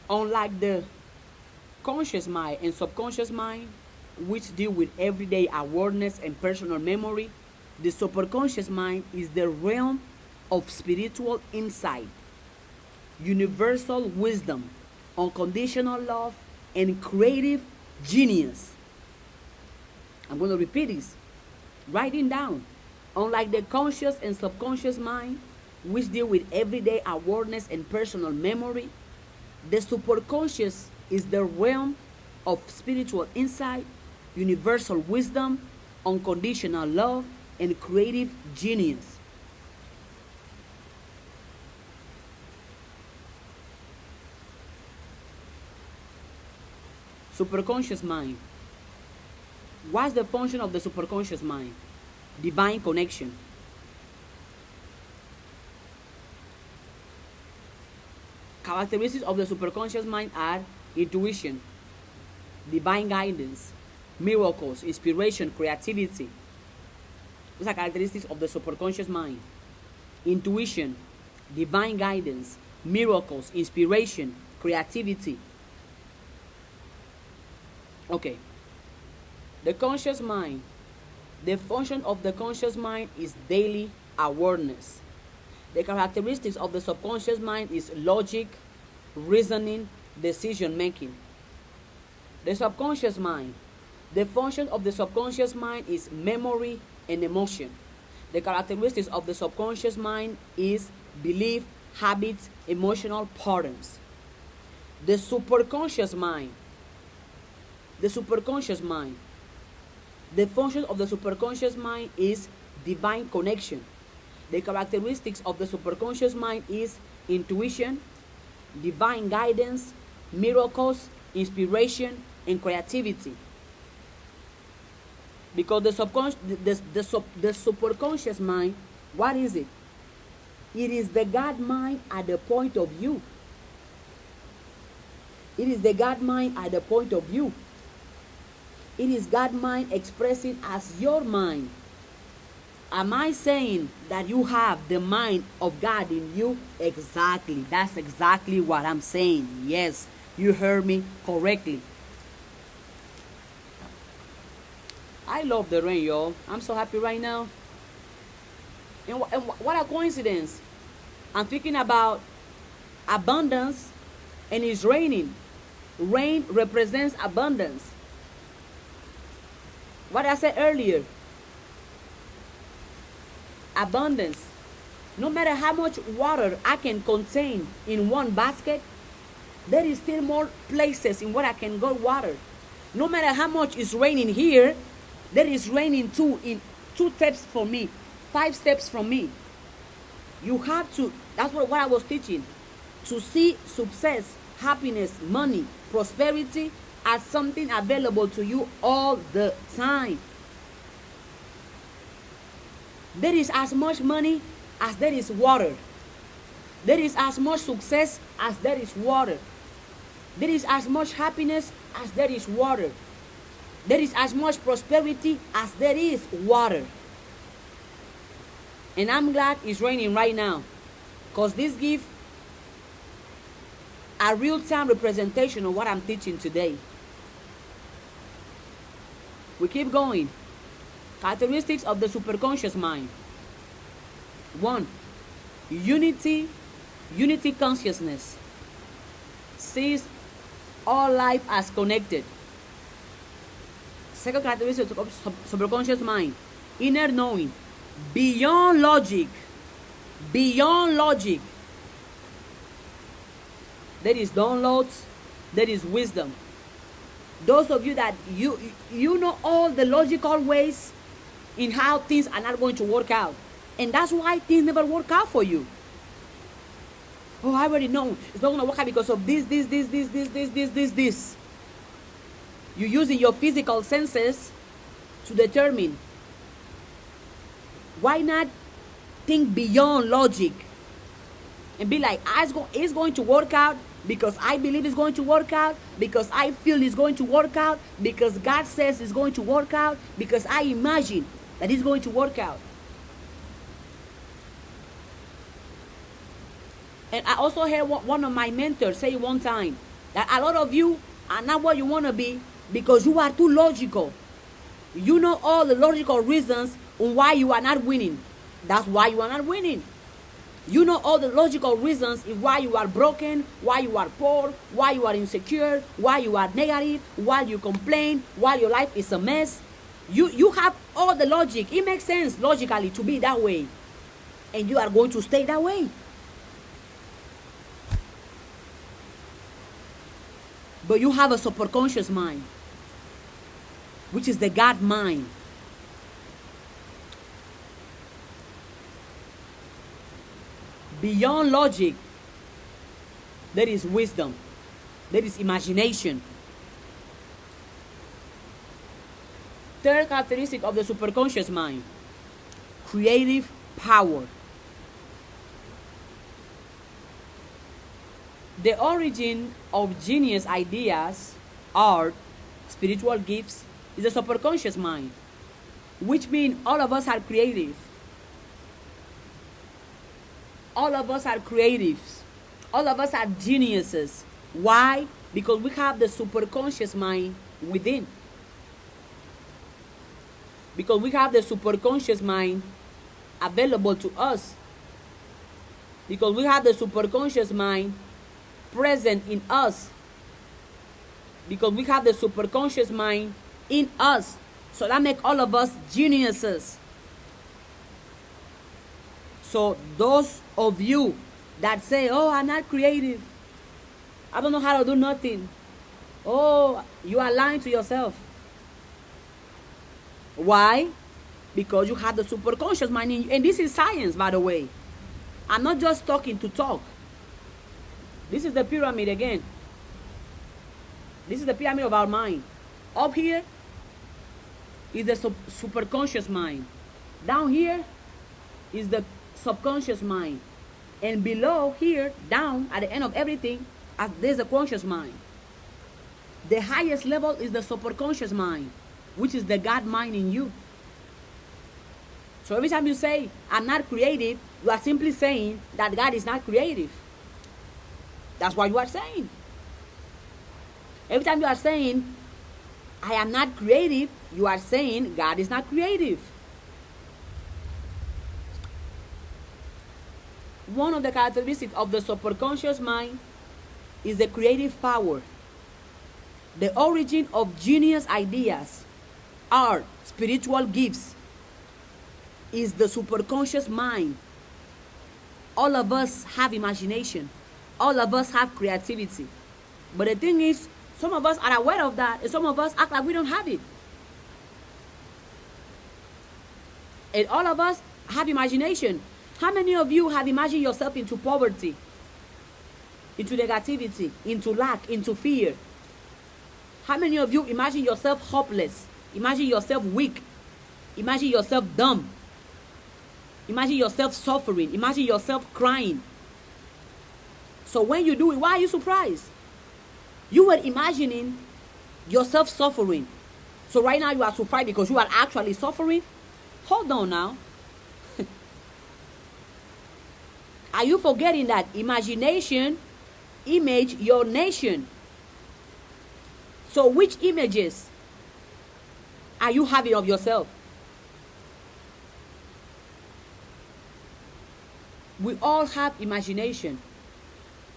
Unlike the conscious mind and subconscious mind, which deal with everyday awareness and personal memory, the superconscious mind is the realm of spiritual insight, universal wisdom, unconditional love, and creative genius. I'm going to repeat this. Write it down. Unlike the conscious and subconscious mind, which deal with everyday awareness and personal memory, the superconscious is the realm of spiritual insight, universal wisdom, unconditional love, and creative genius. Superconscious mind. What's the function of the superconscious mind? Divine connection. Characteristics of the superconscious mind are intuition, divine guidance, miracles, inspiration, creativity. Those are characteristics of the superconscious mind. Intuition, divine guidance, miracles, inspiration, creativity. Okay. The conscious mind. The function of the conscious mind is daily awareness. The characteristics of the subconscious mind is logic, reasoning, decision making. The subconscious mind. The function of the subconscious mind is memory and emotion. The characteristics of the subconscious mind is belief, habits, emotional patterns. The superconscious mind. The superconscious mind. The function of the superconscious mind is divine connection. The characteristics of the superconscious mind is intuition, divine guidance, miracles, inspiration, and creativity. Because the superconscious mind, what is it? It is the God mind at the point of view. It is the God mind at the point of view. It is God mind expressing as your mind. Am I saying that you have the mind of God in you? Exactly. That's exactly what I'm saying. Yes, you heard me correctly. I love the rain, y'all. I'm so happy right now. And what a coincidence. I'm thinking about abundance and it's raining. Rain represents abundance. What I said earlier, abundance. No matter how much water I can contain in one basket, there is still more places in where I can go water. No matter how much is raining here, there is raining too in 2 steps from me, 5 steps from me. You have to, that's what I was teaching, to see success, happiness, money, prosperity as something available to you all the time. There is as much money as there is water. There is as much success as there is water. There is as much happiness as there is water. There is as much prosperity as there is water. And I'm glad it's raining right now, because this gives a real-time representation of what I'm teaching today. We keep going. Characteristics of the superconscious mind. 1. Unity consciousness. Sees all life as connected. Second characteristic of superconscious mind. Inner knowing. Beyond logic. Beyond logic. There is downloads. There is wisdom. Those of you that you know all the logical ways in how things are not going to work out. And that's why things never work out for you. Oh, I already know. It's not going to work out because of this. You're using your physical senses to determine. Why not think beyond logic? And be like, it's going to work out because I believe it's going to work out, because I feel it's going to work out, because God says it's going to work out, because I imagine that it's going to work out. And I also heard one of my mentors say one time, That a lot of you are not what you want to be because you are too logical. You know all the logical reasons on why you are not winning. That's why you are not winning. You know all the logical reasons why you are broken, why you are poor, why you are insecure, why you are negative, why you complain, why your life is a mess. You have all the logic. It makes sense logically to be that way. And you are going to stay that way. But you have a superconscious mind, which is the God mind. Beyond logic, there is wisdom. There is imagination. Third characteristic of the superconscious mind: creative power. The origin of genius ideas, art, spiritual gifts is the superconscious mind, which means all of us are creative. All of us are creatives. All of us are geniuses. Why? Because we have the superconscious mind within. Because we have the superconscious mind available to us. Because we have the superconscious mind present in us. Because we have the superconscious mind in us. So that makes all of us geniuses. So those of you that say, oh, I'm not creative, I don't know how to do nothing, oh, you are lying to yourself. Why? Because you have the superconscious mind in you. And this is science, by the way. I'm not just talking to talk. This is the pyramid again. This is the pyramid of our mind. Up here is the superconscious mind. Down here is the subconscious mind. And below here, down at the end of everything, there's a conscious mind. The highest level is the superconscious mind, which is the God mind in you. So every time you say, I'm not creative, you are simply saying that God is not creative. That's what you are saying. Every time you are saying, I am not creative, you are saying God is not creative. One of the characteristics of the superconscious mind is the creative power. The origin of genius ideas, art, spiritual gifts is the superconscious mind. All of us have imagination. All of us have creativity. But the thing is, some of us are aware of that, and some of us act like we don't have it. And all of us have imagination. How many of you have imagined yourself into poverty, into negativity, into lack, into fear? How many of you imagine yourself hopeless? Imagine yourself weak. Imagine yourself dumb. Imagine yourself suffering. Imagine yourself crying. So when you do it, why are you surprised? You were imagining yourself suffering. So right now you are surprised because you are actually suffering? Hold on now. Are you forgetting that imagination image your nation? So which images are you having of yourself? We all have imagination,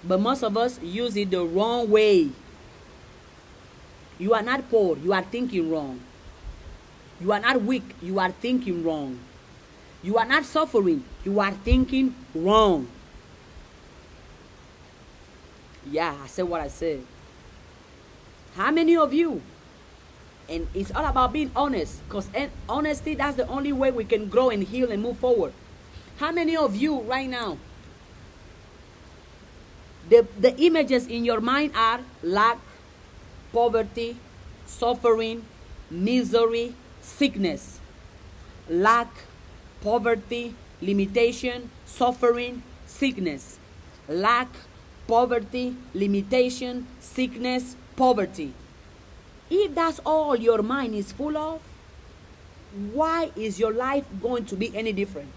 but most of us use it the wrong way. You are not poor, you are thinking wrong. You are not weak, you are thinking wrong. You are not suffering, you are thinking wrong. Yeah, I said what I said. How many of you? And it's all about being honest, because honesty, that's the only way we can grow and heal and move forward. How many of you right now, the images in your mind are lack, poverty, suffering, misery, sickness? Lack, poverty, limitation, suffering, sickness. Lack, poverty, limitation, sickness, poverty. If that's all your mind is full of, why is your life going to be any different?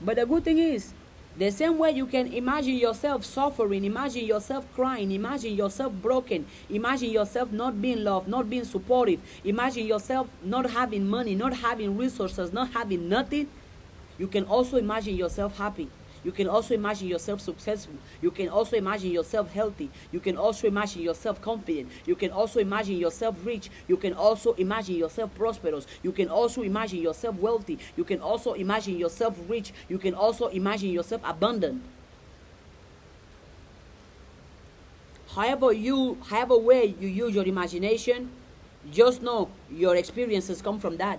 But the good thing is, the same way you can imagine yourself suffering, imagine yourself crying, imagine yourself broken, imagine yourself not being loved, not being supportive, imagine yourself not having money, not having resources, not having nothing. You can also imagine yourself happy. You can also imagine yourself successful. You can also imagine yourself healthy. You can also imagine yourself confident. You can also imagine yourself rich. You can also imagine yourself prosperous. You can also imagine yourself wealthy. You can also imagine yourself rich. You can also imagine yourself abundant. However way you use your imagination, just know your experiences come from that.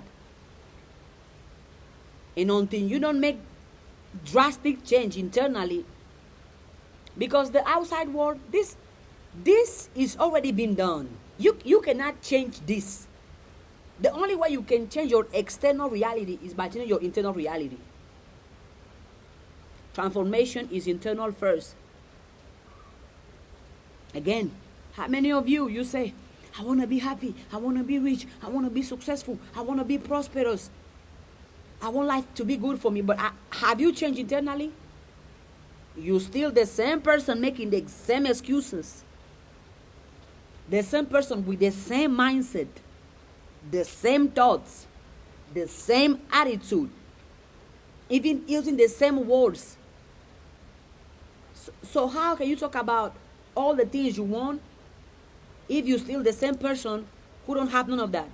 And until you don't make drastic change internally, because the outside world, this is already been done. You cannot change this. The only way you can change your external reality is by changing your internal reality. Transformation is internal first. Again, how many of you say, I want to be happy, I want to be rich, I want to be successful, I want to be prosperous, I want life to be good for me, but have you changed internally? You still the same person making the same excuses. The same person with the same mindset, the same thoughts, the same attitude, even using the same words. So how can you talk about all the things you want if you're still the same person who don't have none of that?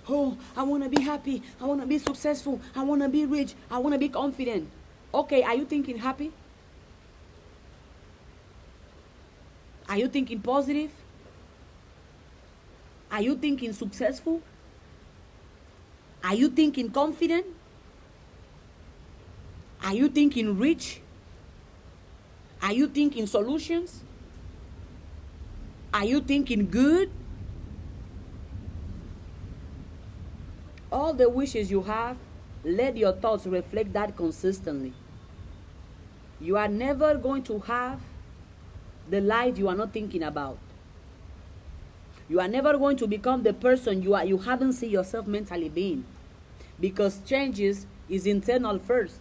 Oh, I want to be happy. I want to be successful. I want to be rich. I want to be confident. Okay, are you thinking happy? Are you thinking positive? Are you thinking successful? Are you thinking confident? Are you thinking rich? Are you thinking solutions? Are you thinking good? All the wishes you have, let your thoughts reflect that consistently. You are never going to have the life you are not thinking about. You are never going to become the person you haven't seen yourself mentally being. Because changes is internal first.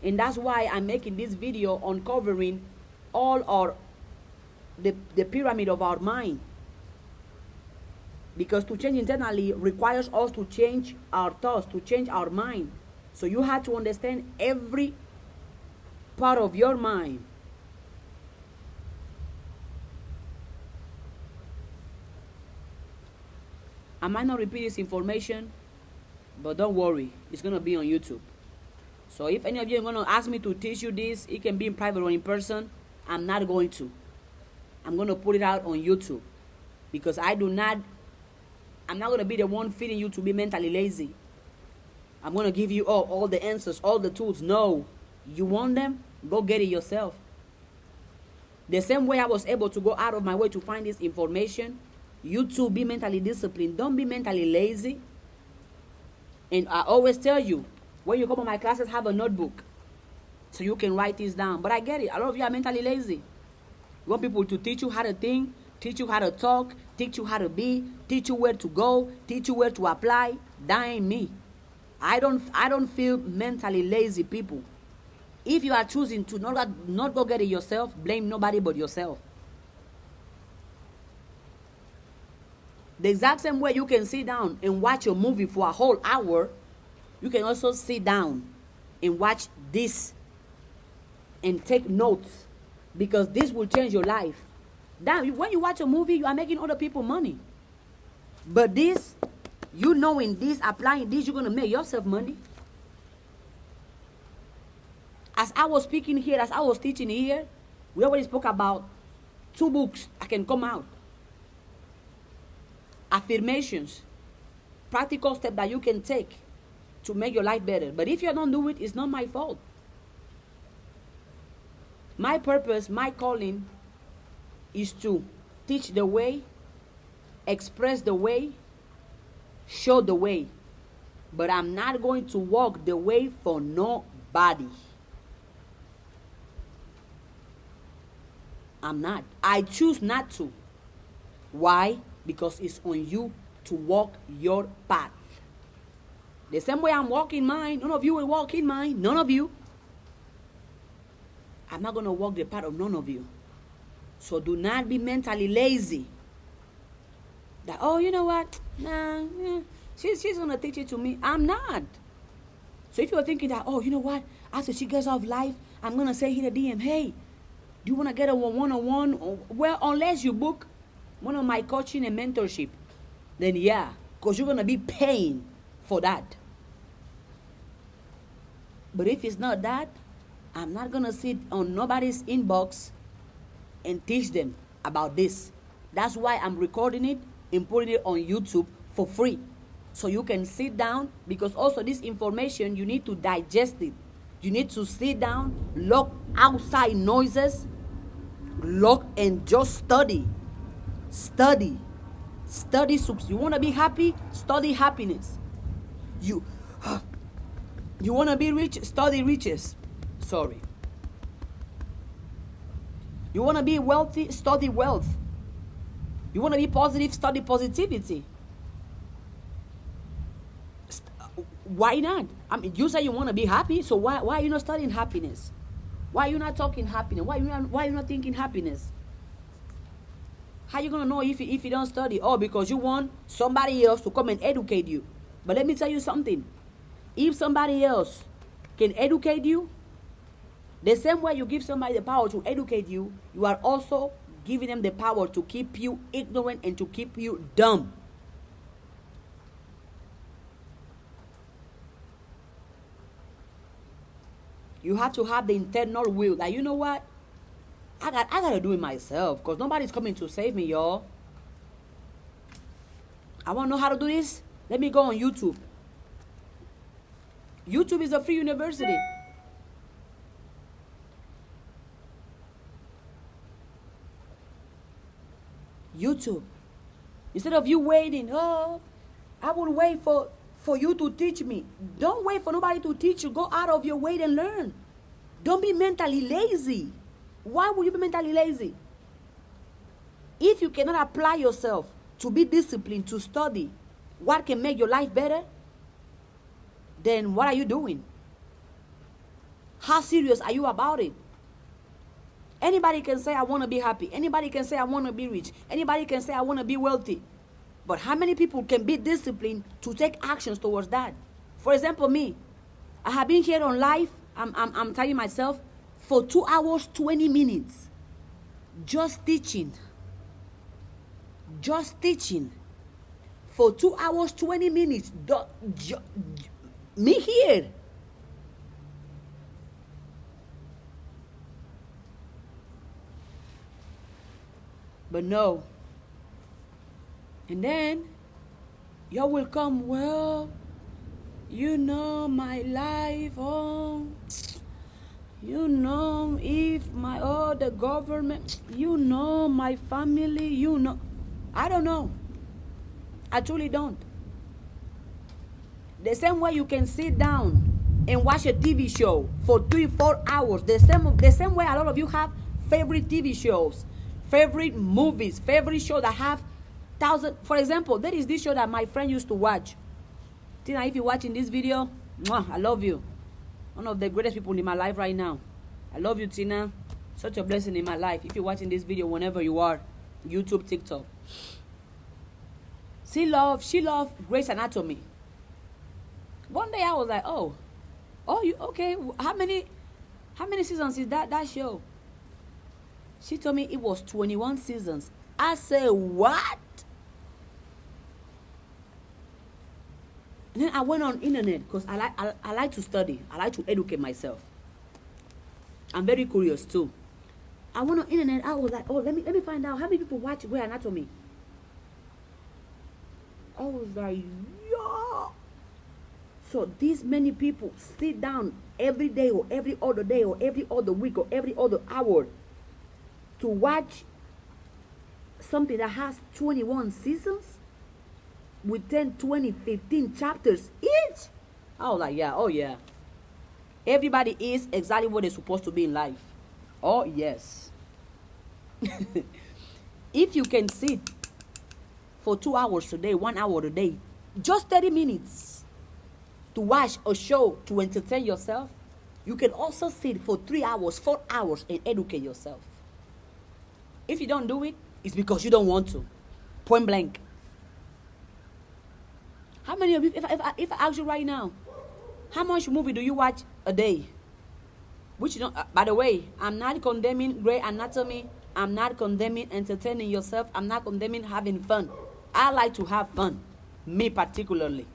And that's why I'm making this video uncovering the pyramid of our mind. Because to change internally requires us to change our thoughts, to change our mind. So you have to understand every part of your mind. I might not repeat this information, but don't worry, it's going to be on YouTube. So if any of you are going to ask me to teach you this, it can be in private or in person. I'm not going to. I'm going to put it out on YouTube. Because I'm not going to be the one feeding you to be mentally lazy. I'm going to give you all the answers, all the tools. No. You want them? Go get it yourself. The same way I was able to go out of my way to find this information, you too be mentally disciplined. Don't be mentally lazy. And I always tell you, when you come to my classes, have a notebook so you can write this down. But I get it. A lot of you are mentally lazy. You want people to teach you how to think, teach you how to talk, teach you how to be, teach you where to go, teach you where to apply. That ain't me. I don't feel mentally lazy people. If you are choosing to not go get it yourself, blame nobody but yourself. The exact same way you can sit down and watch a movie for a whole hour, you can also sit down and watch this and take notes, because this will change your life. When you watch a movie, you are making other people money. But this, you knowing this, applying this, you're going to make yourself money. As I was speaking here, as I was teaching here, we already spoke about 2 books that can come out. Affirmations, practical steps that you can take to make your life better. But if you don't do it, it's not my fault. My purpose, my calling is to teach the way, express the way, show the way. But I'm not going to walk the way for nobody. I'm not. I choose not to. Why? because it's on you to walk your path. The same way I'm walking mine, none of you will walk in mine. None of you. I'm not going to walk the path of none of you. So do not be mentally lazy. That, oh, you know what? Nah, she's going to teach it to me. I'm not. So if you're thinking that, oh, you know what? After she gets off live, I'm going to say here to DM, hey, do you want to get a one-on-one? Well, unless you book one of my coaching and mentorship, then yeah, because you're going to be paying for that. But if it's not that, I'm not going to sit on nobody's inbox and teach them about this. That's why I'm recording it and putting it on YouTube for free. So you can sit down, because also this information, you need to digest it. You need to sit down, lock outside noises, lock and just study. Study. Study. You want to be happy? Study happiness. You want to be rich? Study riches. Sorry. You want to be wealthy? Study wealth. You want to be positive? Study positivity. Why not? I mean, you say you want to be happy, so why are you not studying happiness? Why are you not talking happiness? Why are you not thinking happiness? How are you going to know if you don't study? Oh, because you want somebody else to come and educate you. But let me tell you something. If somebody else can educate you, the same way you give somebody the power to educate you, you are also giving them the power to keep you ignorant and to keep you dumb. You have to have the internal will that, you know what? I got to do it myself, because nobody's coming to save me, y'all. I want to know how to do this. Let me go on YouTube. YouTube is a free university. YouTube. Instead of you waiting, oh, I will wait for you to teach me. Don't wait for nobody to teach you. Go out of your way and learn. Don't be mentally lazy. Why would you be mentally lazy? If you cannot apply yourself to be disciplined, to study what can make your life better, then what are you doing? How serious are you about it? Anybody can say, I want to be happy. Anybody can say, I want to be rich. Anybody can say, I want to be wealthy. But how many people can be disciplined to take actions towards that? For example, me. I have been here on live, I'm telling myself, for 2 hours, 20 minutes. Just teaching. Just teaching. For 2 hours, 20 minutes. Me here. But no. And then, y'all will come, well, you know my life, oh, you know if my, oh, the government, you know my family, you know. I don't know. I truly don't. The same way you can sit down and watch a TV show for 3-4 hours, the same way a lot of you have favorite TV shows, favorite movies, favorite show that have thousand. For example, there is this show that my friend used to watch. Tina, if you're watching this video, mwah, I love you. One of the greatest people in my life right now. I love you, Tina. Such a blessing in my life. If you're watching this video, whenever you are, YouTube, TikTok. She loved Grey's Anatomy. One day I was like, oh, you okay? How many seasons is that show? She told me it was 21 seasons. I said, what? And then I went on internet because I like to study. I like to educate myself. I'm very curious too. I went on internet. I was like, oh, let me find out how many people watch Grey's Anatomy. I was like, yeah. So these many people sit down every day or every other day or every other week or every other hour to watch something that has 21 seasons with 10, 20, 15 chapters each. I was like, yeah, oh yeah. Everybody is exactly what they're supposed to be in life. Oh yes. If you can sit for 2 hours a day, 1 hour a day, just 30 minutes to watch a show to entertain yourself, you can also sit for 3 hours, 4 hours and educate yourself. If you don't do it, it's because you don't want to. Point blank. How many of you, if I ask you right now, how much movie do you watch a day? Which you don't, by the way, I'm not condemning Grey Anatomy. I'm not condemning entertaining yourself. I'm not condemning having fun. I like to have fun. Me particularly.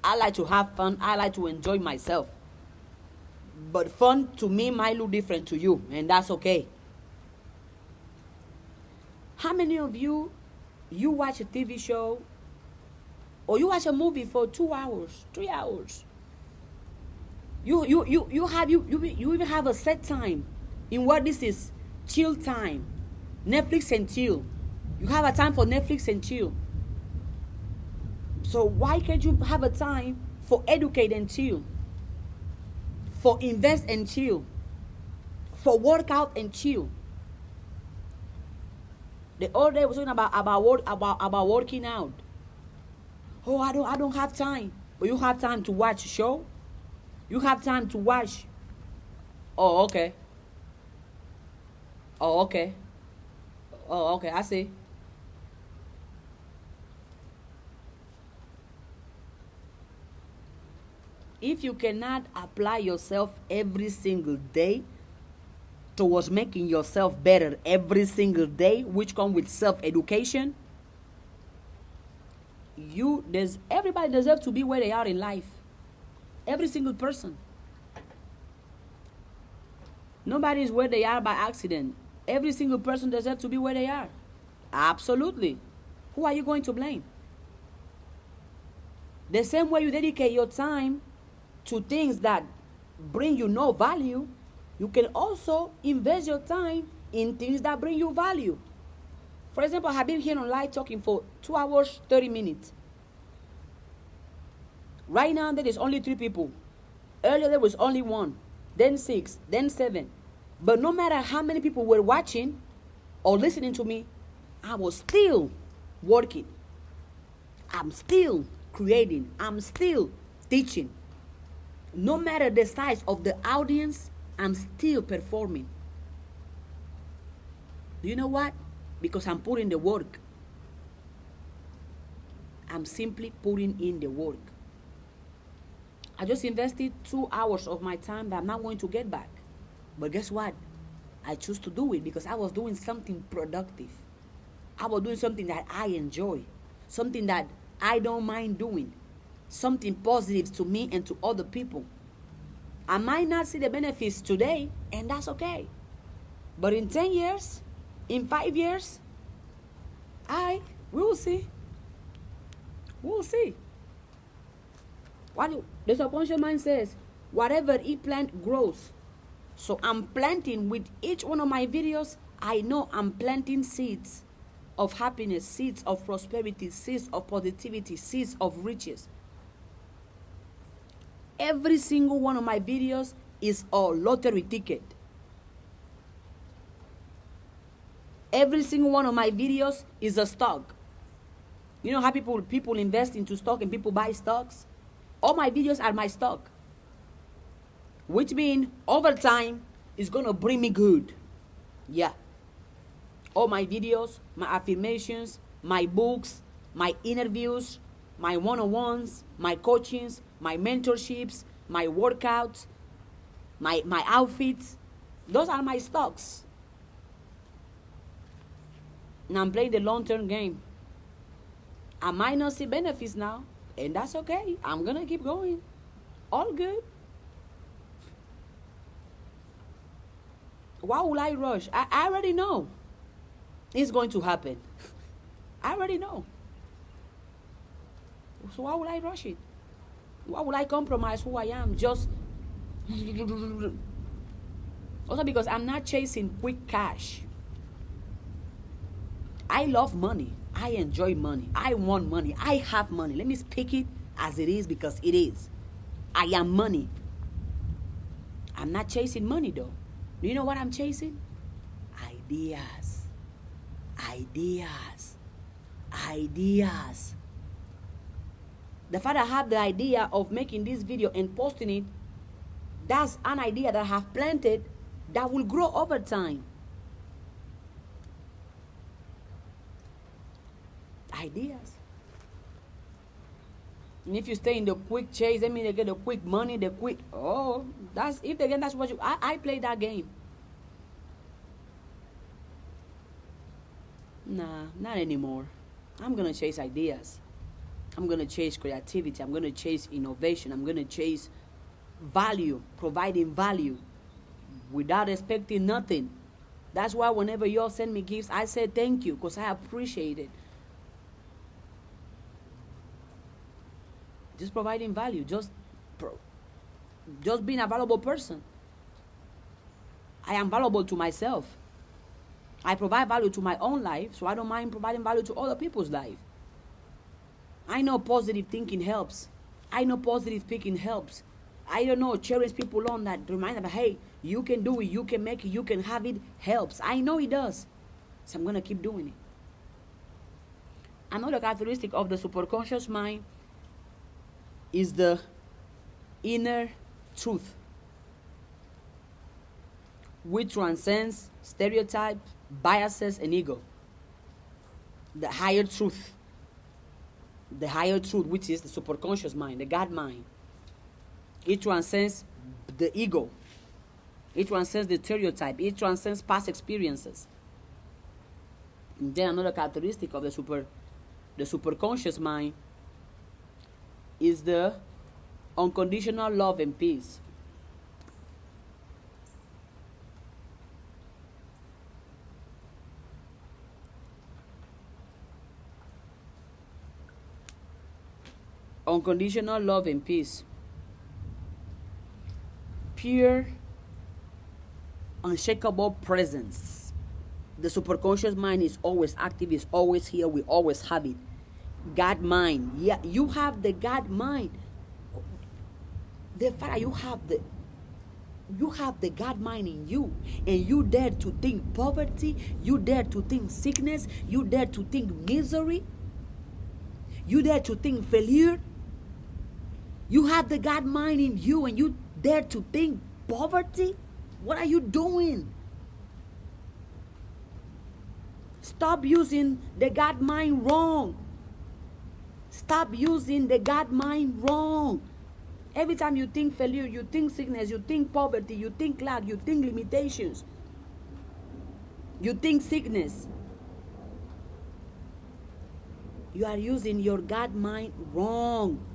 I like to have fun. I like to enjoy myself. But fun to me might look different to you, and that's okay. How many of you watch a TV show or you watch a movie for 2 hours, 3 hours? You even have a set time in what this is, chill time, Netflix and chill. You have a time for Netflix and chill. So why can't you have a time for educate and chill, for invest and chill, for workout and chill? The other day I was talking about working out. Oh, I don't have time. But you have time to watch a show. You have time to watch. Oh, okay. Oh, okay. Oh, okay. I see. If you cannot apply yourself every single day towards making yourself better every single day, which comes with self-education, everybody deserves to be where they are in life. Every single person. Nobody is where they are by accident. Every single person deserves to be where they are. Absolutely. Who are you going to blame? The same way you dedicate your time to things that bring you no value, you can also invest your time in things that bring you value. For example, I have been here on live talking for 2 hours, 30 minutes. Right now, there is only 3 people. Earlier, there was only 1, then 6, then 7. But no matter how many people were watching or listening to me, I was still working. I'm still creating. I'm still teaching. No matter the size of the audience, I'm still performing. Do you know what? Because I'm putting the work. I'm simply putting in the work. I just invested 2 hours of my time that I'm not going to get back. But guess what? I choose to do it because I was doing something productive. I was doing something that I enjoy. Something that I don't mind doing. Something positive to me and to other people. I might not see the benefits today, and that's okay. But in 10 years, in 5 years, we will see. We will see. The subconscious mind says, whatever he plant grows. So I'm planting with each one of my videos. I know I'm planting seeds of happiness, seeds of prosperity, seeds of positivity, seeds of riches. Every single one of my videos is a lottery ticket. Every single one of my videos is a stock. You know how people invest into stock and people buy stocks? All my videos are my stock. Which means over time, it's going to bring me good. Yeah. All my videos, my affirmations, my books, my interviews, my one-on-ones, my coachings, my mentorships, my workouts, my outfits. Those are my stocks. And I'm playing the long-term game. I might not see benefits now, and that's okay. I'm going to keep going. All good. Why would I rush? I already know it's going to happen. I already know. So why would I rush it? Why would I compromise who I am? Just also because I'm not chasing quick cash. I love money. I enjoy money. I want money. I have money. Let me speak it as it is because it is. I am money. I'm not chasing money though. Do you know what I'm chasing? Ideas. Ideas. Ideas. The fact I have the idea of making this video and posting it, that's an idea that I have planted that will grow over time. Ideas. And if you stay in the quick chase, I mean, they get the quick money, the quick, that's, if again, that's what I play that game. Nah, not anymore. I'm going to chase ideas. I'm going to chase creativity. I'm going to chase innovation. I'm going to chase value, providing value without expecting nothing. That's why whenever y'all send me gifts, I say thank you because I appreciate it. Just providing value, just being a valuable person. I am valuable to myself. I provide value to my own life, so I don't mind providing value to other people's life. I know positive thinking helps. I know positive speaking helps. I don't know, cheering people on that remind them, hey, you can do it, you can make it, you can have it, helps. I know it does. So I'm going to keep doing it. Another characteristic of the superconscious mind is the inner truth, which transcends stereotypes, biases, and ego. The higher truth, which is the superconscious mind, the God mind. It transcends the ego. It transcends the stereotype. It transcends past experiences. And then another characteristic of the superconscious mind is the unconditional love and peace. Unconditional love and peace. Pure, unshakable presence. The superconscious mind is always active, is always here, we always have it. God mind. Yeah, you have the God mind. The fact you have the God mind in you, and you dare to think poverty, you dare to think sickness, you dare to think misery, you dare to think failure. You have the God mind in you, and you dare to think poverty. What are you doing? Stop using the God mind wrong. Stop using the God mind wrong. Every time you think failure, you think sickness, you think poverty, you think lack, you think limitations, you think sickness. You are using your God mind wrong.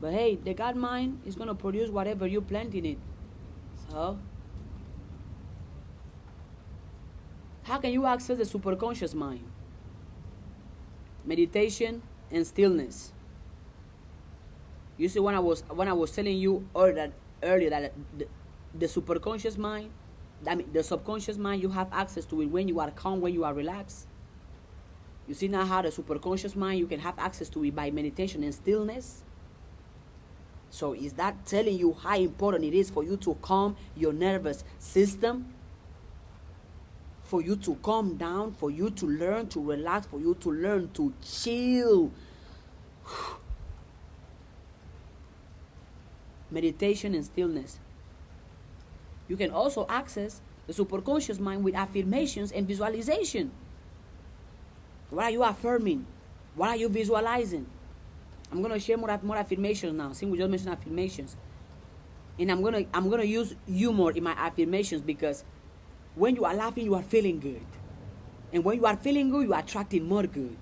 But hey, the God mind is going to produce whatever you plant in it. So, how can you access the superconscious mind? Meditation and stillness. You see, when I was telling you earlier that the superconscious mind, I mean the subconscious mind, you have access to it when you are calm, when you are relaxed. You see now how the superconscious mind, you can have access to it by meditation and stillness. So is that telling you how important it is for you to calm your nervous system? For you to calm down, for you to learn to relax, for you to learn to chill. Meditation and stillness. You can also access the superconscious mind with affirmations and visualization. What are you affirming? What are you visualizing? I'm going to share more affirmations now, since we just mentioned affirmations. And I'm going to use humor in my affirmations, because when you are laughing, you are feeling good. And when you are feeling good, you are attracting more good.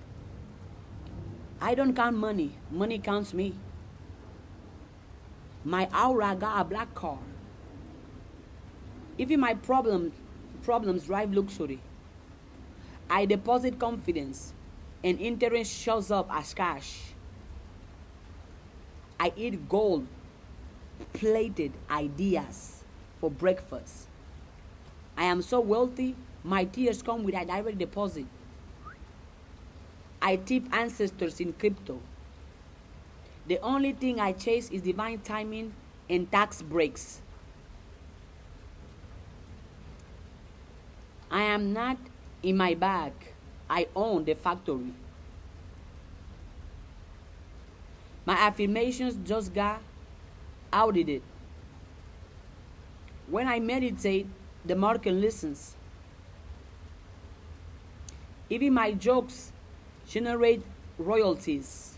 I don't count money. Money counts me. My aura got a black car. Even my problems drive luxury. I deposit confidence, and interest shows up as cash. I eat gold-plated ideas for breakfast. I am so wealthy, my tears come with a direct deposit. I tip ancestors in crypto. The only thing I chase is divine timing and tax breaks. I am not in my bag. I own the factory. My affirmations just got audited. When I meditate, the market listens. Even my jokes generate royalties.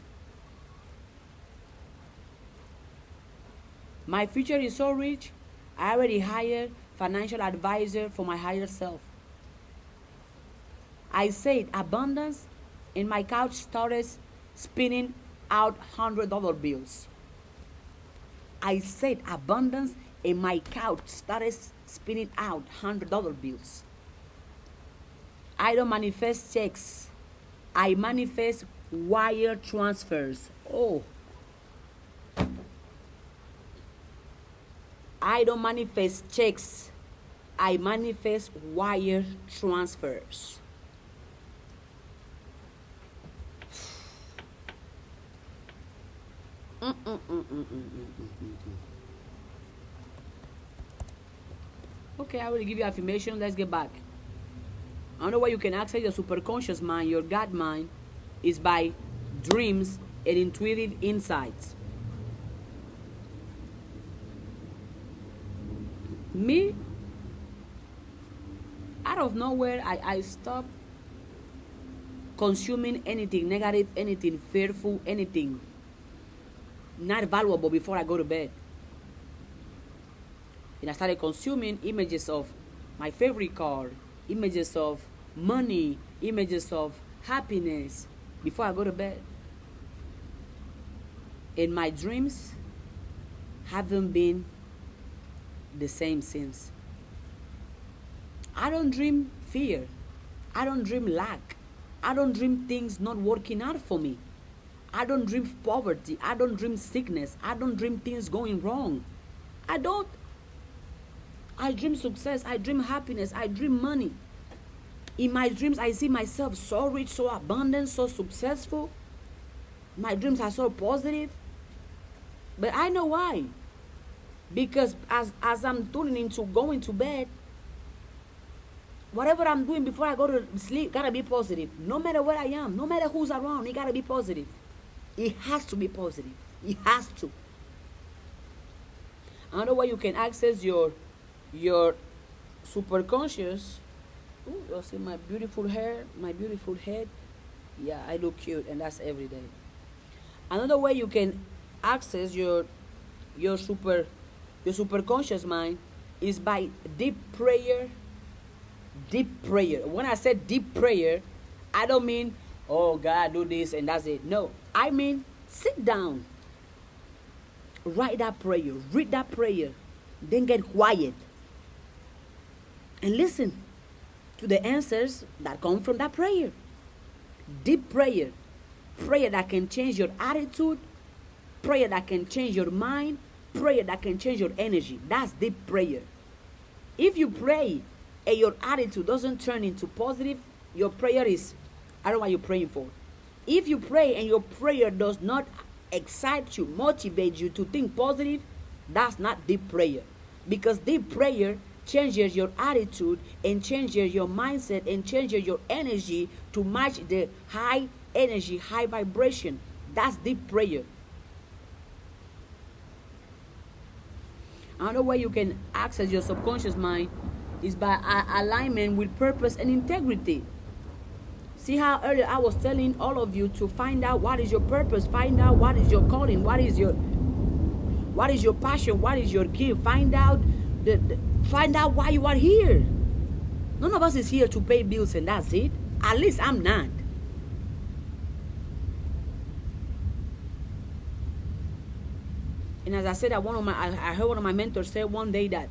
My future is so rich, I already hired financial advisor for my higher self. I said abundance, and my couch started spinning out $100 bills. I said abundance, and my couch started spinning out $100 bills. I don't manifest checks. I manifest wire transfers. Oh. I don't manifest checks. I manifest wire transfers. Okay, I will give you affirmation. Let's get back. Another way you can access your superconscious mind, your God mind, is by dreams and intuitive insights. Me, out of nowhere, I stopped consuming anything negative, anything fearful, anything not valuable before I go to bed. And I started consuming images of my favorite car, images of money, images of happiness before I go to bed. And my dreams haven't been the same since. I don't dream fear. I don't dream lack. I don't dream things not working out for me. I don't dream poverty. I don't dream sickness. I don't dream things going wrong. I don't. I dream success. I dream happiness. I dream money. In my dreams, I see myself so rich, so abundant, so successful. My dreams are so positive. But I know why. Because as I'm tuning into going to bed, whatever I'm doing before I go to sleep gotta be positive. No matter where I am, no matter who's around, it gotta be positive. It has to be positive. It has to. Another way you can access your superconscious. Ooh, you see my beautiful hair, my beautiful head. Yeah, I look cute, and that's every day. Another way you can access your superconscious mind is by deep prayer. Deep prayer. When I said deep prayer, I don't mean, oh God, do this and that's it. No, I mean sit down, write that prayer, read that prayer, then get quiet and listen to the answers that come from that prayer. Deep prayer. Prayer that can change your attitude, prayer that can change your mind, prayer that can change your energy. That's deep prayer. If you pray and your attitude doesn't turn into positive, your prayer is, I don't know what you're praying for. If you pray and your prayer does not excite you, motivate you to think positive, that's not deep prayer. Because deep prayer changes your attitude and changes your mindset and changes your energy to match the high energy, high vibration. That's deep prayer. Another way you can access your subconscious mind is by alignment with purpose and integrity. See how earlier I was telling all of you to find out what is your purpose, find out what is your calling, what is your passion, what is your gift. Find out why you are here. None of us is here to pay bills and that's it. At least I'm not. And as I said, I heard one of my mentors say one day that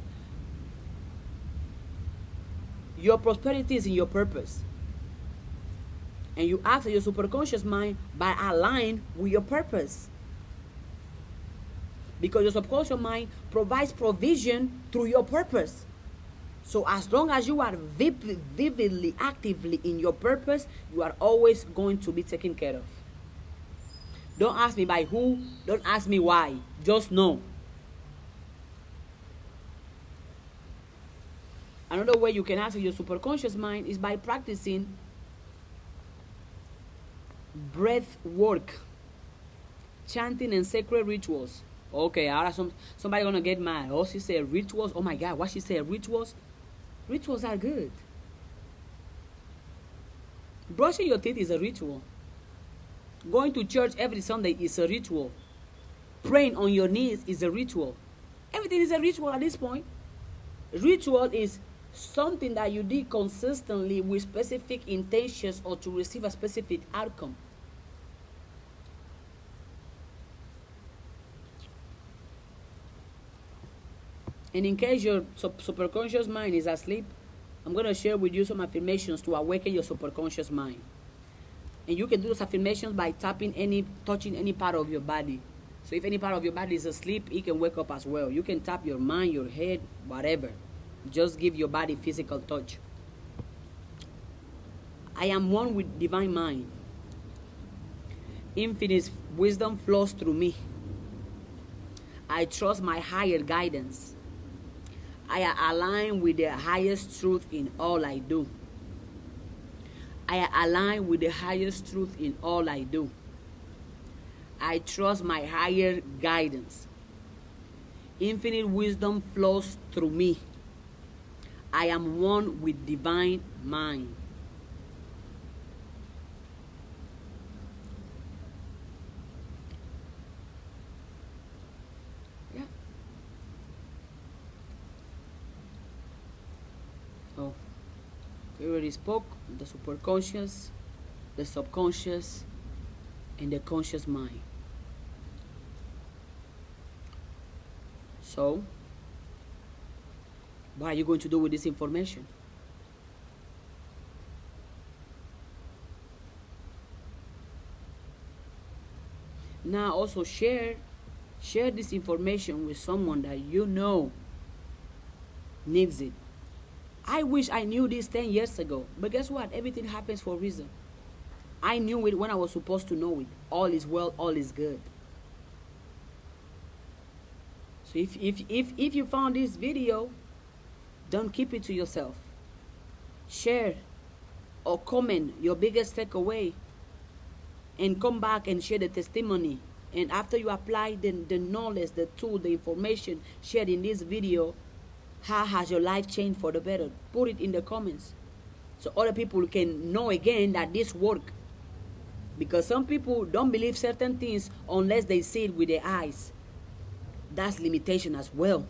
your prosperity is in your purpose. And you access your superconscious mind by aligning with your purpose. Because your subconscious mind provides provision through your purpose. So as long as you are vividly, actively in your purpose, you are always going to be taken care of. Don't ask me by who. Don't ask me why. Just know. Another way you can access your superconscious mind is by practicing breath work, chanting and sacred rituals. Okay, ahora somebody gonna get mad. Oh, she said rituals. Oh my God, what she said, rituals? Rituals are good. Brushing your teeth is a ritual. Going to church every Sunday is a ritual. Praying on your knees is a ritual. Everything is a ritual at this point. Ritual is something that you did consistently with specific intentions or to receive a specific outcome. And in case your superconscious mind is asleep, I'm going to share with you some affirmations to awaken your superconscious mind. And you can do those affirmations by touching any part of your body. So if any part of your body is asleep, it can wake up as well. You can tap your mind, your head, whatever. Just give your body physical touch. I am one with divine mind. Infinite wisdom flows through me. I trust my higher guidance. I align with the highest truth in all I do. I align with the highest truth in all I do. I trust my higher guidance. Infinite wisdom flows through me. I am one with divine mind. Yeah. Oh, we already spoke the superconscious, the subconscious, and the conscious mind. So, what are you going to do with this information? Now also share this information with someone that you know needs it. I wish I knew this 10 years ago, but guess what? Everything happens for a reason. I knew it when I was supposed to know it. All is well, all is good. So if you found this video, don't keep it to yourself. Share or comment your biggest takeaway and come back and share the testimony. And after you apply the knowledge, the tool, the information shared in this video, how has your life changed for the better? Put it in the comments so other people can know again that this works. Because some people don't believe certain things unless they see it with their eyes. That's limitation as well.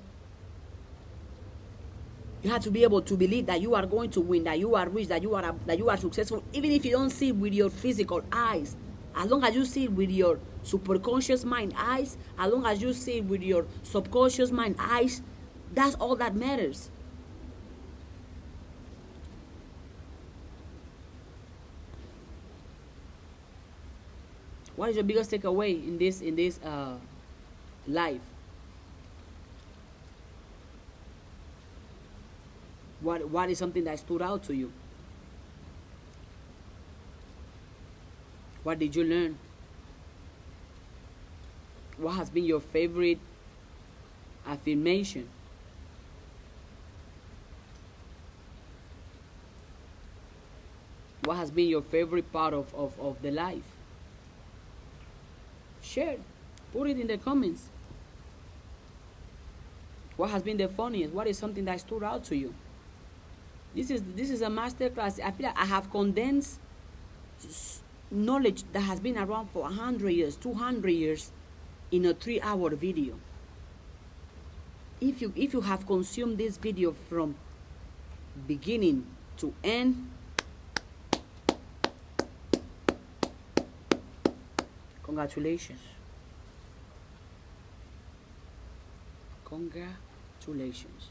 You have to be able to believe that you are going to win, that you are rich, that you are successful, even if you don't see it with your physical eyes. As long as you see it with your superconscious mind eyes, as long as you see it with your subconscious mind eyes, that's all that matters. What is your biggest takeaway in this life? What is something that stood out to you? What did you learn? What has been your favorite affirmation? What has been your favorite part of the life? Share. Put it in the comments. What has been the funniest? What is something that stood out to you? This is a master class. I feel like I have condensed knowledge that has been around for 100 years, 200 years in a 3-hour video. If you have consumed this video from beginning to end, congratulations. Congratulations.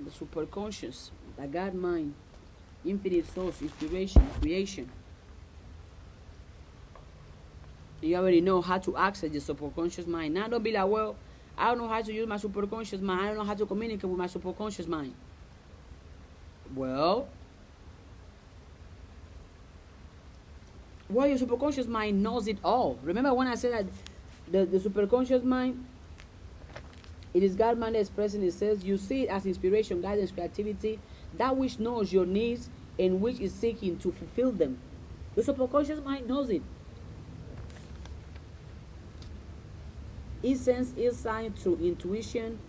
The superconscious, the God mind, infinite source, inspiration, creation. You already know how to access the superconscious mind. Now don't be like, well, I don't know how to use my superconscious mind. I don't know how to communicate with my superconscious mind. Well, your superconscious mind knows it all. Remember when I said that the superconscious mind It is God mind expressing. It says, you see it as inspiration, guidance, creativity, that which knows your needs and which is seeking to fulfill them. The subconscious mind knows it. It sends insight through intuition,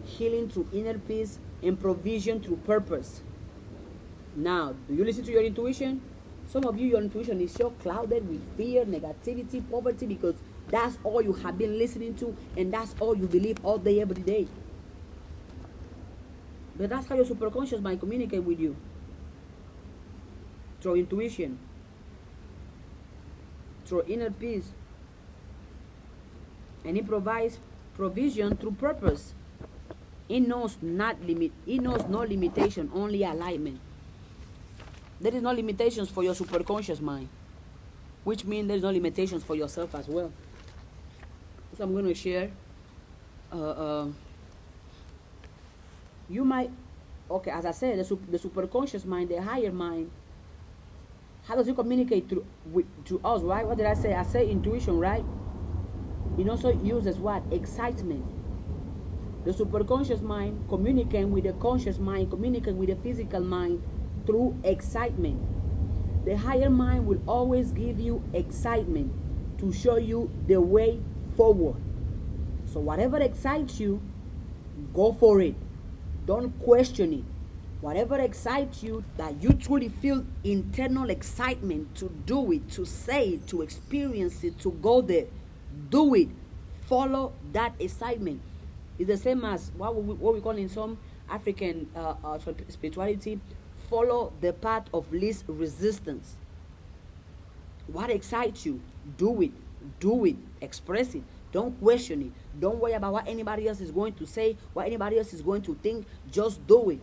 healing through inner peace, and provision through purpose. Now, do you listen to your intuition? Some of you, your intuition is so clouded with fear, negativity, poverty, because that's all you have been listening to, and that's all you believe all day, every day. But that's how your superconscious mind communicate with you. Through intuition, through inner peace, and it provides provision through purpose. It knows no limitation, only alignment. There is no limitations for your superconscious mind, which means there's no limitations for yourself as well. So I'm going to share. You might, okay, as I said, the superconscious mind, the higher mind, how does it communicate to us, right? What did I say? I say intuition, right? It also uses what? Excitement. The superconscious mind communicating with the conscious mind, communicating with the physical mind through excitement. The higher mind will always give you excitement to show you the way forward. So whatever excites you, go for it. Don't question it. Whatever excites you, that you truly feel internal excitement to do it, to say it, to experience it, to go there, do it. Follow that excitement. It's the same as what we call in some African spirituality, follow the path of least resistance. What excites you? Do it. Do it. Express it. Don't question it. Don't worry about what anybody else is going to say, what anybody else is going to think. Just do it.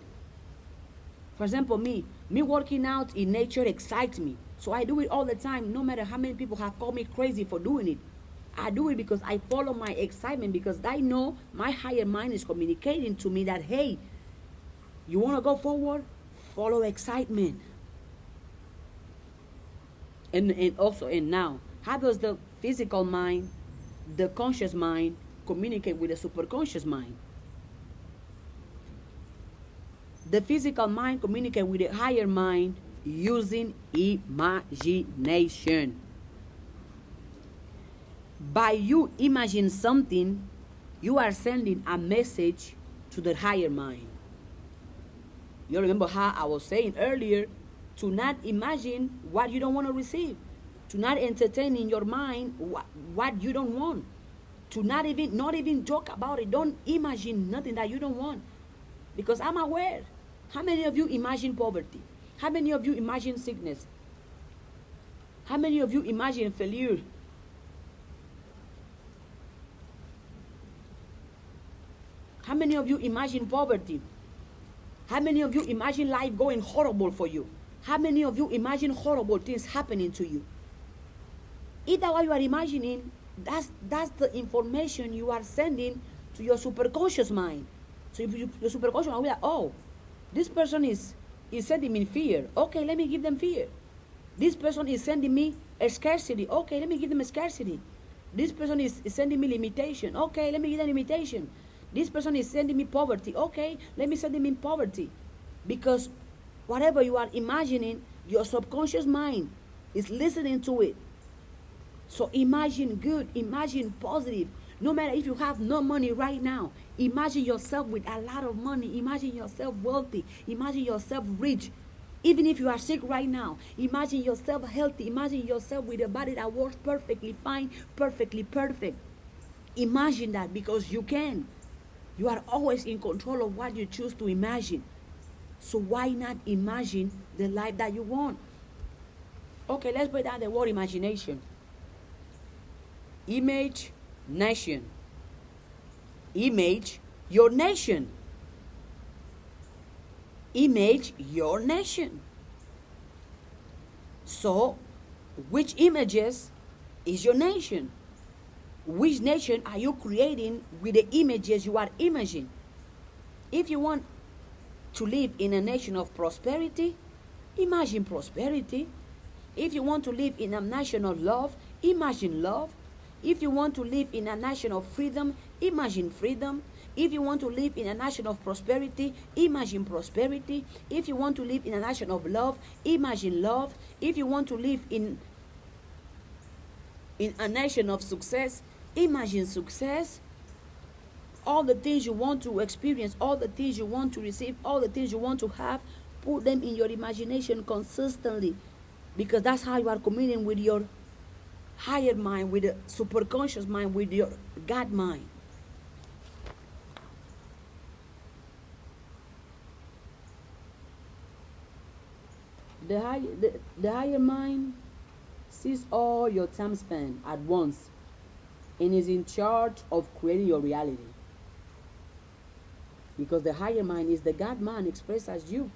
For example, me working out in nature excites me. So I do it all the time, no matter how many people have called me crazy for doing it. I do it because I follow my excitement, because I know my higher mind is communicating to me that, hey, you want to go forward? Follow excitement. And now, how does the physical mind, the conscious mind, communicate with the superconscious mind? The physical mind communicates with the higher mind using imagination. By you imagining something, you are sending a message to the higher mind. You remember how I was saying earlier, to not imagine what you don't want to receive, to not entertain in your mind what you don't want, to not even joke about it. Don't imagine nothing that you don't want, because I'm aware. How many of you imagine poverty? How many of you imagine sickness? How many of you imagine failure? How many of you imagine poverty? How many of you imagine life going horrible for you? How many of you imagine horrible things happening to you? Either what you are imagining, that's the information you are sending to your superconscious mind. So your superconscious mind will be like, oh, this person is sending me fear. Okay, let me give them fear. This person is sending me a scarcity. Okay, let me give them a scarcity. This person is sending me limitation. Okay, let me give them limitation. This person is sending me poverty. Okay, let me send them in poverty. Because whatever you are imagining, your subconscious mind is listening to it. So imagine good, imagine positive. No matter if you have no money right now, imagine yourself with a lot of money. Imagine yourself wealthy. Imagine yourself rich. Even if you are sick right now, imagine yourself healthy. Imagine yourself with a body that works perfectly fine, perfectly perfect. Imagine that, because you can. You are always in control of what you choose to imagine. So why not imagine the life that you want? Okay, let's break down the word imagination. Image, nation. Image, your nation. Image, your nation. So, which images is your nation? Which nation are you creating with the images you are imaging? If you want to live in a nation of prosperity, imagine prosperity. If you want to live in a nation of love, imagine love. If you want to live in a nation of freedom, imagine freedom. If you want to live in a nation of prosperity, imagine prosperity. If you want to live in a nation of love, imagine love. If you want to live in a nation of success, imagine success. All the things you want to experience, all the things you want to receive, all the things you want to have, put them in your imagination consistently, because that's how you are communing with your higher mind, with the superconscious mind, with your God mind. The higher mind sees all your time span at once and is in charge of creating your reality. Because the higher mind is the God mind expressed as you.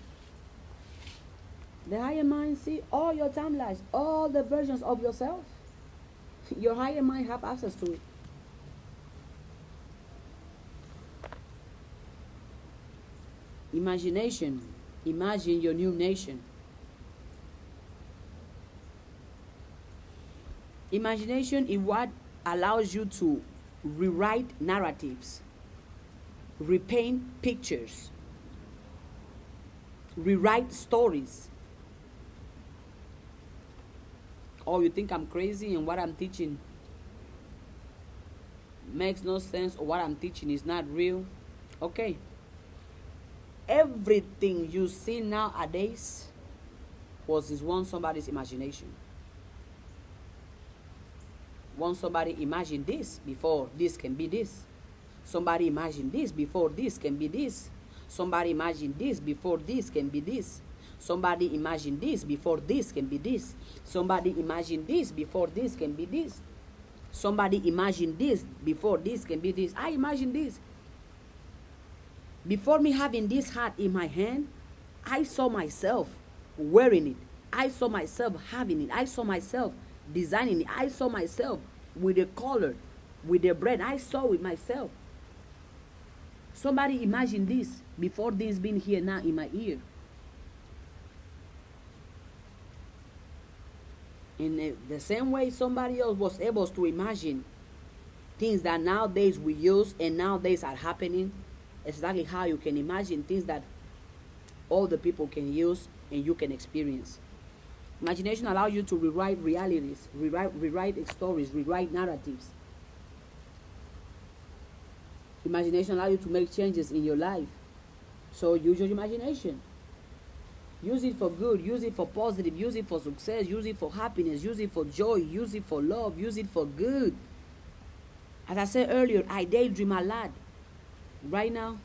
The higher mind sees all your timelines, all the versions of yourself. Your higher mind have access to it. Imagination. Imagine your new nation. Imagination is what allows you to rewrite narratives, repaint pictures, rewrite stories. Oh, you think I'm crazy and what I'm teaching makes no sense, or what I'm teaching is not real? Okay. Everything you see nowadays was once somebody's imagination. Once somebody imagined this before this can be this. Somebody imagined this before this can be this. Somebody imagined this before this can be this. Somebody imagined this before this can be this. Somebody imagined this before this can be this. Somebody imagined this before this can be this. I imagined this. Before me having this hat in my hand, I saw myself wearing it. I saw myself having it. I saw myself designing it. I saw myself with the color, with the brand. I saw it myself. Somebody imagined this before this being here now in my ear. In the same way somebody else was able to imagine things that nowadays we use and nowadays are happening, exactly how you can imagine things that all the people can use and you can experience. Imagination allows you to rewrite realities, rewrite stories, rewrite narratives. Imagination allows you to make changes in your life. So use your imagination. Use it for good, use it for positive, use it for success, use it for happiness, use it for joy, use it for love, use it for good. As I said earlier, I daydream a lot. Right now,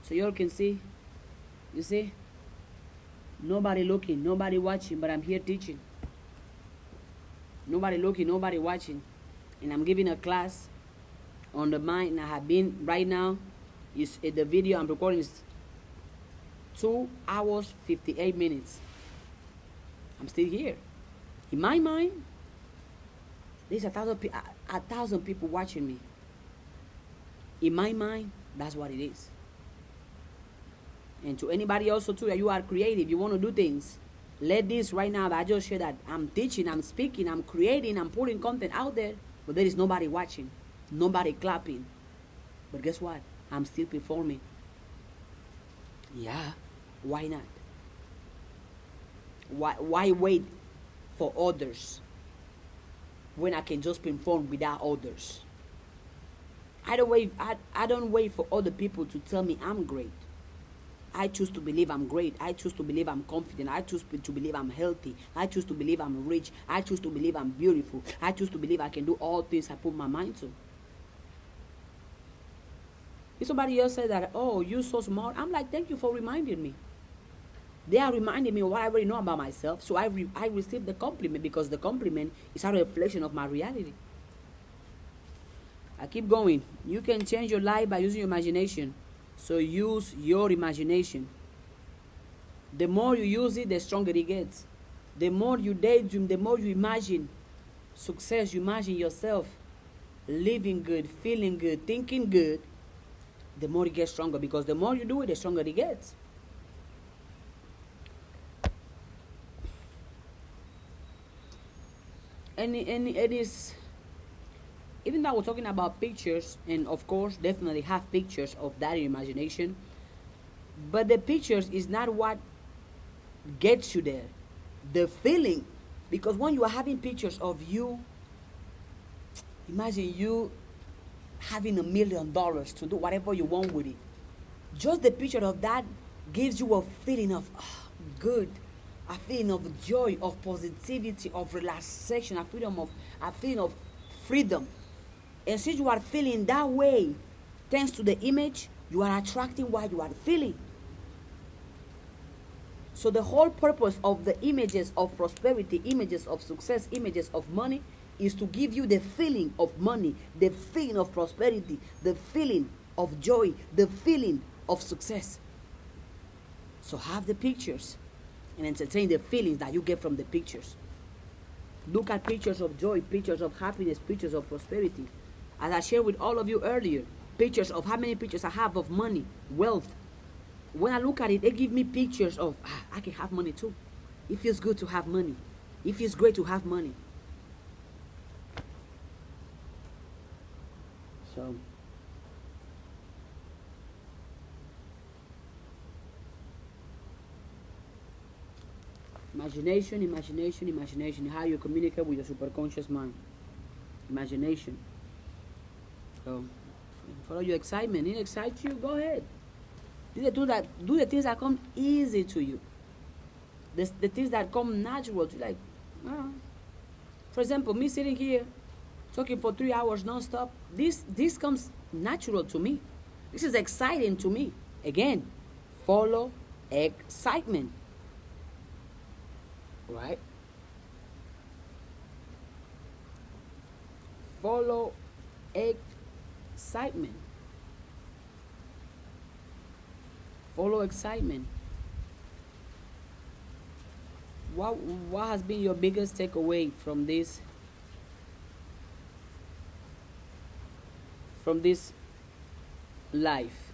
so you all can see, you see? Nobody looking, nobody watching, but I'm here teaching. Nobody looking, nobody watching. And I'm giving a class on the mind, and I have been, right now, the video I'm recording is 2 hours, 58 minutes. I'm still here. In my mind, there's 1,000 people watching me. In my mind, that's what it is. And to anybody also too, that you are creative, you want to do things, let this right now that I just shared, that I'm teaching, I'm speaking, I'm creating, I'm putting content out there, but there is nobody watching, nobody clapping. But guess what? I'm still performing. Yeah, why not? Why wait for others when I can just perform without others? I don't wait for other people to tell me I'm great. I choose to believe I'm great. I choose to believe I'm confident. I choose to believe I'm healthy. I choose to believe I'm rich. I choose to believe I'm beautiful. I choose to believe I can do all things I put my mind to. If somebody else said that, oh, you're so smart, I'm like, thank you for reminding me. They are reminding me of what I already know about myself. So I receive the compliment, because the compliment is a reflection of my reality. I keep going. You can change your life by using your imagination. So use your imagination. The more you use it, the stronger it gets. The more you daydream, the more you imagine success, you imagine yourself living good, feeling good, thinking good, the more it gets stronger, because the more you do it, the stronger it gets. And it is even though we're talking about pictures, and of course, definitely have pictures of that in imagination, but the pictures is not what gets you there. The feeling, because when you are having pictures of you, imagine you having $1 million to do whatever you want with it. Just the picture of that gives you a feeling of good, a feeling of joy, of positivity, of relaxation, a feeling of freedom. And since you are feeling that way, thanks to the image, you are attracting what you are feeling. So the whole purpose of the images of prosperity, images of success, images of money, is to give you the feeling of money, the feeling of prosperity, the feeling of joy, the feeling of success. So have the pictures and entertain the feelings that you get from the pictures. Look at pictures of joy, pictures of happiness, pictures of prosperity. As I shared with all of you earlier, pictures of how many pictures I have of money, wealth. When I look at it, it gives me pictures of, I can have money too. It feels good to have money. It feels great to have money. So, imagination, imagination, imagination. How you communicate with your superconscious mind. Imagination. So, follow your excitement. It excites you, go ahead. Do the things that come easy to you. The things that come natural to you. Like, for example, me sitting here talking for 3 hours non-stop. This comes natural to me. This is exciting to me. Again, follow excitement. Right? Follow excitement. Follow excitement. What has been your biggest takeaway from this life?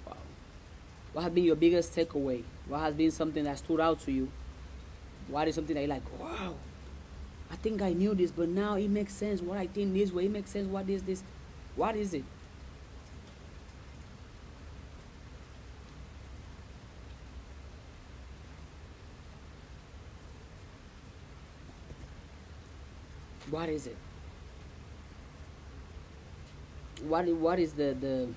Wow. What has been your biggest takeaway? What has been something that stood out to you? What is something that you're like, wow, I think I knew this, but now it makes sense. What I think this way, it makes sense. What is this? What is it? What is it? What is the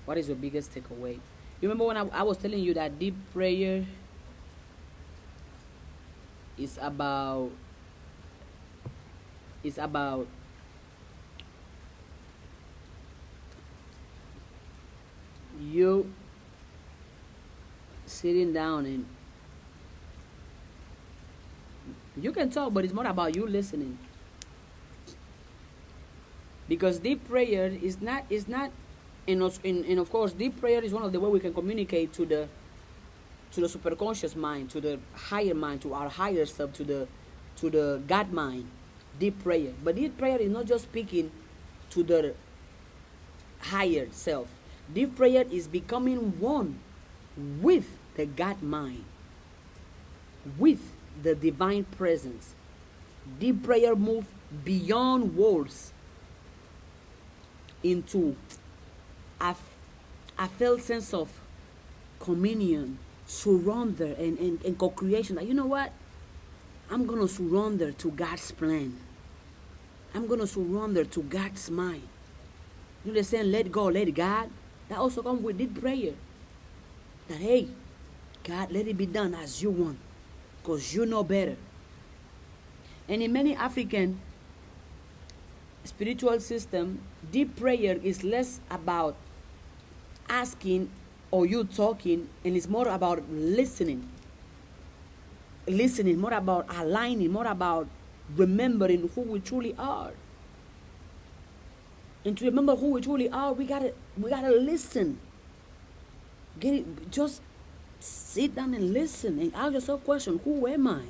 what is your biggest takeaway? You remember when I was telling you that deep prayer is about you sitting down, and you can talk, but it's more about you listening. Because deep prayer is not and of course deep prayer is one of the way we can communicate to the superconscious mind, to the higher mind, to our higher self, to the God mind. Deep prayer. But deep prayer is not just speaking to the higher self. Deep prayer is becoming one with the God mind, with the divine presence. Deep prayer moves beyond words into a felt sense of communion, surrender, and co-creation. Like, you know what? I'm going to surrender to God's plan. I'm going to surrender to God's mind. You know, they're saying, let go, let God. That also comes with deep prayer. That, hey, God, let it be done as you want, because you know better. And in many African spiritual systems, deep prayer is less about asking or you talking, and it's more about listening. Listening, more about aligning, more about remembering who we truly are. And to remember who we truly are, we gotta listen. Get it? Just sit down and listen and ask yourself question: who am I?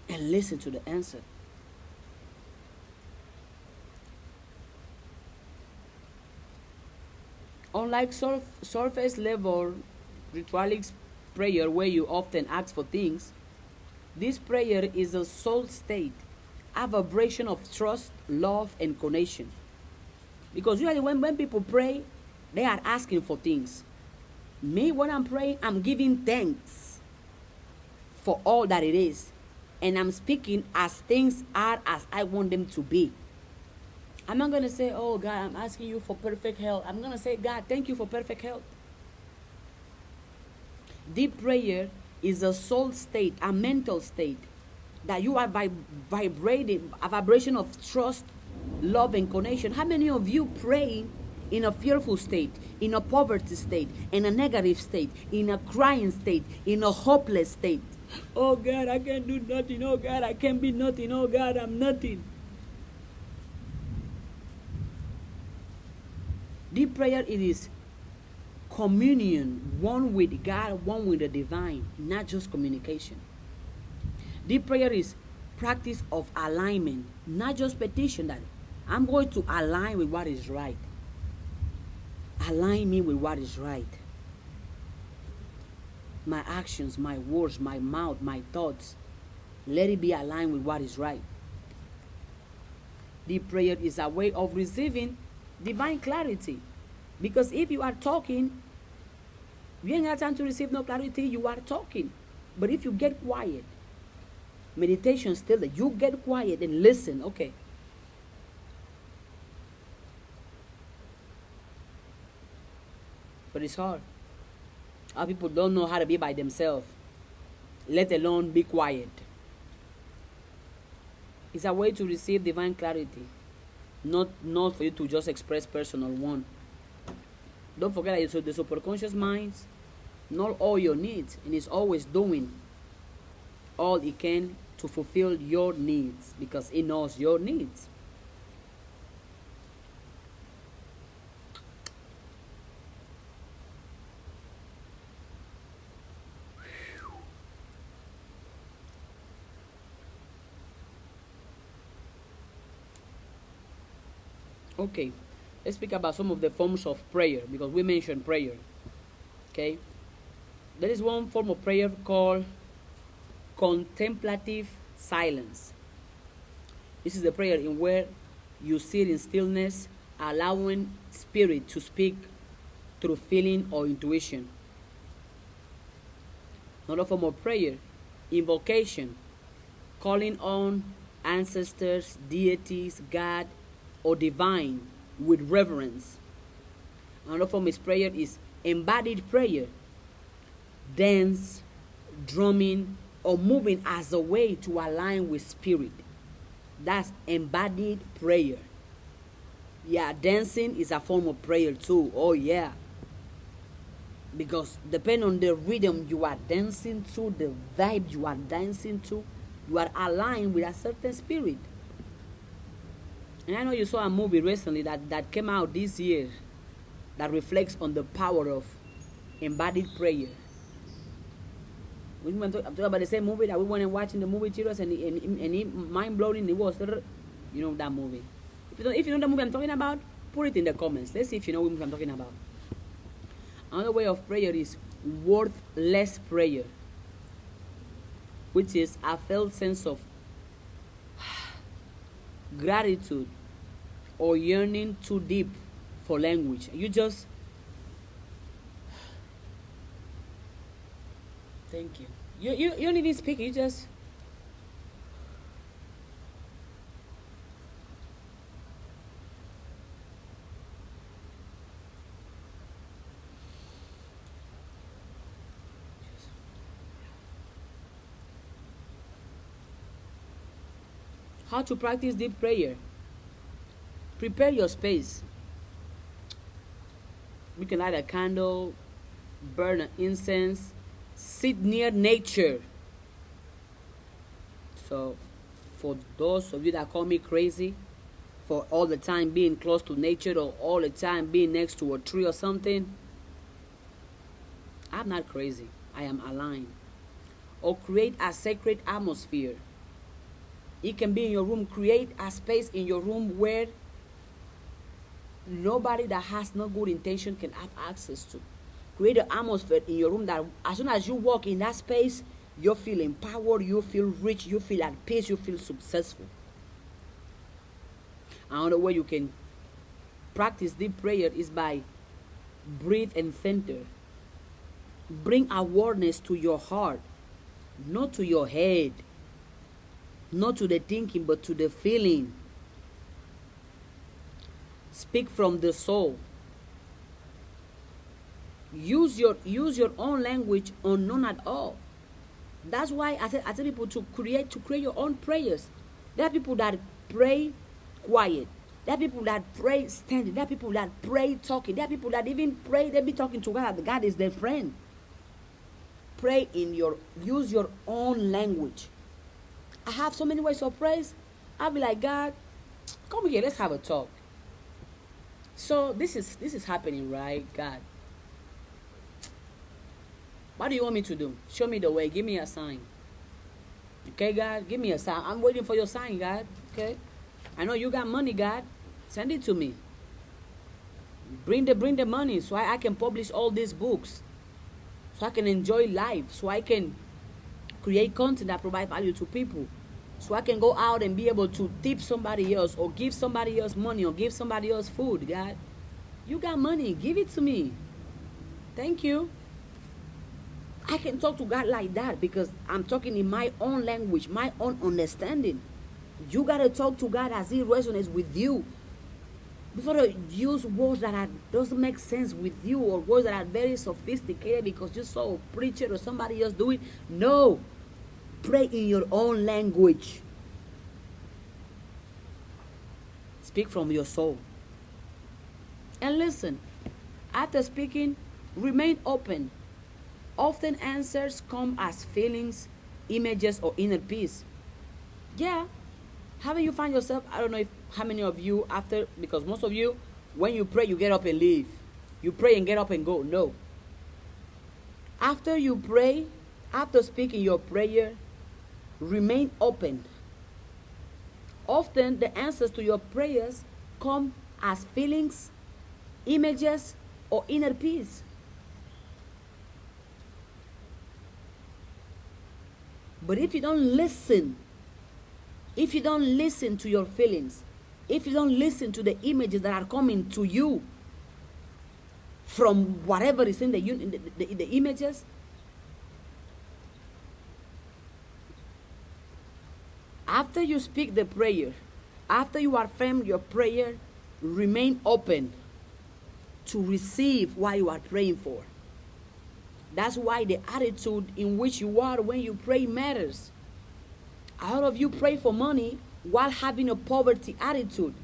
And listen to the answer. Unlike surface level ritualistic prayer where you often ask for things, this prayer is a soul state, a vibration of trust, love, and connection. Because usually when people pray, they are asking for things. Me, when I'm praying, I'm giving thanks for all that it is. And I'm speaking as things are as I want them to be. I'm not going to say, oh God, I'm asking you for perfect health. I'm going to say, God, thank you for perfect health. Deep prayer is a soul state, a mental state, that you are vibrating, a vibration of trust, love, and connection. How many of you pray in a fearful state, in a poverty state, in a negative state, in a crying state, in a hopeless state? Oh God, I can't do nothing. Oh God, I can't be nothing. Oh God, I'm nothing. Deep prayer, it is communion, one with God, one with the divine, not just communication. Deep prayer is practice of alignment, not just petition that I'm going to align with what is right. Align me with what is right. My actions, my words, my mouth, my thoughts, let it be aligned with what is right. Deep prayer is a way of receiving divine clarity. Because if you are talking, you ain't got time to receive no clarity, you are talking. But if you get quiet, meditation still that you get quiet and listen, okay. But it's hard. Our people don't know how to be by themselves, let alone be quiet. It's a way to receive divine clarity, not for you to just express personal one. Don't forget that the superconscious mind knows all your needs and is always doing all it can to fulfill your needs because it knows your needs. Okay, let's speak about some of the forms of prayer because we mentioned prayer. Okay, there is one form of prayer called contemplative silence. This is the prayer in where you sit in stillness, allowing spirit to speak through feeling or intuition. Another form of prayer, invocation, calling on ancestors, deities, God, or divine with reverence. Another form of prayer is embodied prayer, dance, drumming, or moving as a way to align with spirit. That's embodied prayer. Yeah, dancing is a form of prayer too. Oh yeah. Because depending on the rhythm you are dancing to, the vibe you are dancing to, you are aligned with a certain spirit. And I know you saw a movie recently that came out this year that reflects on the power of embodied prayer. I'm talking about the same movie that we went and watched in the movie theaters and it mind-blowing it was. You know that movie. If you know the movie I'm talking about, put it in the comments. Let's see if you know what movie I'm talking about. Another way of prayer is worthless prayer, which is a felt sense of gratitude or yearning too deep for language. You just thank you. You don't even speak, you just how to practice deep prayer. Prepare your space. You can light a candle, burn an incense, sit near nature. So for those of you that call me crazy for all the time being close to nature or all the time being next to a tree or something, I'm not crazy. I am aligned. Or create a sacred atmosphere. It can be in your room. Create a space in your room where nobody that has no good intention can have access to. Create an atmosphere in your room that as soon as you walk in that space, you feel empowered, you feel rich, you feel at peace, you feel successful. Another way you can practice deep prayer is by breathe and center. Bring awareness to your heart, not to your head, not to the thinking, but to the feeling. Speak from the soul. Use your own language or none at all. That's why I tell people to create your own prayers. There are people that pray quiet. There are people that pray standing. There are people that pray talking. There are people that even pray, they be talking to God. God is their friend. Pray use your own language. I have so many ways of praise. I'll be like, God, come here, let's have a talk. So this is happening, right? God, what do you want me to do? Show me the way. Give me a sign. Okay, God, give me a sign. I'm waiting for your sign, God. Okay, I know you got money, God. Send it to me. Bring the money so I can publish all these books, so I can enjoy life, so I can create content that provide value to people, so I can go out and be able to tip somebody else or give somebody else money or give somebody else food. God, you got money. Give it to me. Thank you. I can talk to God like that because I'm talking in my own language, my own understanding. You got to talk to God as He resonates with you. Before you use words that doesn't make sense with you or words that are very sophisticated because you saw a preacher or somebody else do it. No. Pray in your own language. Speak from your soul. And listen, after speaking, remain open. Often answers come as feelings, images, or inner peace. Yeah. Haven't you found yourself, I don't know how many of you because most of you, when you pray, you get up and leave. You pray and get up and go. No. After you pray, after speaking your prayer, remain open. Often the answers to your prayers come as feelings, images, or inner peace. But if you don't listen to your feelings, if you don't listen to the images that are coming to you from whatever is in the images, after you speak the prayer, after you affirm your prayer, remain open to receive what you are praying for. That's why the attitude in which you are when you pray matters. A lot of you pray for money while having a poverty attitude.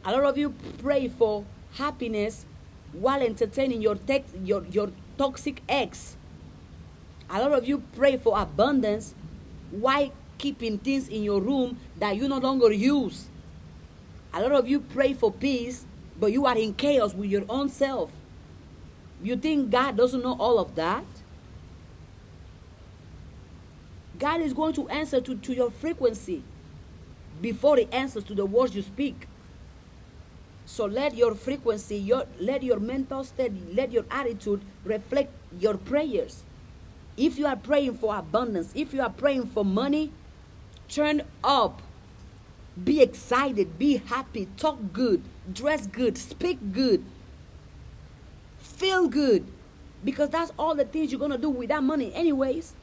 A lot of you pray for happiness while entertaining your toxic ex. A lot of you pray for abundance while keeping things in your room that you no longer use. A lot of you pray for peace, but you are in chaos with your own self. You think God doesn't know all of that? God is going to answer to your frequency before He answers to the words you speak. So let your frequency, let your mental state, let your attitude reflect your prayers. If you are praying for abundance, if you are praying for money, turn up. Be excited, be happy, talk good, dress good, speak good, feel good. Because that's all the things you're going to do with that money anyways.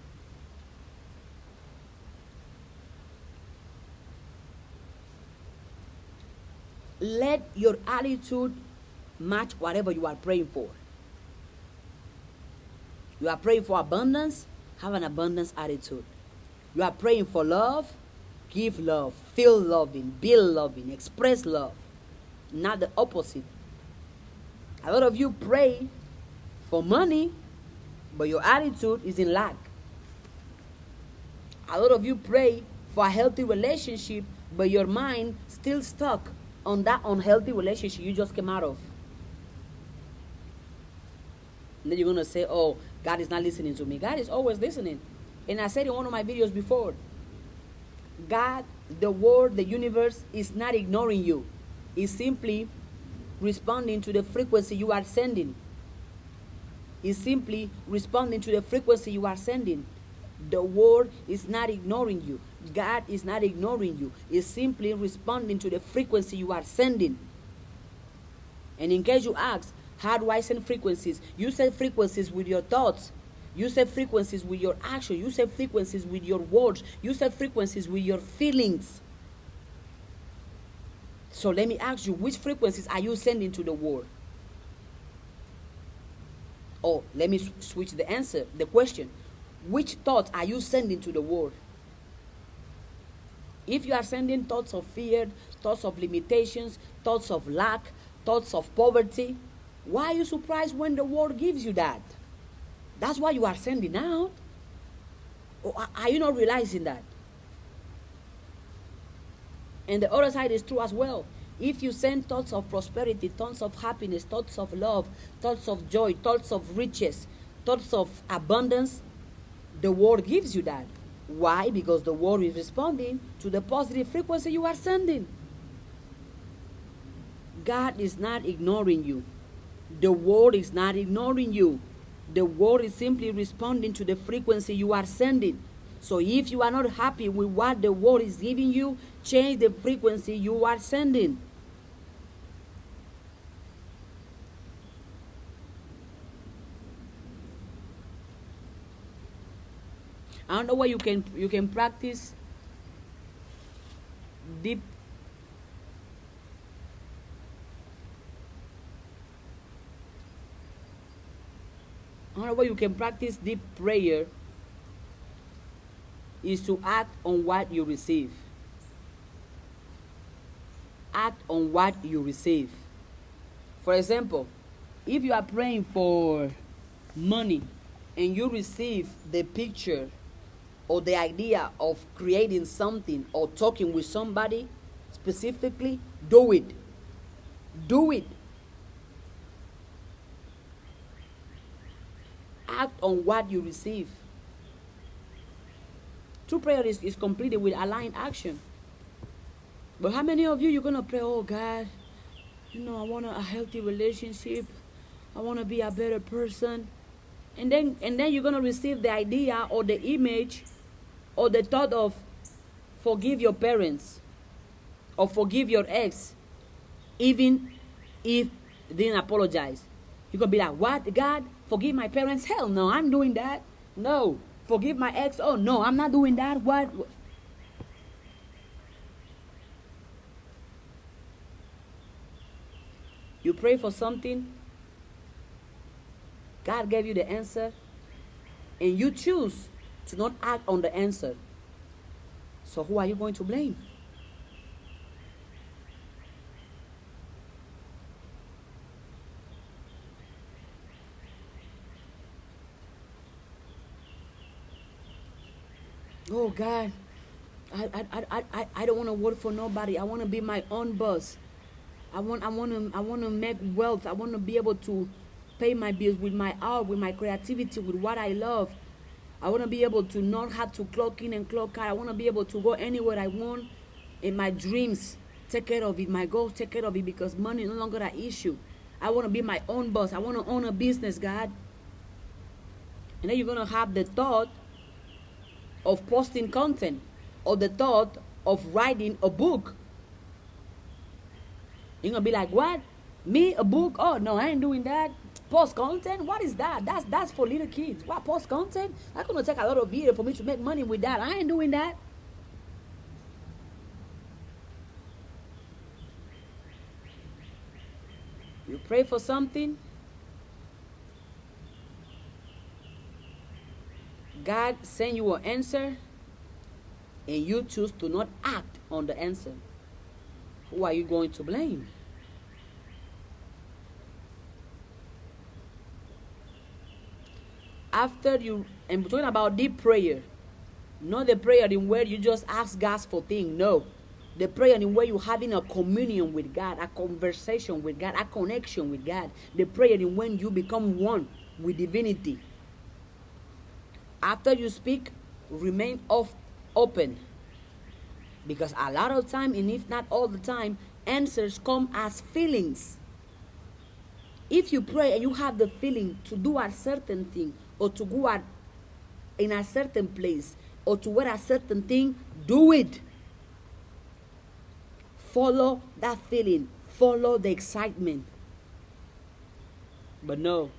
Let your attitude match whatever you are praying for. You are praying for abundance, have an abundance attitude. You are praying for love, give love, feel loving, be loving, express love. Not the opposite. A lot of you pray for money, but your attitude is in lack. A lot of you pray for a healthy relationship, but your mind still stuck on that unhealthy relationship you just came out of. And then you're going to say, oh, God is not listening to me. God is always listening. And I said in one of my videos before, God, the world, the universe is not ignoring you. It's simply responding to the frequency you are sending. It's simply responding to the frequency you are sending. The world is not ignoring you. God is not ignoring you. It's simply responding to the frequency you are sending. And in case you ask, how do I send frequencies? You send frequencies with your thoughts. You set frequencies with your action. You set frequencies with your words. You set frequencies with your feelings. So let me ask you, which frequencies are you sending to the world? Or let me switch the answer, the question. Which thoughts are you sending to the world? If you are sending thoughts of fear, thoughts of limitations, thoughts of lack, thoughts of poverty, why are you surprised when the world gives you that? That's what you are sending out. Or are you not realizing that? And the other side is true as well. If you send thoughts of prosperity, thoughts of happiness, thoughts of love, thoughts of joy, thoughts of riches, thoughts of abundance, the world gives you that. Why? Because the world is responding to the positive frequency you are sending. God is not ignoring you. The world is not ignoring you. The world is simply responding to the frequency you are sending. So if you are not happy with what the world is giving you, change the frequency you are sending. I don't know where you can practice deep prayer is to act on what you receive. Act on what you receive. For example, if you are praying for money and you receive the picture or the idea of creating something or talking with somebody specifically, do it. Do it. Act on what you receive. True prayer is completed with aligned action. But how many of you're going to pray, oh God, I want a healthy relationship. I want to be a better person. And then you're going to receive the idea or the image or the thought of forgive your parents or forgive your ex, even if they didn't apologize. You're going to be like, what, God? Forgive my parents? Hell no, I'm doing that. No. Forgive my ex? Oh no, I'm not doing that. What? You pray for something, God gave you the answer, and you choose to not act on the answer. So who are you going to blame? Oh God, I don't want to work for nobody. I want to be my own boss. I want to make wealth. I want to be able to pay my bills with my art, with my creativity, with what I love. I want to be able to not have to clock in and clock out. I want to be able to go anywhere I want in my dreams. Take care of it. My goals, take care of it, because money is no longer an issue. I want to be my own boss. I want to own a business, God. And then you're going to have the thought of posting content or the thought of writing a book. You're going to be like, what? Me, a book? Oh, no, I ain't doing that. Post content? What is that? That's for little kids. What, post content? That's going to take a lot of years for me to make money with that. I ain't doing that. You pray for something, God send you an answer, and you choose to not act on the answer. Who are you going to blame? After you, and we're talking about deep prayer, not the prayer in where you just ask God for things. No, the prayer in where you're having a communion with God, a conversation with God, a connection with God. The prayer in when you become one with divinity. After you speak, remain open, because a lot of time, and if not all the time, answers come as feelings. If you pray and you have the feeling to do a certain thing, or to go out in a certain place, or to wear a certain thing, do it. Follow that feeling. Follow the excitement. But no,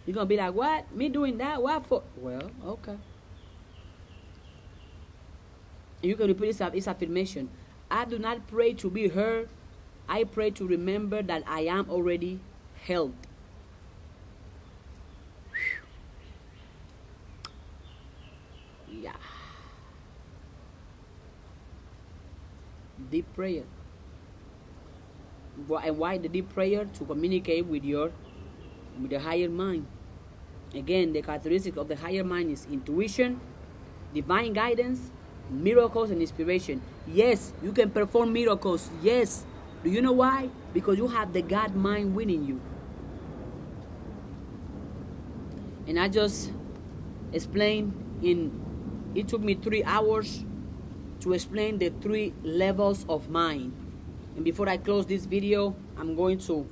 you're going to be like, what? Me doing that? What for? Well, okay. And you can repeat this affirmation. I do not pray to be heard. I pray to remember that I am already held. Yeah. Deep prayer. And why the deep prayer? To communicate with the higher mind. Again, the characteristic of the higher mind is intuition, divine guidance, miracles, and inspiration. Yes, you can perform miracles. Yes. Do you know why? Because you have the God mind within you. And I just explained it took me 3 hours to explain the 3 levels of mind. And before I close this video, I'm going to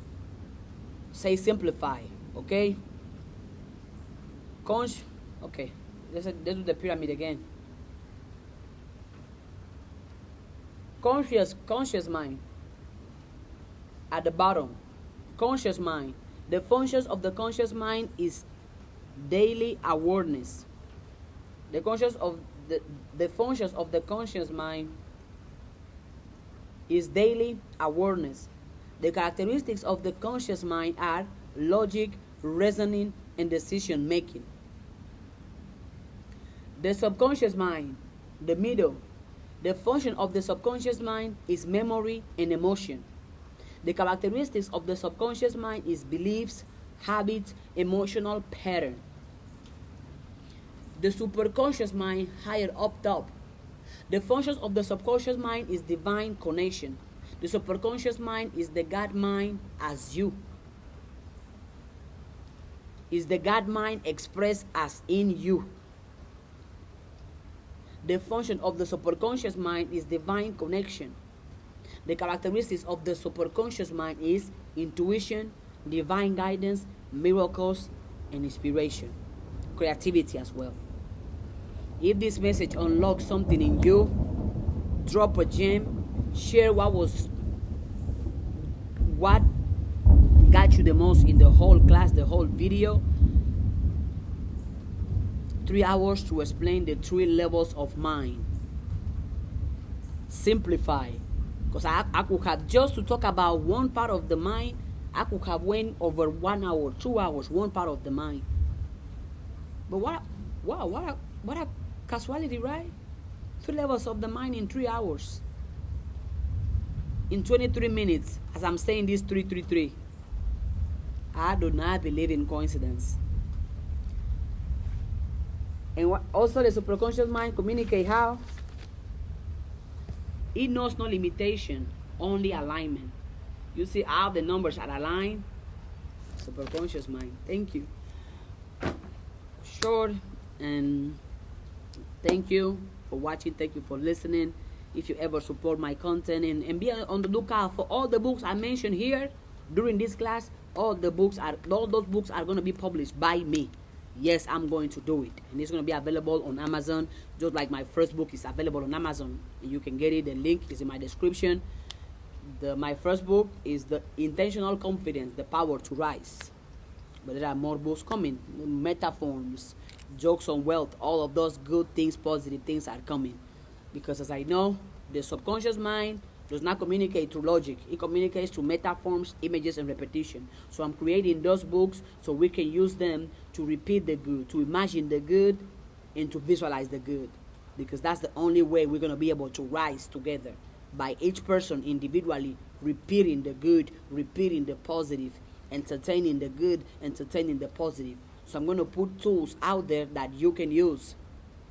say simplify, okay? Okay, let's do the pyramid again. Conscious mind at the bottom. Conscious mind. The functions of the conscious mind is daily awareness. The functions of the conscious mind is daily awareness. The characteristics of the conscious mind are logic, reasoning, and decision making. The subconscious mind, the middle. The function of the subconscious mind is memory and emotion. The characteristics of the subconscious mind is beliefs, habits, emotional pattern. The superconscious mind, higher up top. The functions of the subconscious mind is divine connection. The superconscious mind is the God mind as you. Is the God mind expressed as in you. The function of the superconscious mind is divine connection. The characteristics of the superconscious mind is intuition, divine guidance, miracles, and inspiration. Creativity as well. If this message unlocks something in you, drop a gem, share what got you the most in the whole class, the whole video. 3 hours to explain the 3 levels of mind. Simplify. Because I could have, just to talk about one part of the mind, I could have went over 1 hour, 2 hours, one part of the mind. But what a casualty, right? 3 levels of the mind in 3 hours. In 23 minutes, as I'm saying this 333. I do not believe in coincidence. And also the superconscious mind communicate how? It knows no limitation, only alignment. You see how the numbers are aligned? Superconscious mind. Thank you. Short, and thank you for watching. Thank you for listening. If you ever support my content, and be on the lookout for all the books I mentioned here during this class. All those books are going to be published by me. Yes, I'm going to do it, and it's going to be available on Amazon, just like my first book is available on Amazon. You can get it. The link is in my description. My first book is The Intentional Confidence, The Power to Rise. But there are more books coming. Metaforms, jokes on wealth, all of those good things, positive things are coming. Because as I know, the subconscious mind does not communicate through logic. It communicates through metaforms, images, and repetition. So I'm creating those books so we can use them to repeat the good, to imagine the good, and to visualize the good. Because that's the only way we're going to be able to rise together. By each person individually repeating the good, repeating the positive, entertaining the good, entertaining the positive. So I'm going to put tools out there that you can use,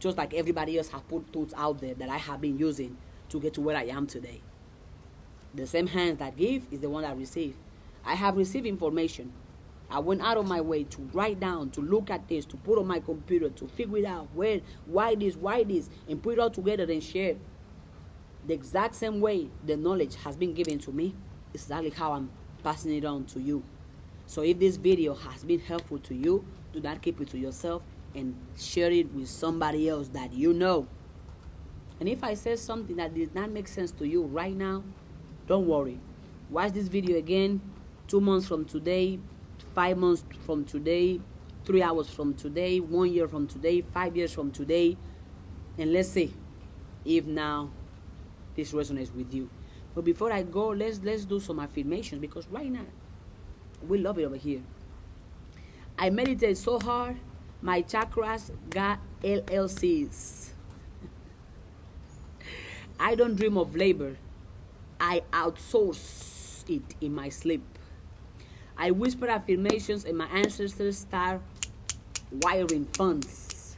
just like everybody else has put tools out there that I have been using to get to where I am today. The same hands that give is the one that receive. I have received information. I went out of my way to write down, to look at this, to put on my computer, to figure it out, why this, and put it all together and share. The exact same way the knowledge has been given to me is exactly how I'm passing it on to you. So if this video has been helpful to you, do not keep it to yourself and share it with somebody else that you know. And if I say something that did not make sense to you right now, don't worry. Watch this video again 2 months from today, 5 months from today, 3 hours from today, 1 year from today, 5 years from today, and let's see if now this resonates with you. But before I go, let's do some affirmations, because right now we love it over here. I meditate so hard, my chakras got LLCs. I don't dream of labor. I outsource it in my sleep. I whisper affirmations and my ancestors start wiring funds.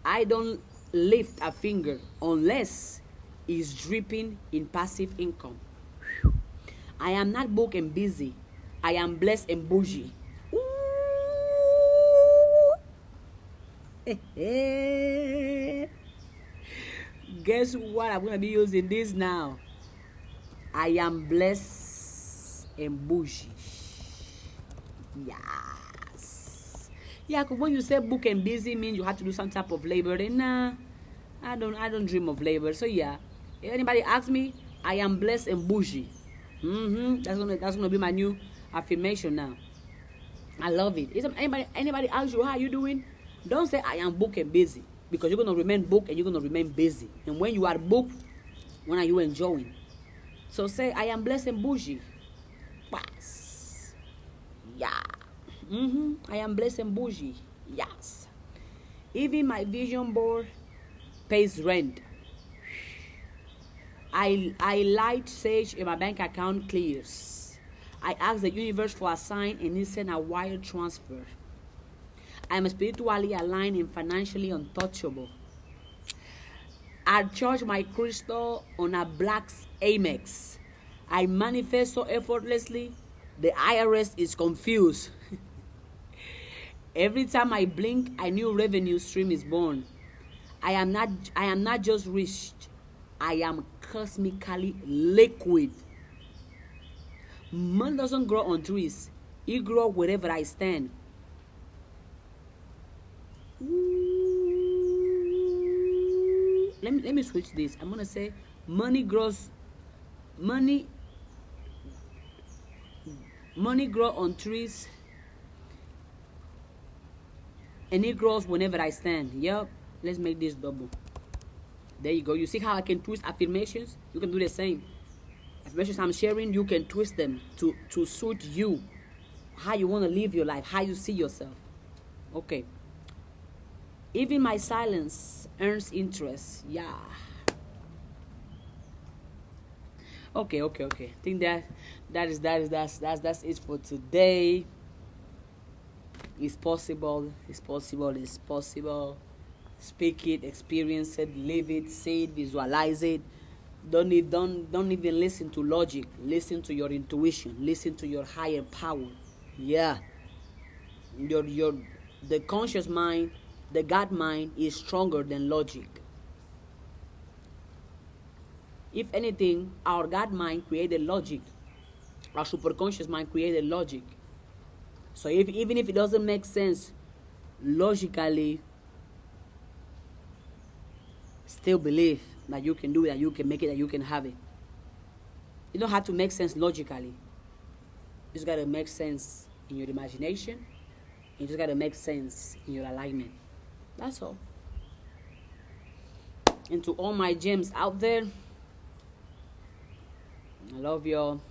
I don't lift a finger unless it's dripping in passive income. I am not booked and busy. I am blessed and bougie. Guess what? I'm going to be using this now. I am blessed and bougie. Yes. Yeah, because when you say book and busy, means you have to do some type of labor. And nah, I don't dream of labor. So yeah, if anybody asks me, I am blessed and bougie. That's gonna be my new affirmation now. I love it. If anybody asks you how you doing, don't say I am booked and busy, because you're gonna remain booked and you're gonna remain busy. And when you are booked, when are you enjoying? So say I am blessed and bougie. Yes. Yeah. I am blessed and bougie. Yes. Even my vision board pays rent. I light sage and my bank account clears. I ask the universe for a sign and it send a wire transfer. I am spiritually aligned and financially untouchable. I charge my crystal on a black Amex. I manifest so effortlessly, the IRS is confused. Every time I blink, a new revenue stream is born. I am not just rich. I am cosmically liquid. Money doesn't grow on trees. It grows wherever I stand. Let me switch this. I'm gonna say money grows on trees, and it grows whenever I stand. Yep. Let's make this double. There you go. You see how I can twist affirmations? You can do the same. Affirmations I'm sharing, you can twist them to suit you, how you want to live your life, how you see yourself. Okay. Even my silence earns interest. Yeah. Okay. I think that's it for today. It's possible. Speak it, experience it, live it, say it, visualize it. Don't even listen to logic. Listen to your intuition. Listen to your higher power. Yeah. The conscious mind, the God mind is stronger than logic. If anything, our God mind created logic. Our superconscious mind created logic. So even if it doesn't make sense logically, still believe that you can do it, that you can make it, that you can have it. You don't have to make sense logically. You just got to make sense in your imagination. You just got to make sense in your alignment. That's all. And to all my gems out there, I love y'all.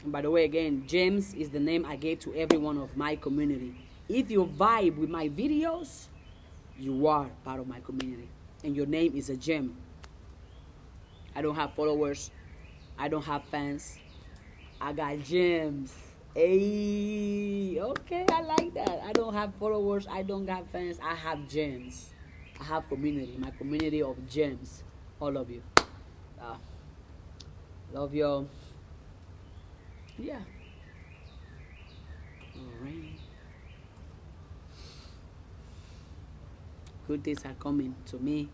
And by the way, again, gems is the name I gave to every one of my community. If you vibe with my videos, you are part of my community. And your name is a gem. I don't have followers. I don't have fans. I got gems. Hey, okay, I like that. I don't have followers. I don't got fans. I have gems. I have community. My community of gems. All of you. Love y'all. Yeah. All right. Good things are coming to me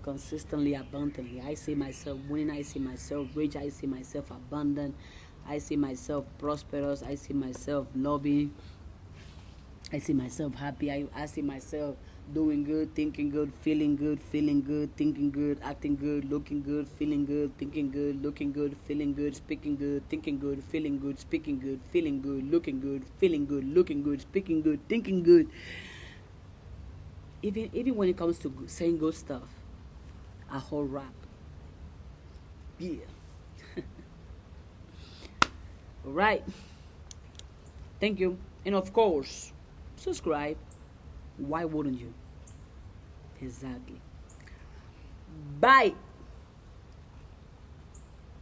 consistently, abundantly. I see myself winning. I see myself rich. I see myself abundant. I see myself prosperous. I see myself loving. I see myself happy. I see myself doing good, thinking good, feeling good, thinking good, acting good, looking good, feeling good, thinking good, looking good, feeling good, speaking good, thinking good, feeling good, speaking good, feeling good, looking good, feeling good, looking good, speaking good, thinking good. Even when it comes to saying good stuff, a whole rap. Yeah. All right. Thank you. And of course, subscribe. Why wouldn't you? Exactly. Bye.